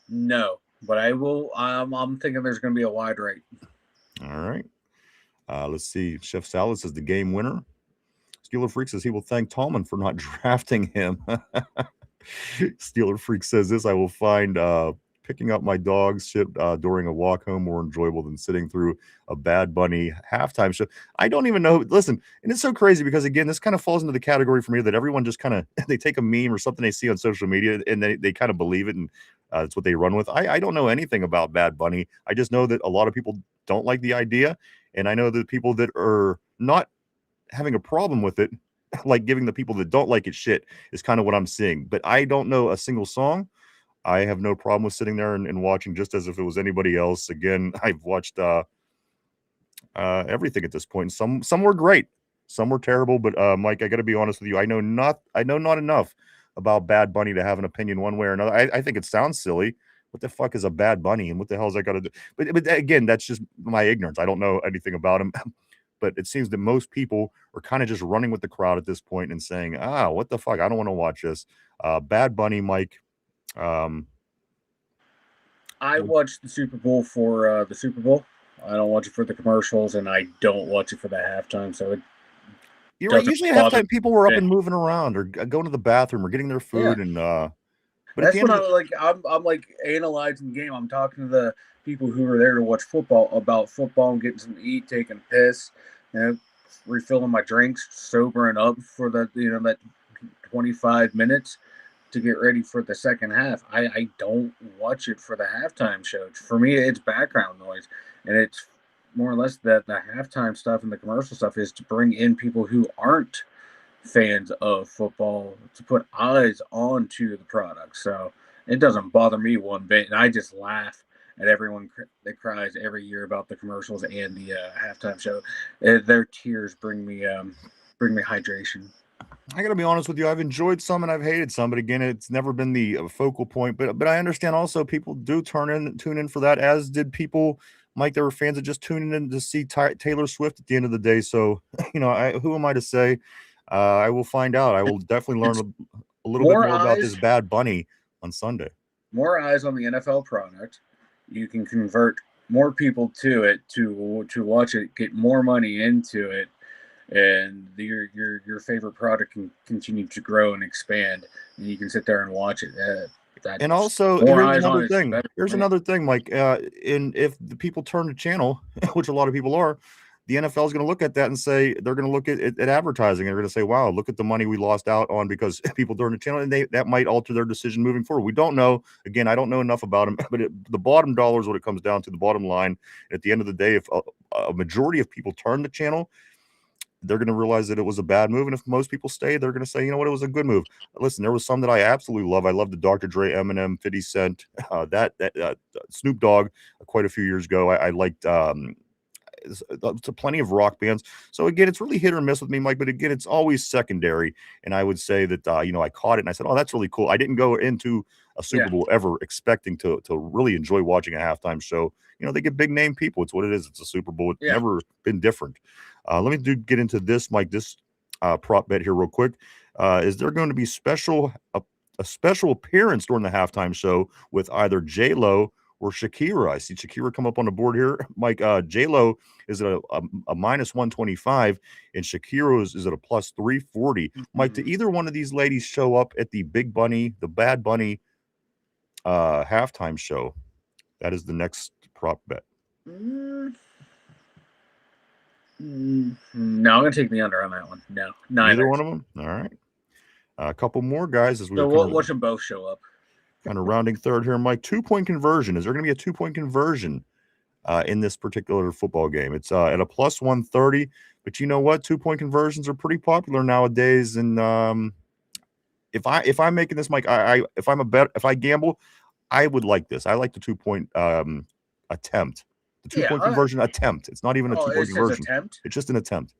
No, but I will. I'm thinking there's going to be a wide right. All right. Let's see. Chef Salad says the game winner. Steeler Freak says he will thank Tallman for not drafting him. Steeler Freak says this: I will find picking up my dog's shit during a walk home more enjoyable than sitting through a Bad Bunny halftime show. I don't even know. Listen, and it's so crazy because, again, this kind of falls into the category for me that everyone just kind of, they take a meme or something they see on social media and they kind of believe it, and that's what they run with. I don't know anything about Bad Bunny. I just know that a lot of people don't like the idea, and I know that people that are not having a problem with it, like giving the people that don't like it shit, is kind of what I'm seeing. But I don't know a single song. I have no problem with sitting there and watching just as if it was anybody else. Again, I've watched everything at this point. Some were great, some were terrible. But Mike, I got to be honest with you. I know not enough about Bad Bunny to have an opinion one way or another. I think it sounds silly. What the fuck is a Bad Bunny, and what the hell is I got to do? But again, that's just my ignorance. I don't know anything about him. But it seems that most people are kind of just running with the crowd at this point and saying, what the fuck? I don't want to watch this. Bad Bunny, Mike. I watch the Super Bowl for the Super Bowl. I don't watch it for the commercials, and I don't watch it for the halftime. So you're right. Usually at halftime, people were up and moving around or going to the bathroom or getting their food. Yeah. And but that's when I'm like analyzing the game. I'm talking to the people who are there to watch football about football and getting something to eat, taking a piss, refilling my drinks, sobering up for that 25 minutes to get ready for the second half. I don't watch it for the halftime show. For me, it's background noise, and it's more or less that the halftime stuff and the commercial stuff is to bring in people who aren't fans of football, to put eyes onto the product. So it doesn't bother me one bit, and I just laugh at everyone that cries every year about the commercials and the halftime show. Their tears bring me hydration. I got to be honest with you. I've enjoyed some and I've hated some, but again, it's never been the focal point. But I understand also people do tune in for that, as did people. Mike, there were fans that just tuned in to see Taylor Swift at the end of the day. So, who am I to say? I will find out. I will definitely learn a little bit more about this Bad Bunny on Sunday. More eyes on the NFL product. You can convert more people to it to watch it, get more money into it, and your favorite product can continue to grow and expand, and you can sit there and watch it. And also, more here's eyes on another it's thing. better, Here's right? another thing, Mike. And if the people turn the channel, which a lot of people are, the NFL is going to look at that and say they're going to look at advertising. They're going to say, "Wow, look at the money we lost out on because people turned the channel," and that might alter their decision moving forward. We don't know. Again, I don't know enough about them, but the bottom dollar is what it comes down to. The bottom line. At the end of the day, if a majority of people turn the channel, they're going to realize that it was a bad move. And if most people stay, they're going to say, you know what, it was a good move. Listen, there was some that I absolutely love. I love the Dr. Dre, Eminem, 50 Cent, Snoop Dogg quite a few years ago. I liked to plenty of rock bands. So again, it's really hit or miss with me, Mike, but again, it's always secondary. And I would say that, I caught it and I said, oh, that's really cool. I didn't go into a Super Bowl ever expecting to really enjoy watching a halftime show. They get big name people. It's what it is. It's a Super Bowl. It's never been different. Let me get into this, Mike, this prop bet here real quick. Is there going to be a special appearance during the halftime show with either J-Lo or Shakira? I see Shakira come up on the board here. Mike, J-Lo is at a minus 125, and Shakira is at a plus 340. Mike, do either one of these ladies show up at the Bad Bunny halftime show? That is the next prop bet. No, I'm going to take the under on that one. No, neither one of them? All right. A couple more guys as we watch them both show up. Kind of rounding third here, Mike. 2-point conversion. Is there going to be a 2-point conversion in this particular football game? It's at a plus 130, but you know what? 2-point conversions are pretty popular nowadays. And if I'm making this, Mike, if I gamble, I would like this. I like the 2-point attempt. The 2-point conversion attempt. It's not even a 2-point conversion. Attempt? It's just an attempt.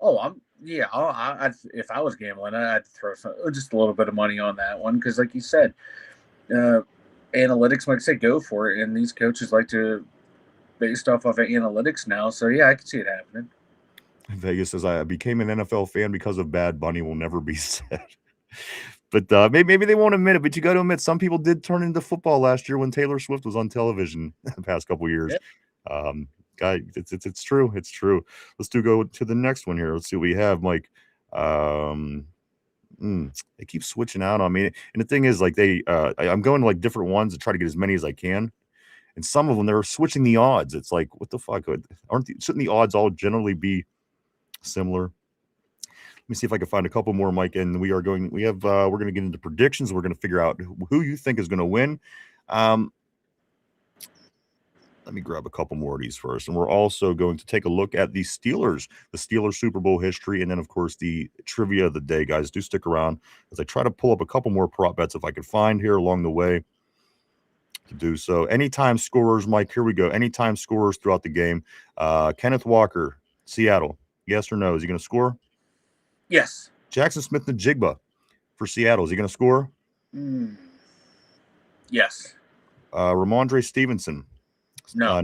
Oh, if I was gambling, I'd throw just a little bit of money on that one because, like you said, analytics might say go for it, and these coaches like to based off of analytics now. So yeah, I can see it happening. Vegas says I became an NFL fan because of Bad Bunny. Will never be said. But maybe they won't admit it. But you got to admit, some people did turn into football last year when Taylor Swift was on television the past couple of years. Yep. Guy, it's true. It's true. Let's go to the next one here. Let's see what we have, Mike. They keep switching out on me, and the thing is, like I'm going to like different ones to try to get as many as I can. And some of them they're switching the odds. It's like, what the fuck? Shouldn't the odds all generally be similar? Let me see if I can find a couple more, Mike. And we're going to get into predictions. We're going to figure out who you think is going to win. Let me grab a couple more of these first. And we're also going to take a look at the Steelers Super Bowl history. And then, of course, the trivia of the day, guys. Do stick around as I try to pull up a couple more prop bets if I can find here along the way to do so. Anytime scorers, Mike, here we go. Anytime scorers throughout the game. Kenneth Walker, Seattle. Yes or no? Is he going to score? Yes. Jackson Smith-Njigba for Seattle. Is he going to score? Yes. Ramondre Stevenson. No.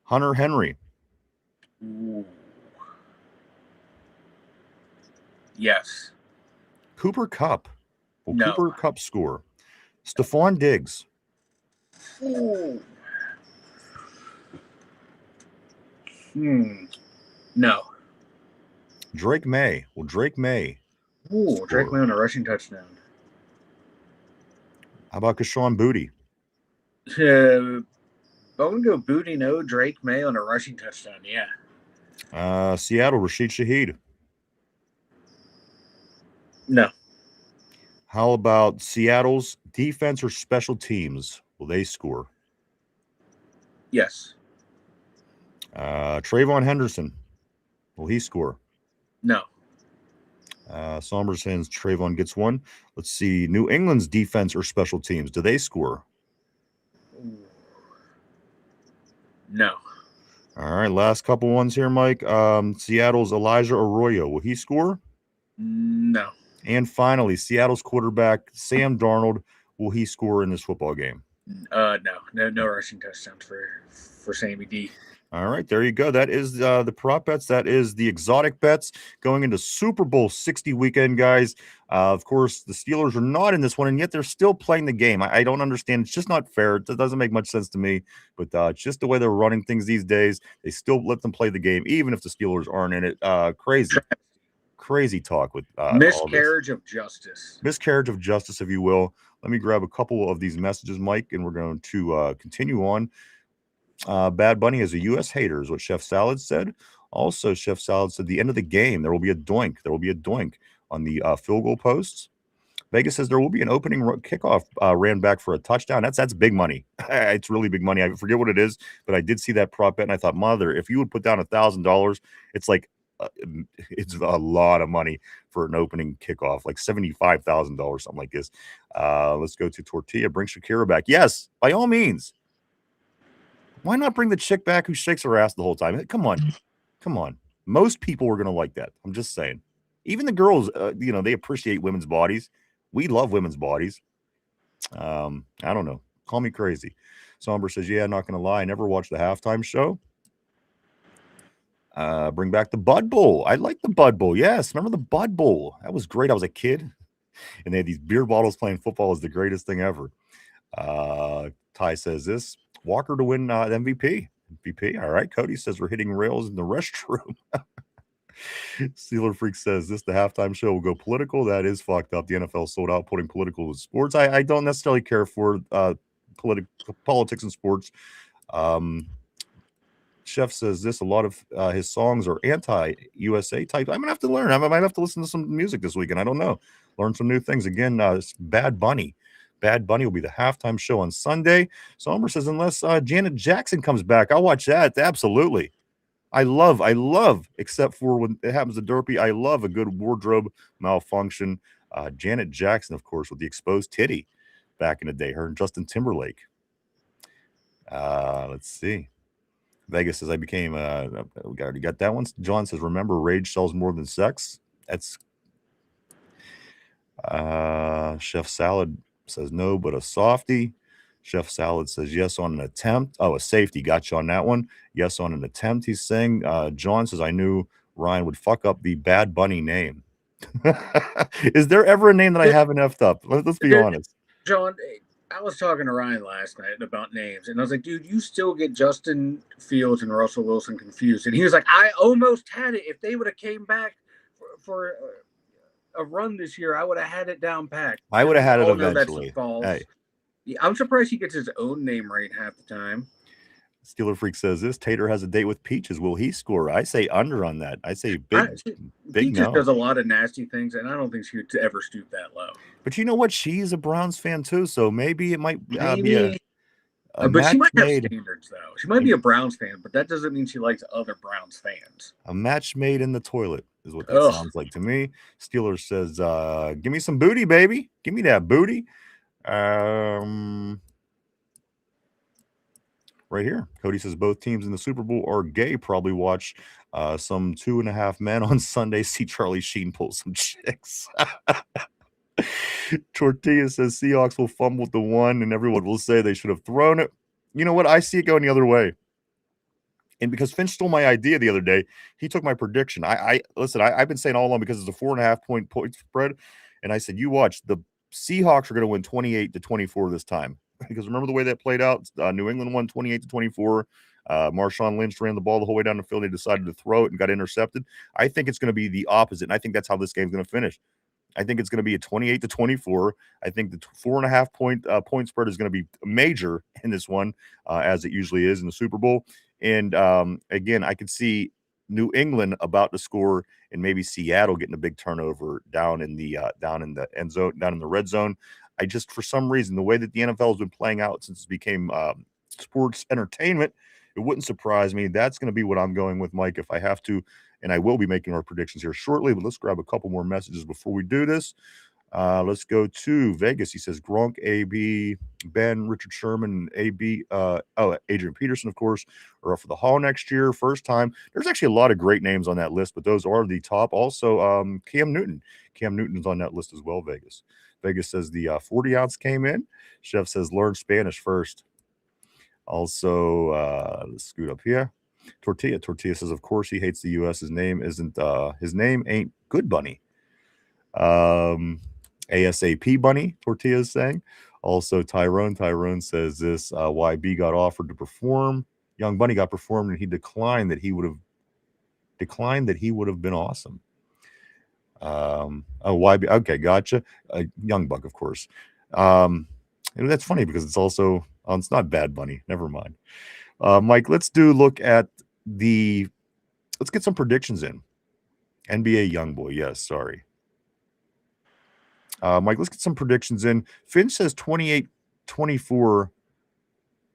Hunter Henry. Ooh. Yes. Cooper Kupp. Will No. Cooper Kupp score? Stephon Diggs. Ooh. No. Drake May. Will Drake May? Ooh, Drake May on a rushing touchdown. How about Kashawn Booty? I'm going to go Booty, no. Drake May on a rushing touchdown, yeah. Seattle, Rashid Shaheed. No. How about Seattle's defense or special teams? Will they score? Yes. Trayvon Henderson. Will he score? No. Sombers hands Trayvon gets one. Let's see. New England's defense or special teams. Do they score? No. All right. Last couple ones here, Mike. Seattle's Elijah Arroyo. Will he score? No. And finally, Seattle's quarterback, Sam Darnold. Will he score in this football game? No rushing touchdowns for Sammy D. All right, there you go. That is the prop bets. That is the exotic bets going into Super Bowl 60 weekend, guys. Of course, the Steelers are not in this one, and yet they're still playing the game. I don't understand. It's just not fair. It doesn't make much sense to me, but it's just the way they're running things these days. They still let them play the game, even if the Steelers aren't in it. Crazy. Crazy talk with miscarriage of justice. Miscarriage of justice, if you will. Let me grab a couple of these messages, Mike, and we're going to continue on. Bad Bunny is a U.S. hater, is what Chef Salad said. Also, Chef Salad said the end of the game, there will be a doink. There will be a doink on the field goal posts. Vegas says there will be an opening kickoff ran back for a touchdown. That's big money. It's really big money. I forget what it is, but I did see that prop bet, and I thought, mother, if you would put down $1,000, it's like it's a lot of money for an opening kickoff, like $75,000, something like this. Let's go to Tortilla. Bring Shakira back. Yes, by all means. Why not bring the chick back who shakes her ass the whole time? Come on. Most people are going to like that. I'm just saying. Even the girls, they appreciate women's bodies. We love women's bodies. I don't know. Call me crazy. Somber says, yeah, not going to lie. I never watched the halftime show. Bring back the Bud Bowl. I like the Bud Bowl. Yes. Remember the Bud Bowl? That was great. I was a kid. And they had these beer bottles playing football is the greatest thing ever. Ty says this. Walker to win MVP. MVP. All right. Cody says we're hitting rails in the restroom. Steeler Freak says this, the halftime show will go political. That is fucked up. The NFL sold out putting political with sports. I don't necessarily care for politics and sports. Chef says this, a lot of his songs are anti-USA type. I'm going to have to learn. I might have to listen to some music this weekend. I don't know. Learn some new things. Again, Bad Bunny. Bad Bunny will be the halftime show on Sunday. Somber says, unless Janet Jackson comes back, I'll watch that. Absolutely. I love, except for when it happens to Derpy, I love a good wardrobe malfunction. Janet Jackson, of course, with the exposed titty back in the day, her and Justin Timberlake. Let's see. Vegas says I became, we already got that one. John says, remember, rage sells more than sex. That's, Chef Salad says no, but a softie. Chef Salad says yes on an attempt. Oh, a safety. Got you on that one. Yes on an attempt, he's saying. John says, I knew Ryan would fuck up the Bad Bunny name. Is there ever a name that I haven't effed up? Let's be honest. John, I was talking to Ryan last night about names, and I was like, dude, you still get Justin Fields and Russell Wilson confused. And he was like, I almost had it. If they would have came back for a run this year, I would have had it down packed. I would have had it eventually. Hey. Yeah, I'm surprised he gets his own name right half the time. Steeler Freak says this. Tater has a date with Peaches. Will he score? I say under on that. I say big Peaches no. does a lot of nasty things, and I don't think she would ever stoop that low. But you know what? She's a Browns fan too, so maybe it might be a but she might have standards, though. She might be a Browns fan, but that doesn't mean she likes other Browns fans. A match made in the toilet is what that sounds like to me. Steeler says, give me some booty, baby. Give me that booty. Right here. Cody says both teams in the Super Bowl are gay. Probably watch some 2.5 Men on Sunday. See Charlie Sheen pull some chicks. Tortilla says Seahawks will fumble the one, and everyone will say they should have thrown it. You know what? I see it going the other way. And because Finch stole my idea the other day, he took my prediction. Listen, I've been saying all along because it's a 4.5 point spread, and I said, you watch, the Seahawks are going to win 28-24 this time. Because remember the way that played out? New England won 28-24. Marshawn Lynch ran the ball the whole way down the field. They decided to throw it and got intercepted. I think it's going to be the opposite, and I think that's how this game's going to finish. I think it's going to be a 28-24. I think the 4.5 point spread is going to be major in this one, as it usually is in the Super Bowl. And again, I could see New England about to score, and maybe Seattle getting a big turnover down in the end zone, down in the red zone. I just, for some reason, the way that the NFL has been playing out since it became sports entertainment, it wouldn't surprise me. That's going to be what I'm going with, Mike, if I have to. And I will be making our predictions here shortly, but let's grab a couple more messages before we do this. Let's go to Vegas. He says Gronk, AB, Ben, Richard Sherman, AB, Adrian Peterson, of course, are up for the Hall next year. First time. There's actually a lot of great names on that list, but those are the top. Also, Cam Newton. Cam Newton's on that list as well, Vegas. Vegas says the 40 ounce came in. Chef says learn Spanish first. Also, let's scoot up here. Tortilla says, of course, he hates the U.S. His name ain't Good Bunny. ASAP Bunny, Tortilla is saying. Also, Tyrone says this, YB got offered to perform. Young Bunny got performed, and he declined that he would have been awesome. YB. Okay, gotcha. Young Buck, of course. And that's funny because it's also it's not Bad Bunny. Never mind. Mike, let's look at let's get some predictions in. NBA Youngboy, yes, sorry. Mike, let's get some predictions in. Finch says 28-24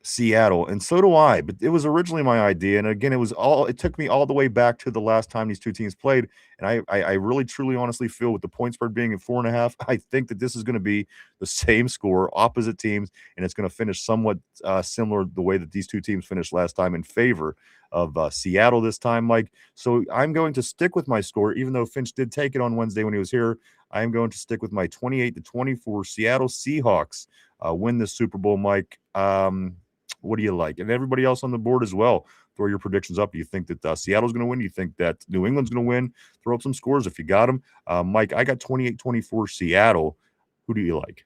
Seattle, and so do I, but it was originally my idea. And again, it took me all the way back to the last time these two teams played. And I really, truly, honestly feel with the point spread being at 4.5, I think that this is going to be the same score, opposite teams, and it's going to finish somewhat similar the way that these two teams finished last time in favor of Seattle this time, Mike. So I'm going to stick with my score, even though Finch did take it on Wednesday when he was here. I am going to stick with my 28-24 Seattle Seahawks win the Super Bowl, Mike. What do you like? And everybody else on the board as well, throw your predictions up. Do you think that Seattle's going to win? Do you think that New England's going to win? Throw up some scores if you got them. Mike, I got 28-24 Seattle. Who do you like?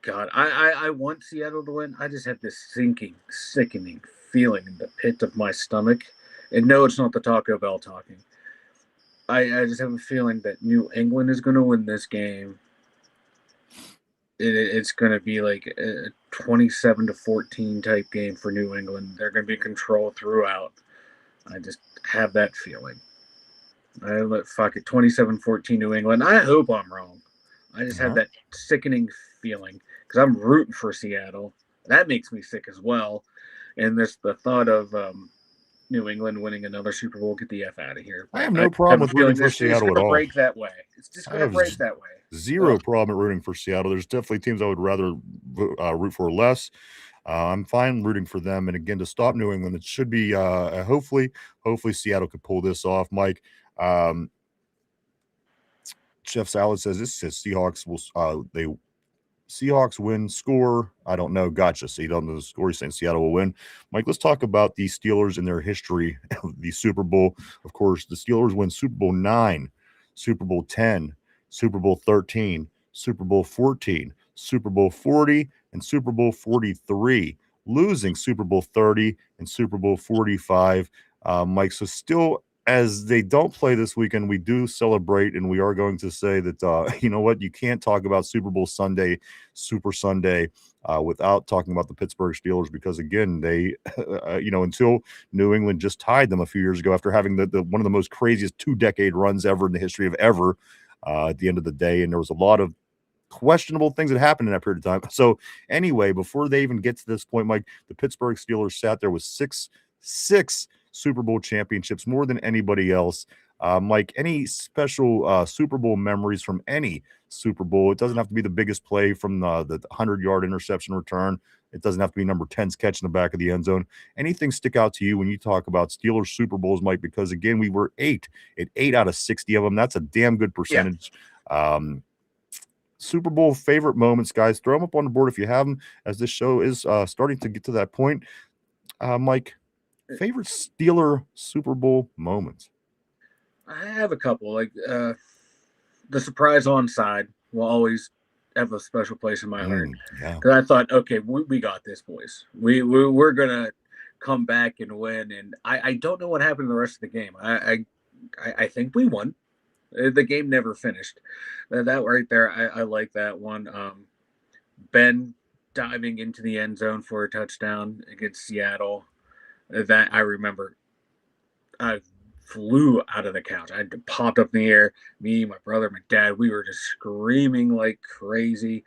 God, I want Seattle to win. I just have this sickening feeling in the pit of my stomach. And no, it's not the Taco Bell talking. I just have a feeling that New England is going to win this game. It's going to be like a 27-14 type game for New England. They're going to be in control throughout. I just have that feeling. Fuck it, 27-14 New England. I hope I'm wrong. I just have that sickening feeling because I'm rooting for Seattle. That makes me sick as well. And there's the thought of New England winning another Super Bowl. Get the F out of here. I have no problem with rooting for Seattle at all. Break that way. It's just going to break that way. Zero problem at rooting for Seattle. There's definitely teams I would rather root for less. I'm fine rooting for them. And again, to stop New England, it should be hopefully Seattle could pull this off. Mike, Chef Salad says this says Seahawks will Seahawks win score. I don't know. Gotcha. So you don't know the score. He's saying Seattle will win. Mike, let's talk about the Steelers and their history of the Super Bowl. Of course, the Steelers win Super Bowl 9, Super Bowl 10, Super Bowl 13, Super Bowl 14, Super Bowl 40, and Super Bowl 43, losing Super Bowl 30 and Super Bowl 45. Mike, so still, as they don't play this weekend, we do celebrate, and we are going to say that, you know what, you can't talk about Super Bowl Sunday, Super Sunday, without talking about the Pittsburgh Steelers because, again, they, until New England just tied them a few years ago after having the one of the most craziest 2-decade runs ever in the history of ever at the end of the day, and there was a lot of questionable things that happened in that period of time. So anyway, before they even get to this point, Mike, the Pittsburgh Steelers sat there with six Super Bowl championships, more than anybody else. Mike, any special Super Bowl memories from any Super Bowl? It doesn't have to be the biggest play from the 100-yard interception return. It doesn't have to be number 10's catch in the back of the end zone. Anything stick out to you when you talk about Steelers Super Bowls, Mike? Because, again, we were 8 out of 60 of them. That's a damn good percentage. Yeah. Super Bowl favorite moments, guys. Throw them up on the board if you have them, as this show is starting to get to that point. Mike, favorite Steeler Super Bowl moments? I have a couple. Like the surprise onside will always have a special place in my heart. Because I thought, okay, we got this, boys. We're gonna come back and win. And I don't know what happened in the rest of the game. I think we won. The game never finished. That right there, I like that one. Ben diving into the end zone for a touchdown against Seattle. That I remember. I flew out of the couch. I popped up in the air. Me, my brother, my dad, we were just screaming like crazy.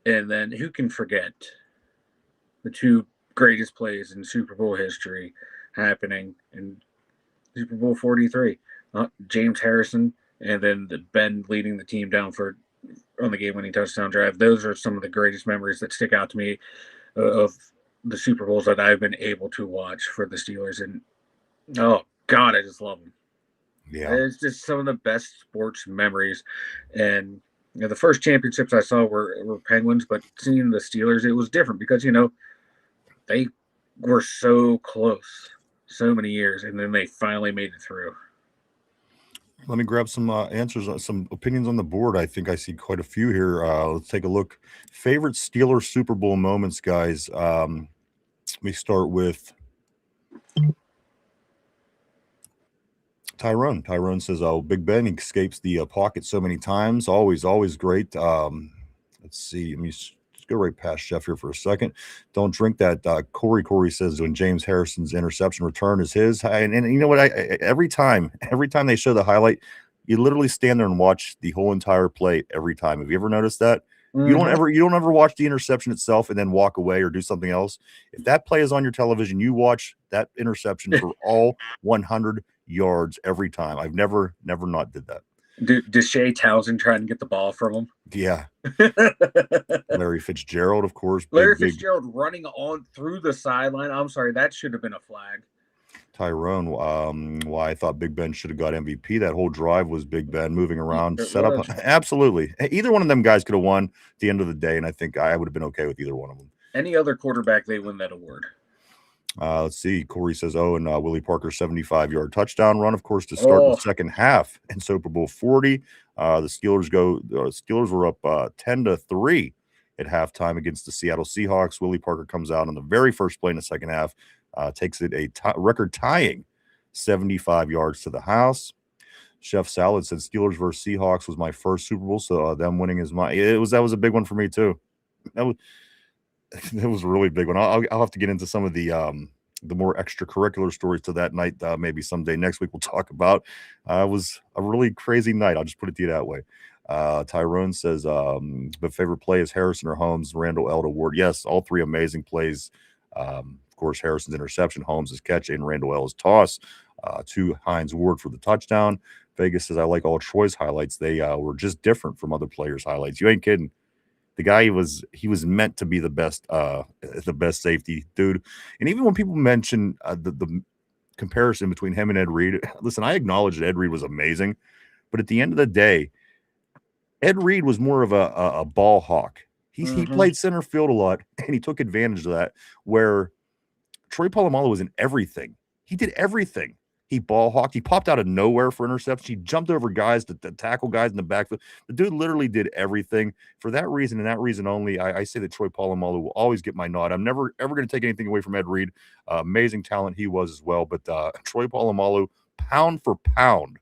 And then who can forget the two greatest plays in Super Bowl history happening in Super Bowl 43? James Harrison and then Ben leading the team down on the game-winning touchdown drive. Those are some of the greatest memories that stick out to me of the Super Bowls that I've been able to watch for the Steelers. And, oh, God, I just love them. Yeah. It's just some of the best sports memories. And, the first championships I saw were Penguins, but seeing the Steelers, it was different because, they were so close so many years, and then they finally made it through. Let me grab some answers, some opinions on the board. I think I see quite a few here. Let's take a look. Favorite Steelers Super Bowl moments, guys. Let me start with Tyrone says, "Oh, Big Ben escapes the pocket so many times. Always great." Let's see. Let me just go right past Chef here for a second. Don't drink that. Corey says when James Harrison's interception return is his. And you know what? Every time they show the highlight, you literally stand there and watch the whole entire play every time. Have you ever noticed that? You don't ever watch the interception itself and then walk away or do something else. If that play is on your television, you watch that interception for all 100 yards every time. I've never not did that. Deshae Townsend trying to get the ball from him. Yeah. Larry Fitzgerald, of course. Larry Fitzgerald running on through the sideline. I'm sorry, that should have been a flag. Tyrone, why I thought Big Ben should have got MVP. That whole drive was Big Ben moving around, set up. Absolutely. Either one of them guys could have won at the end of the day, and I think I would have been okay with either one of them. Any other quarterback, they win that award. Let's see. Corey says, and Willie Parker's 75-yard touchdown run, of course, to start the second half in Super Bowl 40. The Steelers were up 10-3 at halftime against the Seattle Seahawks. Willie Parker comes out on the very first play in the second half, takes it a record-tying 75 yards to the house. Chef Salad said Steelers versus Seahawks was my first Super Bowl, so them winning is my. That was a big one for me too. That was a really big one. I'll have to get into some of the more extracurricular stories to that night. Maybe someday next week we'll talk about. It was a really crazy night. I'll just put it to you that way. Tyrone says, "But favorite play is Harrison or Holmes, Randall L. to Ward." Yes, all three amazing plays. Of course, Harrison's interception, Holmes' catch, and Randall L's toss to Hines Ward for the touchdown. Vegas says, "I like all Troy's highlights. They were just different from other players' highlights." You ain't kidding. The guy was meant to be the best safety, dude. And even when people mention the comparison between him and Ed Reed, listen, I acknowledge that Ed Reed was amazing, but at the end of the day, Ed Reed was more of a ball hawk. He played center field a lot, and he took advantage of that. Where Troy Polamalu was in everything. He did everything. He ball hawked. He popped out of nowhere for interception. He jumped over guys to tackle guys in the backfield. The dude literally did everything. For that reason and that reason only, I say that Troy Polamalu will always get my nod. I'm never, ever going to take anything away from Ed Reed. Amazing talent he was as well. But Troy Polamalu, pound for pound,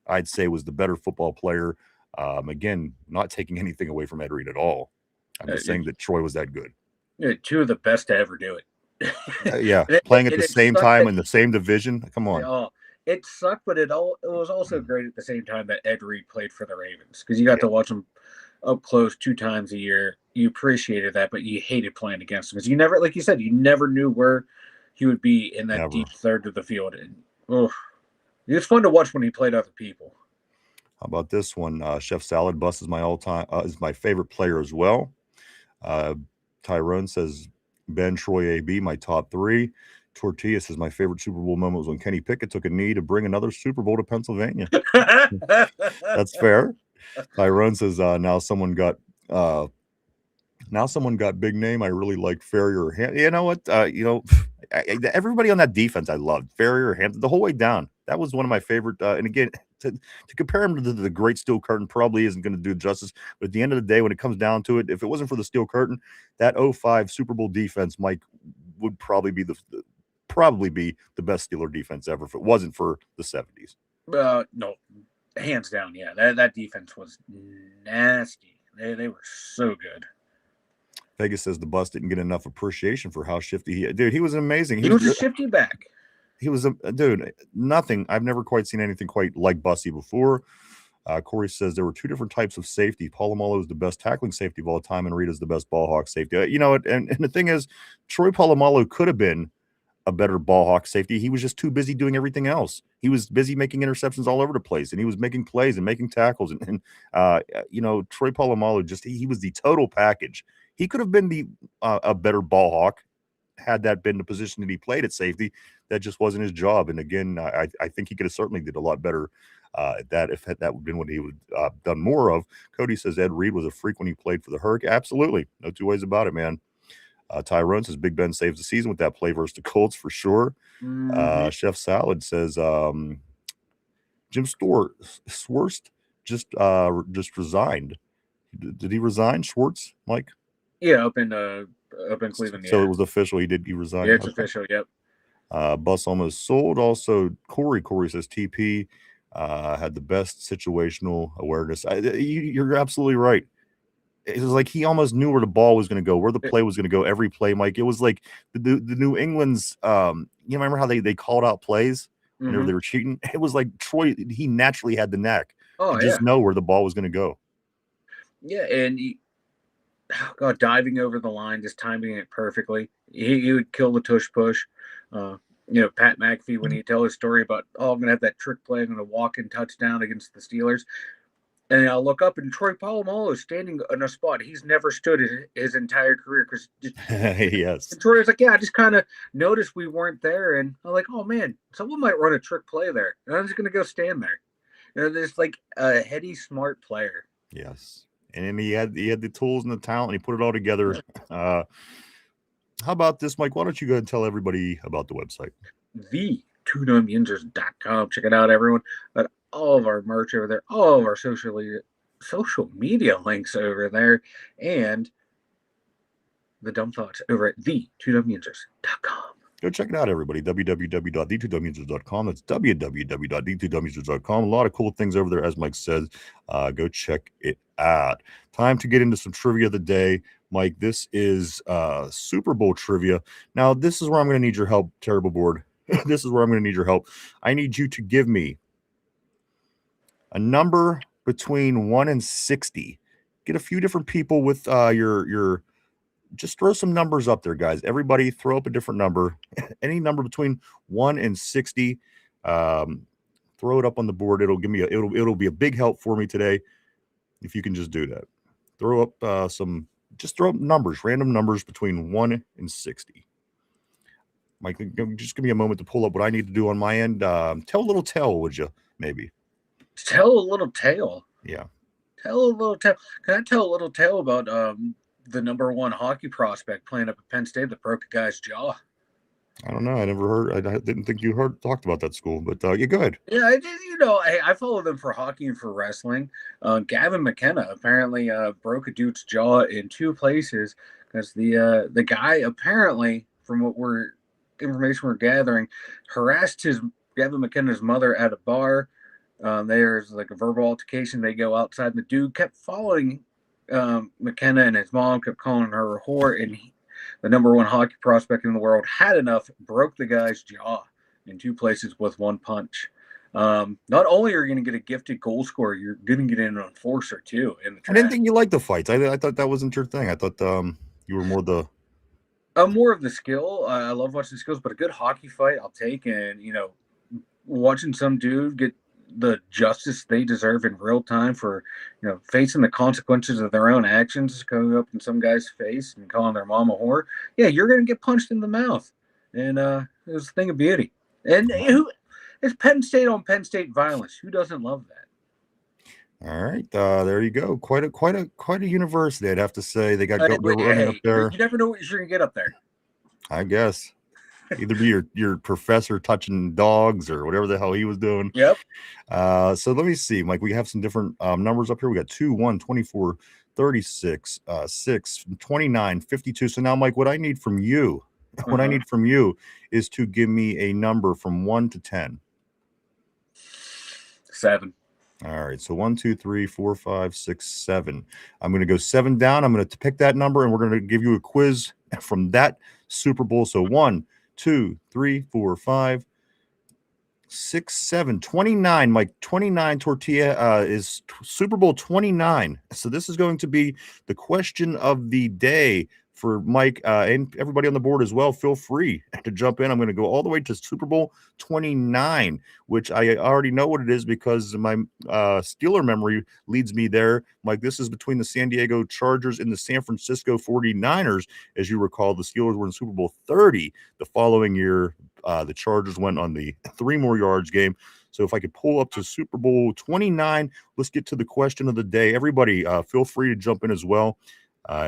I'd say was the better football player. Again, not taking anything away from Ed Reed at all. I'm just saying that Troy was that good. Yeah, two of the best to ever do it. Yeah, playing at the same time in the same division. Come on. It sucked, but it was also great at the same time that Ed Reed played for the Ravens because you got to watch him up close 2 times a year. You appreciated that, but you hated playing against him because you never, like you said, you never knew where he would be in that deep third of the field. And it was fun to watch when he played other people. How about this one? Chef Salad Bus is my all-time is my favorite player as well. Tyrone says Ben, Troy, AB, my top 3. Tortilla says my favorite Super Bowl moment was when Kenny Pickett took a knee to bring another Super Bowl to Pennsylvania. That's fair. Tyrone says now someone got big name. I really like Ferrier or Hampton. You know what? Everybody on that defense I loved. Ferrier or Hampton the whole way down. That was one of my favorite. And again, to compare him to the great Steel Curtain probably isn't going to do justice. But at the end of the day, when it comes down to it, if it wasn't for the Steel Curtain, that 05 Super Bowl defense, Mike, would probably be the best Steeler defense ever if it wasn't for the 70s. No, hands down, yeah. That defense was nasty. They were so good. Vegas says the bus didn't get enough appreciation for how shifty he was amazing. He was a shifty back. He was a dude. Nothing. I've never quite seen anything quite like Bussy before. Corey says there were 2 different types of safety. Polamalu is the best tackling safety of all time, and Reed is the best ball hawk safety. And the thing is, Troy Polamalu could have been a better ball hawk safety. He was just too busy doing everything else. He was busy making interceptions all over the place, and he was making plays and making tackles. And Troy Polamalu he was the total package. He could have been a better ball hawk had that been the position that he played at safety. That just wasn't his job. And again, I think he could have certainly did a lot better at that if that would have been what he would done more of. Cody says Ed Reed was a freak when he played for the Hurricanes. Absolutely. No 2 ways about it, man. Tyrone says Big Ben saves the season with that play versus the Colts for sure. Chef Salad says Jim Schwartz just resigned. Did he resign, Schwartz, Mike? Yeah, up in Cleveland. So it was official. He resigned. Yeah, it's official. Yep. Bus almost sold. Also, Corey says TP had the best situational awareness. You're absolutely right. It was like he almost knew where the ball was going to go, where the play was going to go. Every play, Mike. It was like the New England's. You remember how they called out plays whenever they were cheating? It was like Troy. He naturally had the knack to just know where the ball was going to go. Yeah, and diving over the line, just timing it perfectly. He would kill the tush push. Pat McAfee, when he tell his story about, I'm going to have that trick play, I'm going to walk in touchdown against the Steelers. And I'll look up, and Troy Polamalu is standing in a spot he's never stood his entire career. Because yes. And Troy was like, yeah, I just kind of noticed we weren't there. And I'm like, oh, man, someone might run a trick play there. And I'm just going to go stand there. There's like a heady, smart player. Yes. And then he had the tools and the talent, and he put it all together. How about this, Mike? Why don't you go ahead and tell everybody about the website? The2dumyinzers.com. Check it out, everyone. But all of our merch over there, all of our social media links over there, and the dumb thoughts over at the2dumyinzers.com. Go check it out, everybody. www.the2dumyinzers.com. That's www.the2dumyinzers.com. A lot of cool things over there, as Mike says. Go check it out. Time to get into some trivia of the day. Mike, this is Super Bowl trivia. Now, this is where I'm going to need your help, Terrible Board. This is where I'm going to need your help. I need you to give me a number between 1 and 60. Get a few different people with your just throw some numbers up there, guys. Everybody throw up a different number. Any number between 1 and 60. Throw it up on the board. It'll give me it'll be a big help for me today if you can just do that. Throw up throw up numbers, random numbers between 1 and 60. Mike, just give me a moment to pull up what I need to do on my end. Tell a little tale, would you? Maybe. Tell a little tale. Yeah. Tell a little tale. Can I tell a little tale about the number one hockey prospect playing up at Penn State that broke a guy's jaw? I don't know. I never heard. I didn't think you talked about that school, but yeah, go ahead. Yeah, I follow them for hockey and for wrestling. Gavin McKenna apparently broke a dude's jaw in 2 places because the guy apparently, from information we're gathering, harassed Gavin McKenna's mother at a bar. There's like a verbal altercation. They go outside, and the dude kept following McKenna, and his mom kept calling her a whore, and the number one hockey prospect in the world had enough, broke the guy's jaw in 2 places with 1 punch. Not only are you going to get a gifted goal scorer, you're going to get an enforcer too. I didn't think you liked the fights. I thought that wasn't your thing. I thought you were more the. I'm more of the skill. I love watching skills, but a good hockey fight I'll take, and watching some dude get the justice they deserve in real time for facing the consequences of their own actions, going up in some guy's face and calling their mom a whore. Yeah, you're going to get punched in the mouth, and it was a thing of beauty. And it's Penn State on Penn State violence. Who doesn't love that? All right, there you go. Quite a university, I'd have to say. They got running up there. You never know what you're going to get up there. I guess. Either be your professor touching dogs or whatever the hell he was doing. Yep. So let me see, Mike. We have some different numbers up here. We got 2, 1, 24, 36, 6, 29, 52. So now, Mike, what I need from you, is to give me a number from 1 to 10. 7. All right. So 1, 2, 3, 4, 5, 6, 7. I'm going to go 7 down. I'm going to pick that number, and we're going to give you a quiz from that Super Bowl. So 1, 2, 3, 4, 5, 6, 7, 29. Mike, 29 tortilla is Super Bowl 29. So this is going to be the question of the day for Mike and everybody on the board as well. Feel free to jump in. I'm going to go all the way to Super Bowl 29, which I already know what it is because my Steeler memory leads me there. Mike, this is between the San Diego Chargers and the San Francisco 49ers. As you recall, the Steelers were in Super Bowl 30 the following year. The Chargers went on the 3 more yards game. So if I could pull up to Super Bowl 29, let's get to the question of the day. Everybody, feel free to jump in as well.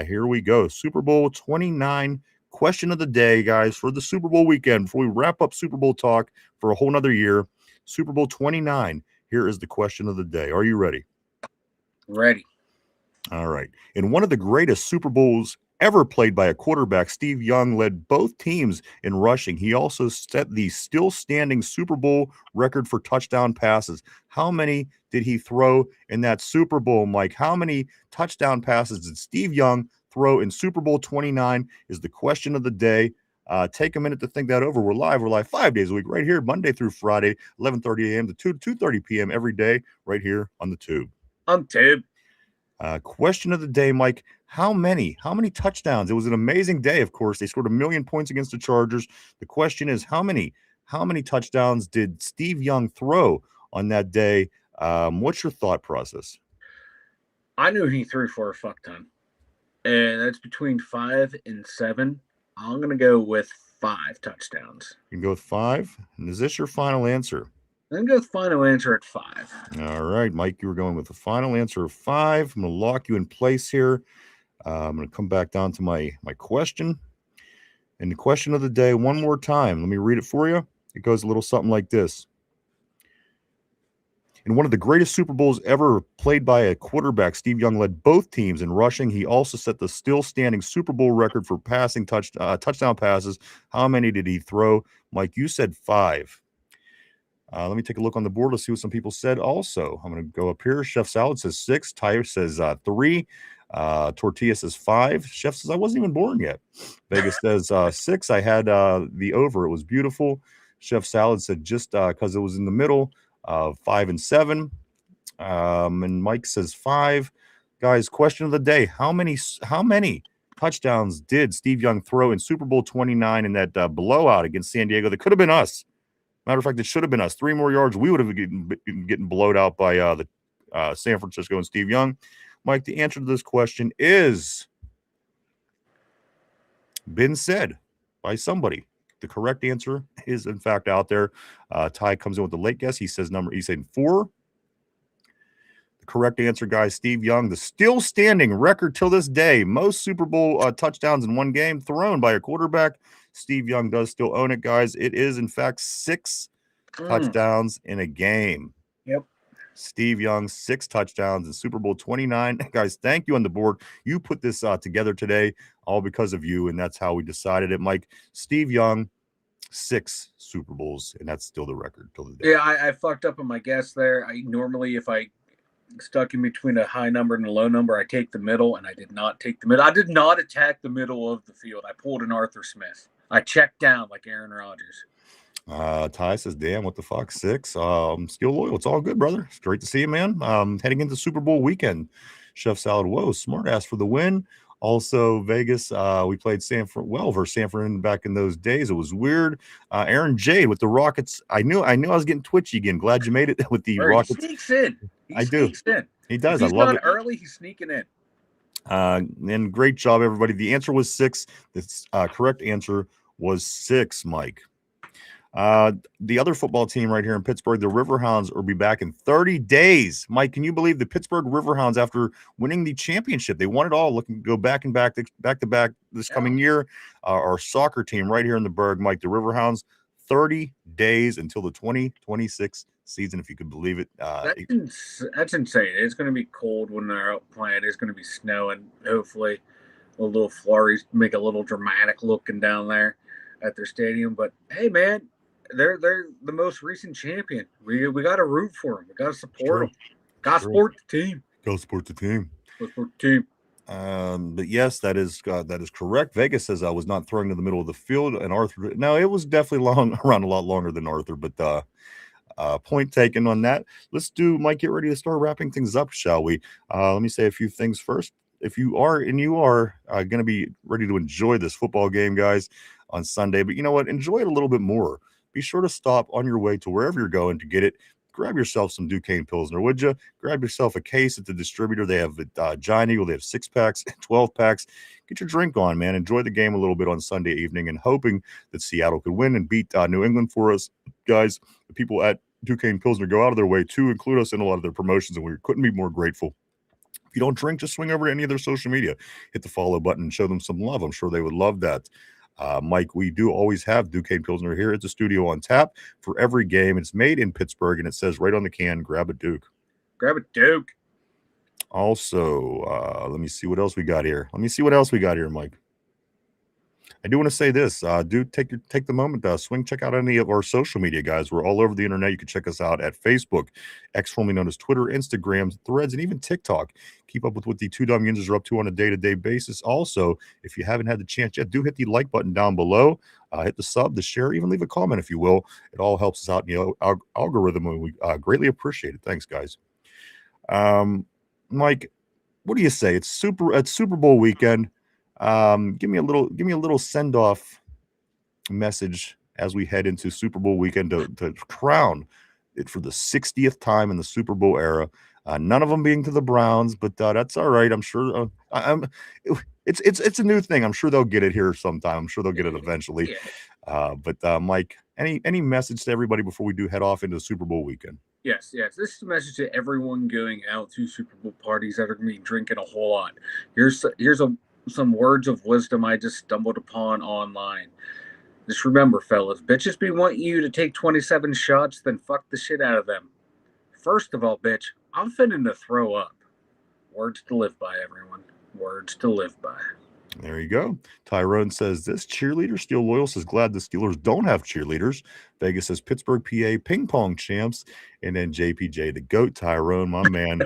Here we go. Super Bowl 29 question of the day, guys, for the Super Bowl weekend. Before we wrap up Super Bowl talk for a whole nother year, Super Bowl 29. Here is the question of the day. Are you ready? Ready. All right. In one of the greatest Super Bowls ever played by a quarterback. Steve Young led both teams in rushing. He also set the still standing Super Bowl record for touchdown passes. How many did he throw in that Super Bowl, Mike? How many touchdown passes did Steve Young throw in Super Bowl 29 is the question of the day. Take a minute to think that over. We're live 5 days a week right here, Monday through Friday, 11:30 a.m. to 2:30 p.m. every day right here on the Tube. On Tube. Question of the day, Mike. How many touchdowns? It was an amazing day, of course. They scored 1 million points against the Chargers. The question is, how many touchdowns did Steve Young throw on that day? What's your thought process? I knew he threw for a fuck ton. And that's between 5 and 7. I'm going to go with 5 touchdowns. You can go with 5. And is this your final answer? I'm going to go with final answer at 5. All right, Mike, you were going with the final answer of 5. I'm going to lock you in place here. I'm going to come back down to my question. And the question of the day, one more time. Let me read it for you. It goes a little something like this. In one of the greatest Super Bowls ever played by a quarterback, Steve Young led both teams in rushing. He also set the still-standing Super Bowl record for passing touchdown passes. How many did he throw? Mike, you said 5. Let me take a look on the board. Let's see what some people said also. I'm going to go up here. Chef Salad says 6. Tyre says 3. Tortilla says 5. Chef says I wasn't even born yet. Vegas says 6. I had the over. It was beautiful. Chef Salad said just because it was in the middle. 5 and 7. And Mike says 5. Guys, question of the day. How many touchdowns did Steve Young throw in Super Bowl 29 in that blowout against San Diego? That could have been us. Matter of fact, it should have been us. 3 more yards, we would have been getting blowed out by the San Francisco and Steve Young. Mike, the answer to this question is been said by somebody. The correct answer is, in fact, out there. Ty comes in with the late guess. He says he's saying 4. The correct answer, guys, Steve Young, the still standing record till this day, most Super Bowl touchdowns in one game thrown by a quarterback. Steve Young does still own it, guys. It is, in fact, 6 touchdowns in a game. Yep. Steve Young, 6 touchdowns in Super Bowl 29. Guys, thank you on the board. You put this together today, all because of you, and that's how we decided it, Mike. Steve Young, 6 Super Bowls, and that's still the record till the day. Yeah, I fucked up on my guess there. Normally, if I stuck in between a high number and a low number, I take the middle, and I did not take the middle. I did not attack the middle of the field. I pulled an Arthur Smith. I checked down like Aaron Rodgers. Ty says, damn, what the fuck, 6? Still loyal. It's all good, brother. It's great to see you, man. Heading into Super Bowl weekend. Chef Salad, whoa, smart ass for the win. Also, Vegas, we played Sanford versus Sanford back in those days. It was weird. Aaron Jade with the Rockets. I knew I was getting twitchy again. Glad you made it with the Rockets. He sneaks in. He does. If he's not early, he's sneaking in. And great job, everybody. The answer was 6. The correct answer was 6, Mike. The other football team right here in Pittsburgh, the Riverhounds, will be back in 30 days. Mike, can you believe the Pittsburgh Riverhounds, after winning the championship, they won it all, looking to go back to back this coming year. Our soccer team right here in the Berg, Mike, the Riverhounds, 30 days until the 2026 season, if you could believe it. That's insane. It's going to be cold when they're out playing. It's going to be snowing. Hopefully, a little flurries make a little dramatic looking down there at their stadium. But hey, man, they're the most recent champion. We got to root for them. We got to support them. Got to support the team. Go support the team. Go support the team. But yes, that is correct. Vegas says I was not throwing to the middle of the field, and Arthur. No, it was definitely around a lot longer than Arthur. But point taken on that. Let's do, Mike. Get ready to start wrapping things up, shall we? Let me say a few things first. If you are going to be ready to enjoy this football game, guys, on Sunday, but you know what? Enjoy it a little bit more. Be sure to stop on your way to wherever you're going to get it. Grab yourself some Duquesne Pilsner, would you? Grab yourself a case at the distributor. They have Giant Eagle. They have 6-packs, 12-packs. Get your drink on, man. Enjoy the game a little bit on Sunday evening, and hoping that Seattle could win and beat New England for us. Guys, the people at Duquesne Pilsner go out of their way to include us in a lot of their promotions, and we couldn't be more grateful. If you don't drink, just swing over to any of their social media. Hit the follow button and show them some love. I'm sure they would love that. Mike, we do always have Duquesne Pilsner here at the studio on tap for every game. It's made in Pittsburgh, and it says right on the can, grab a Duke. Grab a Duke. Also, let me see what else we got here. Mike. I do want to say this. Do take the moment, swing, check out any of our social media, guys. We're all over the internet. You can check us out at Facebook, X formerly known as Twitter, Instagram, Threads, and even TikTok. Keep up with what the two Dum Yinzers are up to on a day-to-day basis. Also, if you haven't had the chance yet, do hit the like button down below. Hit the sub, the share, even leave a comment if you will. It all helps us out in the algorithm, and we greatly appreciate it. Thanks, guys. Mike, what do you say? It's Super Bowl weekend. Give me a little send off message as we head into Super Bowl weekend to crown it for the 60th time in the Super Bowl era. None of them being to the Browns, but that's all right. I'm sure. It's a new thing. I'm sure they'll get it here sometime. I'm sure they'll get it eventually. But Mike, any message to everybody before we do head off into the Super Bowl weekend? Yes. This is a message to everyone going out to Super Bowl parties that are going to be drinking a whole lot. Here's some words of wisdom I just stumbled upon online. Just remember, fellas, bitches be want you to take 27 shots, then fuck the shit out of them. First of all, bitch, I'm finna to throw up. Words to live by, everyone. Words to live by. There you go. Tyrone says this cheerleader. Steel Loyal says glad the Steelers don't have cheerleaders. Vegas says Pittsburgh, PA, ping pong champs. And then JPJ, the GOAT, Tyrone, my man.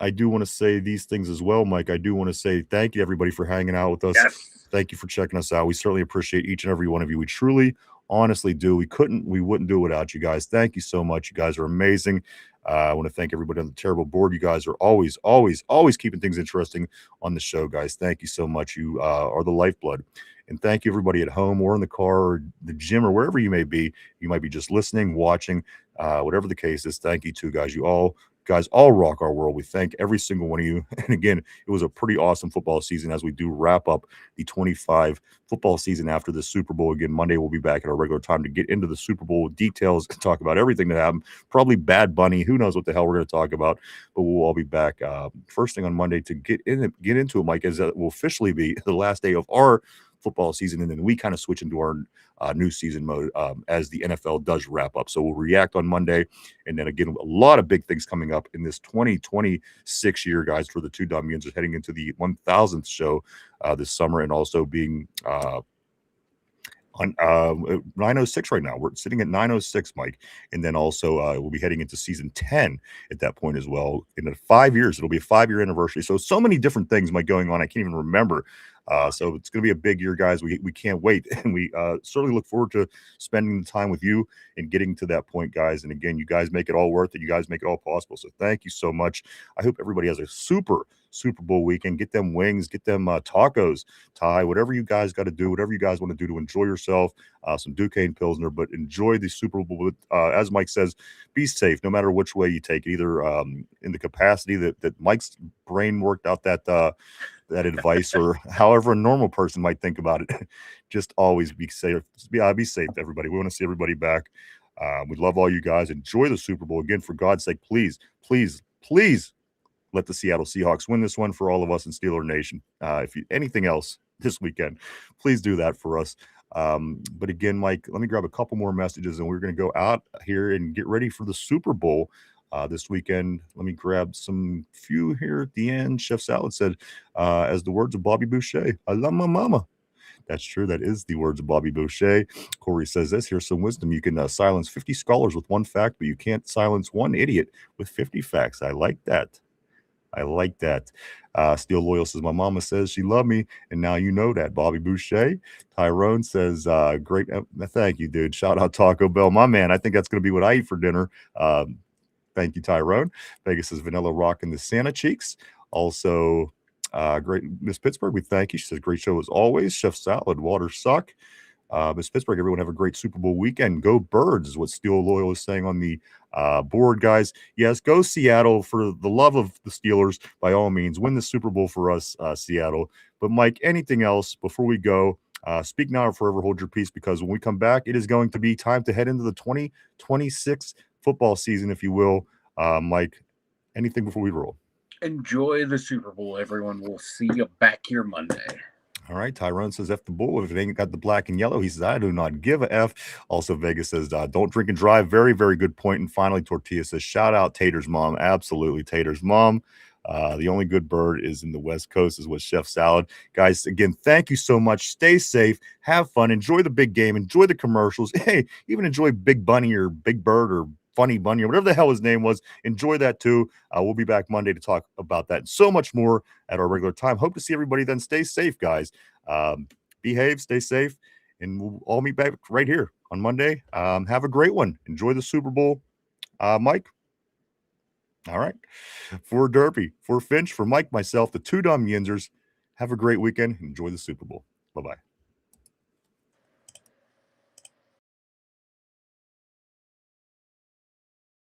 I do want to say these things as well, Mike. I do want to say thank you, everybody, for hanging out with us. Yes. Thank you for checking us out. We certainly appreciate each and every one of you. We truly, honestly do. We wouldn't do it without you guys. Thank you so much. You guys are amazing. I want to thank everybody on the terrible board. You guys are always keeping things interesting on the show, guys. Thank you so much. You are the lifeblood. And thank you, everybody at home or in the car or the gym or wherever you may be. You might be just listening, watching, whatever the case is. Thank you too, guys. You guys all rock our world. We thank every single one of you. And again, it was a pretty awesome football season as we do wrap up the 25 football season after the Super Bowl. Again, Monday we'll be back at our regular time to get into the Super Bowl details, talk about everything that happened. Probably Bad Bunny. Who knows what the hell we're going to talk about, but we'll all be back first thing on Monday to get into it, Mike, as that will officially be the last day of our football season, and then we kind of switch into our new season mode as the NFL does wrap up. So we'll react on Monday, and then again, a lot of big things coming up in this 2026 year, guys, for the two Dum Yinzers heading into the 1000th show this summer, and also being on 906 right now. We're sitting at 906, Mike, and then also we'll be heading into season 10 at that point as well. In 5 years, it'll be a 5-year anniversary. So many different things, Mike, going on. I can't even remember. So it's going to be a big year, guys. We can't wait, and we certainly look forward to spending the time with you and getting to that point, guys. And again, you guys make it all worth it. You guys make it all possible. So thank you so much. I hope everybody has a Super Bowl weekend. Get them wings, get them tacos, Thai, whatever you guys got to do, whatever you guys want to do to enjoy yourself. Some Duquesne Pilsner, but enjoy the Super Bowl. As Mike says, be safe no matter which way you take it, either in the capacity that Mike's brain worked out that advice, or however a normal person might think about it. Just always be safe. Be safe, everybody. We want to see everybody back. We love all you guys. Enjoy the Super Bowl. Again, for God's sake, please let the Seattle Seahawks win this one for all of us in Steeler Nation. If you anything else this weekend, please do that for us. But again, Mike, let me grab a couple more messages, and we're going to go out here and get ready for the Super Bowl this weekend. Let me grab some few here at the end. Chef Salad said, as the words of Bobby Boucher, I love my mama. That's true. That is the words of Bobby Boucher. Corey says this. Here's some wisdom. You can silence 50 scholars with one fact, but you can't silence one idiot with 50 facts. I like that. Steel Loyal says, my mama says she loved me, and now you know that. Bobby Boucher. Tyrone says, great. Thank you, dude. Shout out Taco Bell. My man, I think that's going to be what I eat for dinner. Thank you, Tyrone. Vegas says, Vanilla Rock and the Santa Cheeks. Also, great Miss Pittsburgh, we thank you. She says, great show as always. Chef Salad, water suck. Miss Pittsburgh, everyone have a great Super Bowl weekend. Go Birds is what Steel Loyal is saying on the board, guys. Yes, go Seattle for the love of the Steelers. By all means, win the Super Bowl for us, Seattle. But Mike, anything else before we go? Speak now or forever hold your peace, because when we come back, it is going to be time to head into the 2026 football season, if you will. Mike, anything before we roll? Enjoy the Super Bowl, everyone. We'll see you back here Monday. All right, Tyrone says F the bull. If it ain't got the black and yellow, he says, I do not give a F. Also, Vegas says, don't drink and drive. Very, very good point. And finally, Tortilla says, shout out Tater's mom. Absolutely, Tater's mom. The only good bird is in the West Coast, is what Chef Salad. Guys, again, thank you so much. Stay safe. Have fun. Enjoy the big game. Enjoy the commercials. Hey, even enjoy Big Bunny or Big Bird or Funny Bunny or whatever the hell his name was. Enjoy that too. We'll be back Monday to talk about that and so much more at our regular time. Hope to see everybody then. Stay safe, guys. Behave, stay safe, and we'll all meet back right here on Monday. Have a great one. Enjoy the Super Bowl, Mike. All right. For Derpy, for Finch, for Mike, myself, the two Dum Yinzers, have a great weekend. Enjoy the Super Bowl. Bye-bye.